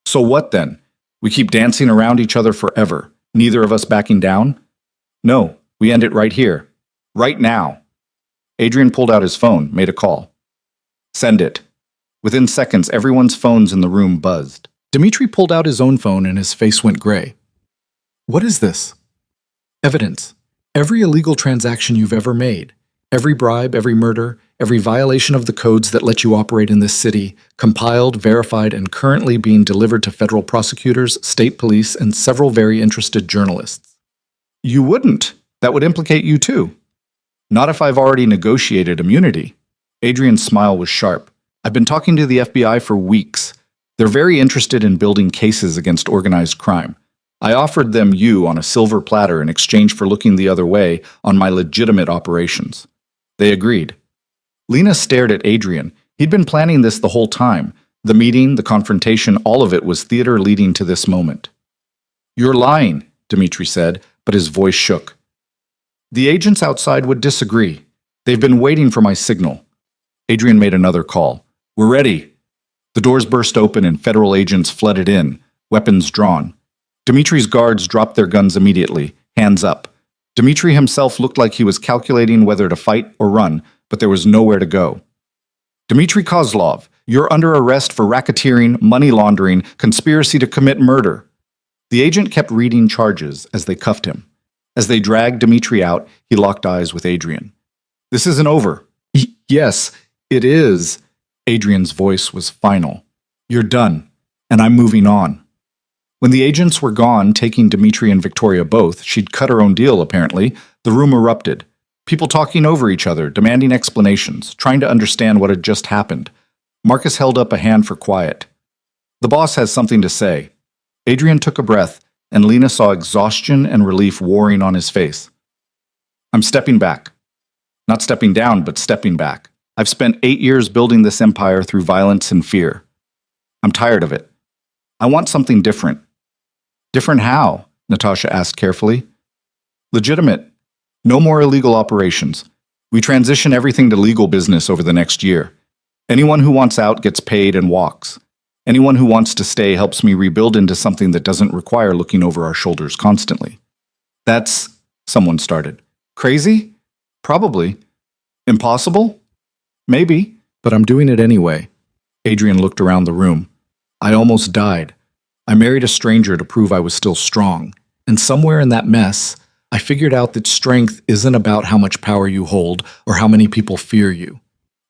So what then? We keep dancing around each other forever, neither of us backing down? No, we end it right here. Right now. Adrian pulled out his phone, made a call. Send it. Within seconds, everyone's phones in the room buzzed. Dimitri pulled out his own phone and his face went gray. What is this? Evidence. Every illegal transaction you've ever made, every bribe, every murder, every violation of the codes that let you operate in this city, compiled, verified, and currently being delivered to federal prosecutors, state police, and several very interested journalists. You wouldn't. That would implicate you too. Not if I've already negotiated immunity. Adrian's smile was sharp. I've been talking to the FBI for weeks. They're very interested in building cases against organized crime. I offered them you on a silver platter in exchange for looking the other way on my legitimate operations. They agreed. Lena stared at Adrian. He'd been planning this the whole time. The meeting, the confrontation, all of it was theater leading to this moment. You're lying, Dimitri said, but his voice shook. The agents outside would disagree. They've been waiting for my signal. Adrian made another call. We're ready. The doors burst open and federal agents flooded in, weapons drawn. Dimitri's guards dropped their guns immediately, hands up. Dimitri himself looked like he was calculating whether to fight or run, but there was nowhere to go. Dmitri Kozlov, you're under arrest for racketeering, money laundering, conspiracy to commit murder. The agent kept reading charges as they cuffed him. As they dragged Dimitri out, he locked eyes with Adrian. This isn't over. Yes, it is. Adrian's voice was final. You're done, and I'm moving on. When the agents were gone, taking Dimitri and Victoria both, she'd cut her own deal, apparently, the room erupted. People talking over each other, demanding explanations, trying to understand what had just happened. Marcus held up a hand for quiet. The boss has something to say. Adrian took a breath, and Lena saw exhaustion and relief warring on his face. I'm stepping back. Not stepping down, but stepping back. I've spent 8 years building this empire through violence and fear. I'm tired of it. I want something different. Different how? Natasha asked carefully. Legitimate. No more illegal operations. We transition everything to legal business over the next year. Anyone who wants out gets paid and walks. Anyone who wants to stay helps me rebuild into something that doesn't require looking over our shoulders constantly. That's, someone started. Crazy? Probably. Impossible? Maybe, but I'm doing it anyway. Adrian looked around the room. I almost died. I married a stranger to prove I was still strong. And somewhere in that mess, I figured out that strength isn't about how much power you hold or how many people fear you.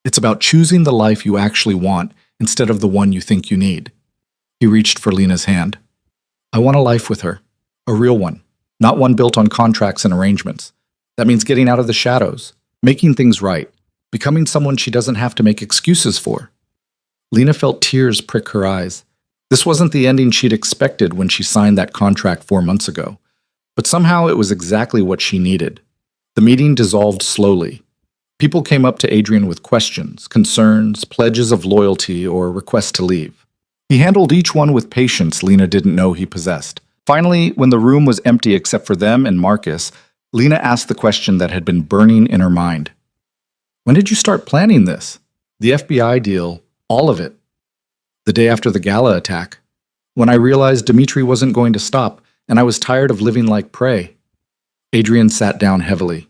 It's about choosing the life you actually want instead of the one you think you need. He reached for Lena's hand. I want a life with her. A real one. Not one built on contracts and arrangements. That means getting out of the shadows, making things right, becoming someone she doesn't have to make excuses for. Lena felt tears prick her eyes. This wasn't the ending she'd expected when she signed that contract 4 months ago. But somehow it was exactly what she needed. The meeting dissolved slowly. People came up to Adrian with questions, concerns, pledges of loyalty, or requests to leave. He handled each one with patience Lena didn't know he possessed. Finally, when the room was empty except for them and Marcus, Lena asked the question that had been burning in her mind. When did you start planning this? The FBI deal, all of it. The day after the gala attack, when I realized Dimitri wasn't going to stop, and I was tired of living like prey. Adrian sat down heavily.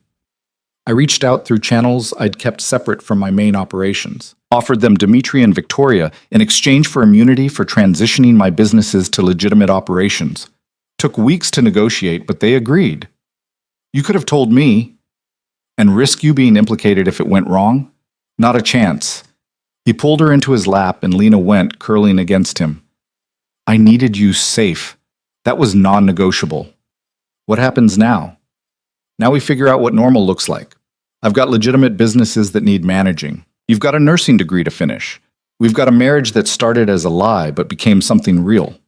I reached out through channels I'd kept separate from my main operations, offered them Dimitri and Victoria in exchange for immunity for transitioning my businesses to legitimate operations. Took weeks to negotiate, but they agreed. You could have told me, and risk you being implicated if it went wrong? Not a chance. He pulled her into his lap and Lena went, curling against him. I needed you safe. That was non-negotiable. What happens now? Now we figure out what normal looks like. I've got legitimate businesses that need managing. You've got a nursing degree to finish. We've got a marriage that started as a lie but became something real.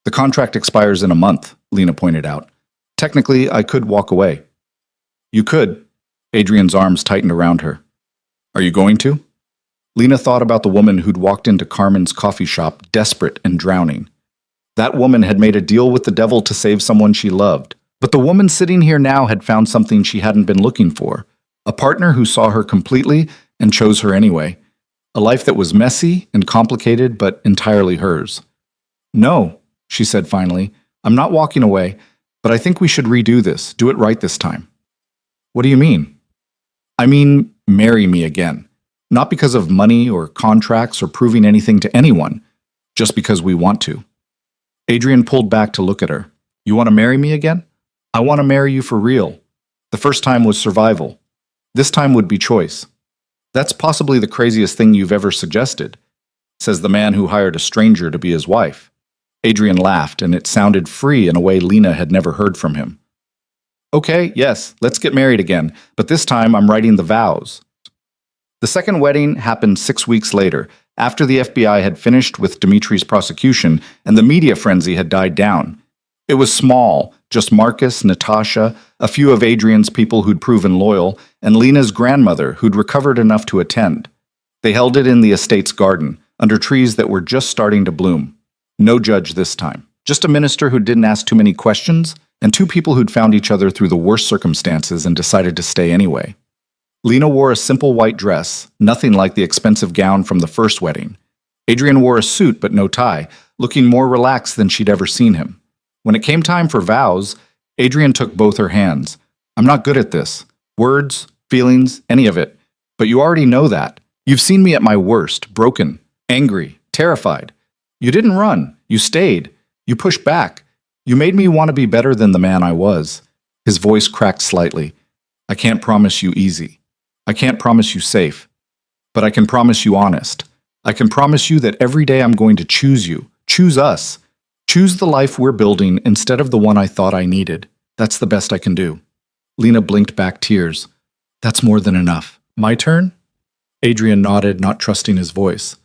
The contract expires in a month, Lena pointed out. Technically, I could walk away. You could. Adrian's arms tightened around her. Are you going to? Lena thought about the woman who'd walked into Carmen's coffee shop, desperate and drowning. That woman had made a deal with the devil to save someone she loved. But the woman sitting here now had found something she hadn't been looking for. A partner who saw her completely and chose her anyway. A life that was messy and complicated, but entirely hers. No, she said finally. I'm not walking away, but I think we should redo this, do it right this time. What do you mean? I mean, marry me again. Not because of money or contracts or proving anything to anyone, just because we want to. Adrian pulled back to look at her. You want to marry me again? I want to marry you for real. The first time was survival. This time would be choice. That's possibly the craziest thing you've ever suggested, says the man who hired a stranger to be his wife. Adrian laughed, and it sounded free in a way Lena had never heard from him. Okay, yes, let's get married again, but this time I'm writing the vows. The second wedding happened 6 weeks later, after the FBI had finished with Dimitri's prosecution and the media frenzy had died down. It was small, just Marcus, Natasha, a few of Adrian's people who'd proven loyal, and Lena's grandmother who'd recovered enough to attend. They held it in the estate's garden, under trees that were just starting to bloom. No judge this time. Just a minister who didn't ask too many questions, and 2 people who'd found each other through the worst circumstances and decided to stay anyway. Lena wore a simple white dress, nothing like the expensive gown from the first wedding. Adrian wore a suit but no tie, looking more relaxed than she'd ever seen him. When it came time for vows, Adrian took both her hands. I'm not good at this. Words, feelings, any of it. But you already know that. You've seen me at my worst, broken, angry, terrified. You didn't run. You stayed. You pushed back. You made me want to be better than the man I was. His voice cracked slightly. I can't promise you easy. I can't promise you safe. But I can promise you honest. I can promise you that every day I'm going to choose you, choose us. Choose the life we're building instead of the one I thought I needed. That's the best I can do. Lena blinked back tears. That's more than enough. My turn? Adrian nodded, not trusting his voice.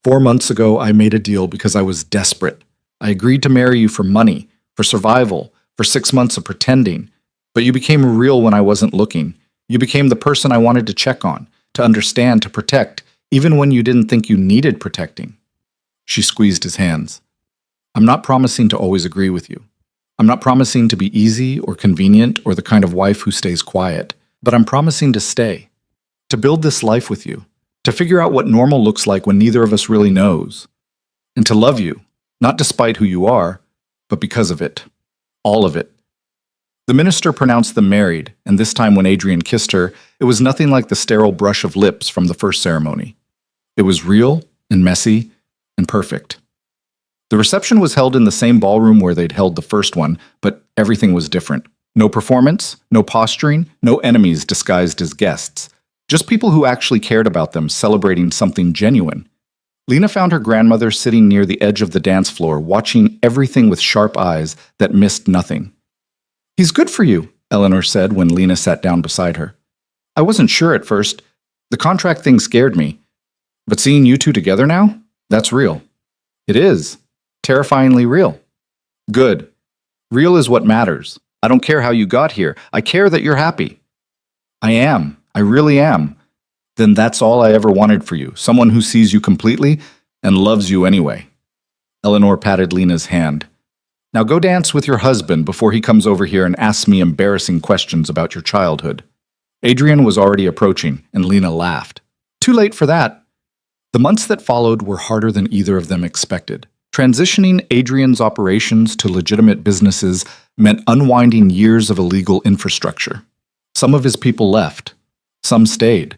4 months ago, I made a deal because I was desperate. I agreed to marry you for money, for survival, for 6 months of pretending. But you became real when I wasn't looking. You became the person I wanted to check on, to understand, to protect, even when you didn't think you needed protecting. She squeezed his hands. I'm not promising to always agree with you. I'm not promising to be easy or convenient or the kind of wife who stays quiet, but I'm promising to stay, to build this life with you, to figure out what normal looks like when neither of us really knows, and to love you, not despite who you are, but because of it. All of it. The minister pronounced them married, and this time when Adrian kissed her, it was nothing like the sterile brush of lips from the first ceremony. It was real and messy and perfect. The reception was held in the same ballroom where they'd held the first one, but everything was different. No performance, no posturing, no enemies disguised as guests. Just people who actually cared about them, celebrating something genuine. Lena found her grandmother sitting near the edge of the dance floor, watching everything with sharp eyes that missed nothing. He's good for you, Eleanor said when Lena sat down beside her. I wasn't sure at first. The contract thing scared me. But seeing you two together now? That's real. It is. Terrifyingly real. Good. Real is what matters. I don't care how you got here. I care that you're happy. I am. I really am. Then that's all I ever wanted for you. Someone who sees you completely and loves you anyway. Eleanor patted Lena's hand. Now go dance with your husband before he comes over here and asks me embarrassing questions about your childhood. Adrian was already approaching, and Lena laughed. Too late for that. The months that followed were harder than either of them expected. Transitioning Adrian's operations to legitimate businesses meant unwinding years of illegal infrastructure. Some of his people left. Some stayed.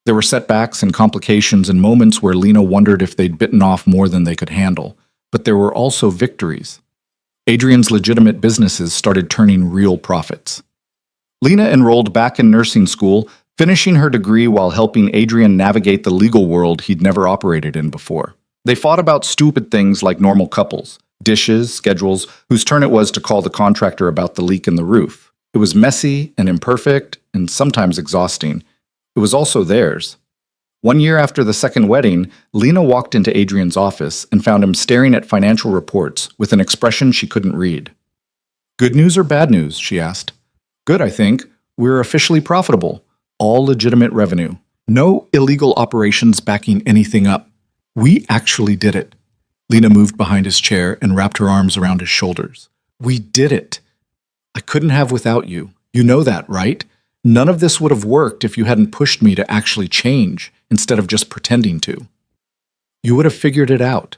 There were setbacks and complications and moments where Lena wondered if they'd bitten off more than they could handle. But there were also victories. Adrian's legitimate businesses started turning real profits. Lena enrolled back in nursing school, finishing her degree while helping Adrian navigate the legal world he'd never operated in before. They fought about stupid things like normal couples, dishes, schedules, whose turn it was to call the contractor about the leak in the roof. It was messy and imperfect and sometimes exhausting. It was also theirs. 1 year after the second wedding, Lena walked into Adrian's office and found him staring at financial reports with an expression she couldn't read. Good news or bad news? She asked. Good, I think. We're officially profitable. All legitimate revenue. No illegal operations backing anything up. We actually did it. Lena moved behind his chair and wrapped her arms around his shoulders. We did it. I couldn't have without you. You know that, right? None of this would have worked if you hadn't pushed me to actually change instead of just pretending to. You would have figured it out.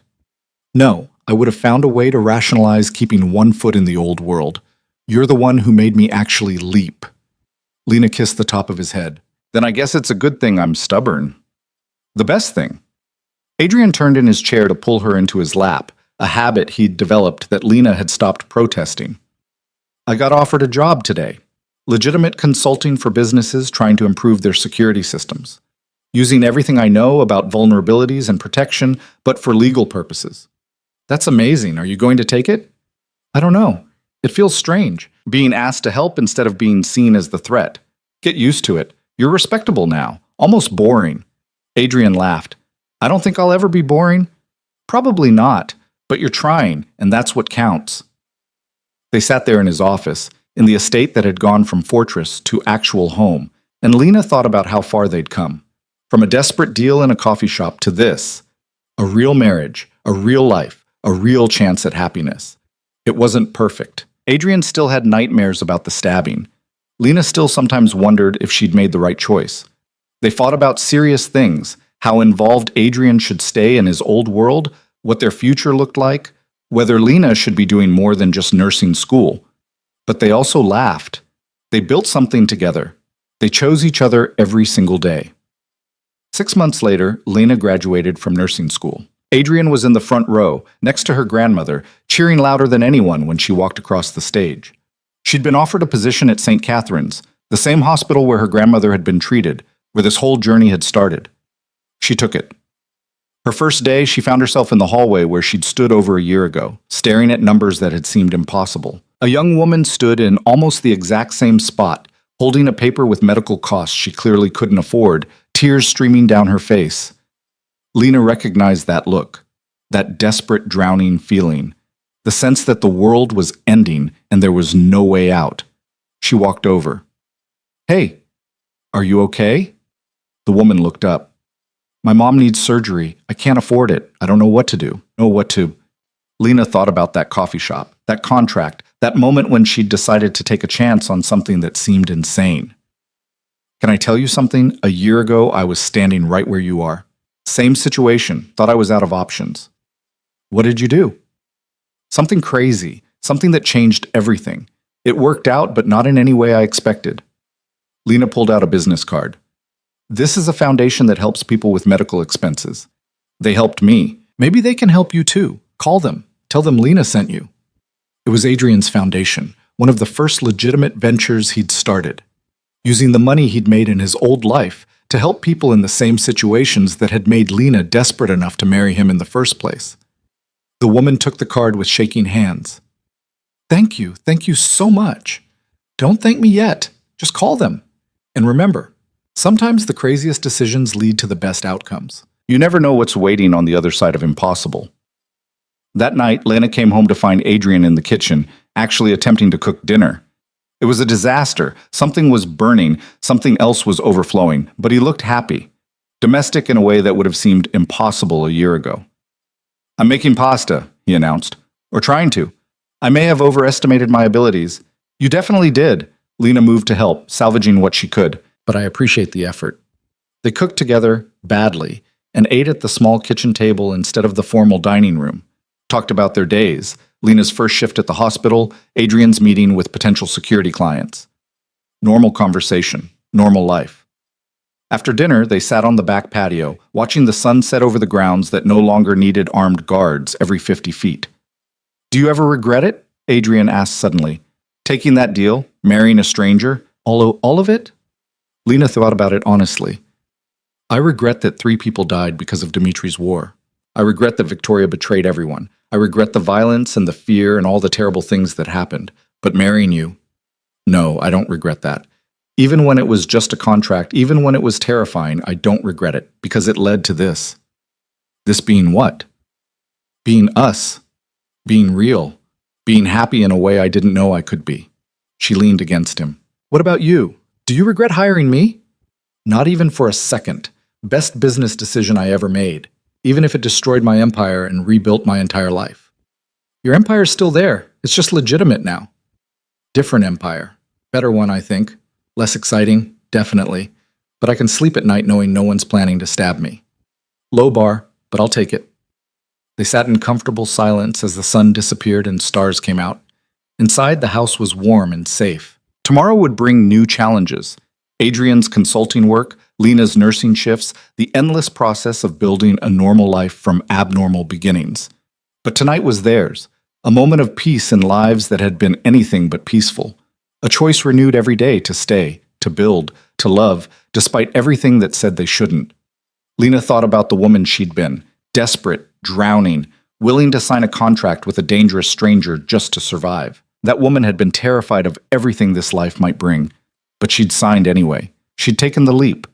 No, I would have found a way to rationalize keeping one foot in the old world. You're the one who made me actually leap. Lena kissed the top of his head. Then I guess it's a good thing I'm stubborn. The best thing. Adrian turned in his chair to pull her into his lap, a habit he'd developed that Lena had stopped protesting. I got offered a job today. Legitimate consulting for businesses trying to improve their security systems. Using everything I know about vulnerabilities and protection, but for legal purposes. That's amazing. Are you going to take it? I don't know. It feels strange, being asked to help instead of being seen as the threat. Get used to it. You're respectable now. Almost boring. Adrian laughed. I don't think I'll ever be boring. Probably not, but you're trying, and that's what counts. They sat there in his office, in the estate that had gone from fortress to actual home, and Lena thought about how far they'd come. From a desperate deal in a coffee shop to this. A real marriage, a real life, a real chance at happiness. It wasn't perfect. Adrian still had nightmares about the stabbing. Lena still sometimes wondered if she'd made the right choice. They fought about serious things, how involved Adrian should stay in his old world, what their future looked like, whether Lena should be doing more than just nursing school. But they also laughed. They built something together. They chose each other every single day. 6 months later, Lena graduated from nursing school. Adrian was in the front row, next to her grandmother, cheering louder than anyone when she walked across the stage. She'd been offered a position at St. Catherine's, the same hospital where her grandmother had been treated, where this whole journey had started. She took it. Her first day, she found herself in the hallway where she'd stood over a year ago, staring at numbers that had seemed impossible. A young woman stood in almost the exact same spot, holding a paper with medical costs she clearly couldn't afford, tears streaming down her face. Lena recognized that look, that desperate, drowning feeling, the sense that the world was ending and there was no way out. She walked over. "Hey, are you okay?" The woman looked up. "My mom needs surgery. I can't afford it. I don't know what to do. Lena thought about that coffee shop, that contract, that moment when she'd decided to take a chance on something that seemed insane. "Can I tell you something? A year ago, I was standing right where you are. Same situation, thought I was out of options." "What did you do?" "Something crazy, something that changed everything. It worked out, but not in any way I expected." Lena pulled out a business card. "This is a foundation that helps people with medical expenses. They helped me. Maybe they can help you too. Call them. Tell them Lena sent you." It was Adrian's foundation, one of the first legitimate ventures he'd started, using the money he'd made in his old life to help people in the same situations that had made Lena desperate enough to marry him in the first place. The woman took the card with shaking hands. Thank you so much. Don't thank me yet. Just call them. And remember, sometimes the craziest decisions lead to the best outcomes. You never know what's waiting on the other side of impossible." That night, Lena came home to find Adrian in the kitchen, actually attempting to cook dinner. It was a disaster. Something was burning, something else was overflowing, but he looked happy. Domestic in a way that would have seemed impossible a year ago. "I'm making pasta," he announced. "Or trying to. I may have overestimated my abilities." "You definitely did." Lena moved to help, salvaging what she could, but I appreciate the effort. They cooked together, badly, and ate at the small kitchen table instead of the formal dining room. Talked about their days, Lena's first shift at the hospital, Adrian's meeting with potential security clients. Normal conversation, normal life. After dinner, they sat on the back patio, watching the sun set over the grounds that no longer needed armed guards every 50 feet. "Do you ever regret it?" Adrian asked suddenly. "Taking that deal? Marrying a stranger? All of it?" Lena thought about it honestly. "I regret that 3 people died because of Dimitri's war. I regret that Victoria betrayed everyone. I regret the violence and the fear and all the terrible things that happened. But marrying you? No, I don't regret that. Even when it was just a contract, even when it was terrifying, I don't regret it, because it led to this. This being what? Being us. Being real. Being happy in a way I didn't know I could be." She leaned against him. "What about you? Do you regret hiring me?" "Not even for a second. Best business decision I ever made, even if it destroyed my empire and rebuilt my entire life." "Your empire's still there. It's just legitimate now." "Different empire. Better one, I think. Less exciting, definitely. But I can sleep at night knowing no one's planning to stab me." Low bar, but I'll take it. They sat in comfortable silence as the sun disappeared and stars came out. Inside, the house was warm and safe. Tomorrow would bring new challenges. Adrian's consulting work, Lena's nursing shifts, the endless process of building a normal life from abnormal beginnings. But tonight was theirs, a moment of peace in lives that had been anything but peaceful. A choice renewed every day to stay, to build, to love, despite everything that said they shouldn't. Lena thought about the woman she'd been, desperate, drowning, willing to sign a contract with a dangerous stranger just to survive. That woman had been terrified of everything this life might bring, but she'd signed anyway. She'd taken the leap.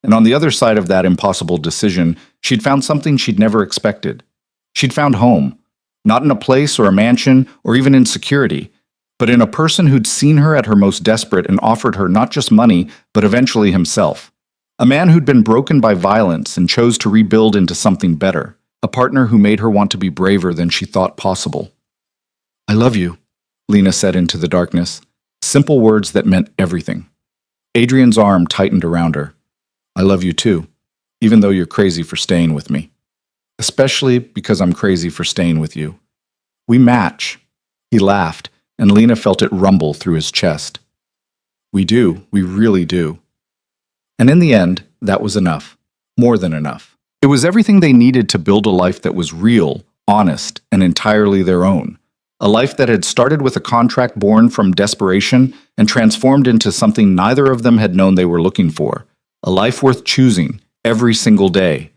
And on the other side of that impossible decision, she'd found something she'd never expected. She'd found home, not in a place or a mansion or even in security, but in a person who'd seen her at her most desperate and offered her not just money, but eventually himself. A man who'd been broken by violence and chose to rebuild into something better. A partner who made her want to be braver than she thought possible. "I love you," Lena said into the darkness. Simple words that meant everything. Adrian's arm tightened around her. "I love you too, even though you're crazy for staying with me. Especially because I'm crazy for staying with you. We match." He laughed, and Lena felt it rumble through his chest. "We do, we really do." And in the end, that was enough. More than enough. It was everything they needed to build a life that was real, honest, and entirely their own. A life that had started with a contract born from desperation and transformed into something neither of them had known they were looking for. A life worth choosing every single day.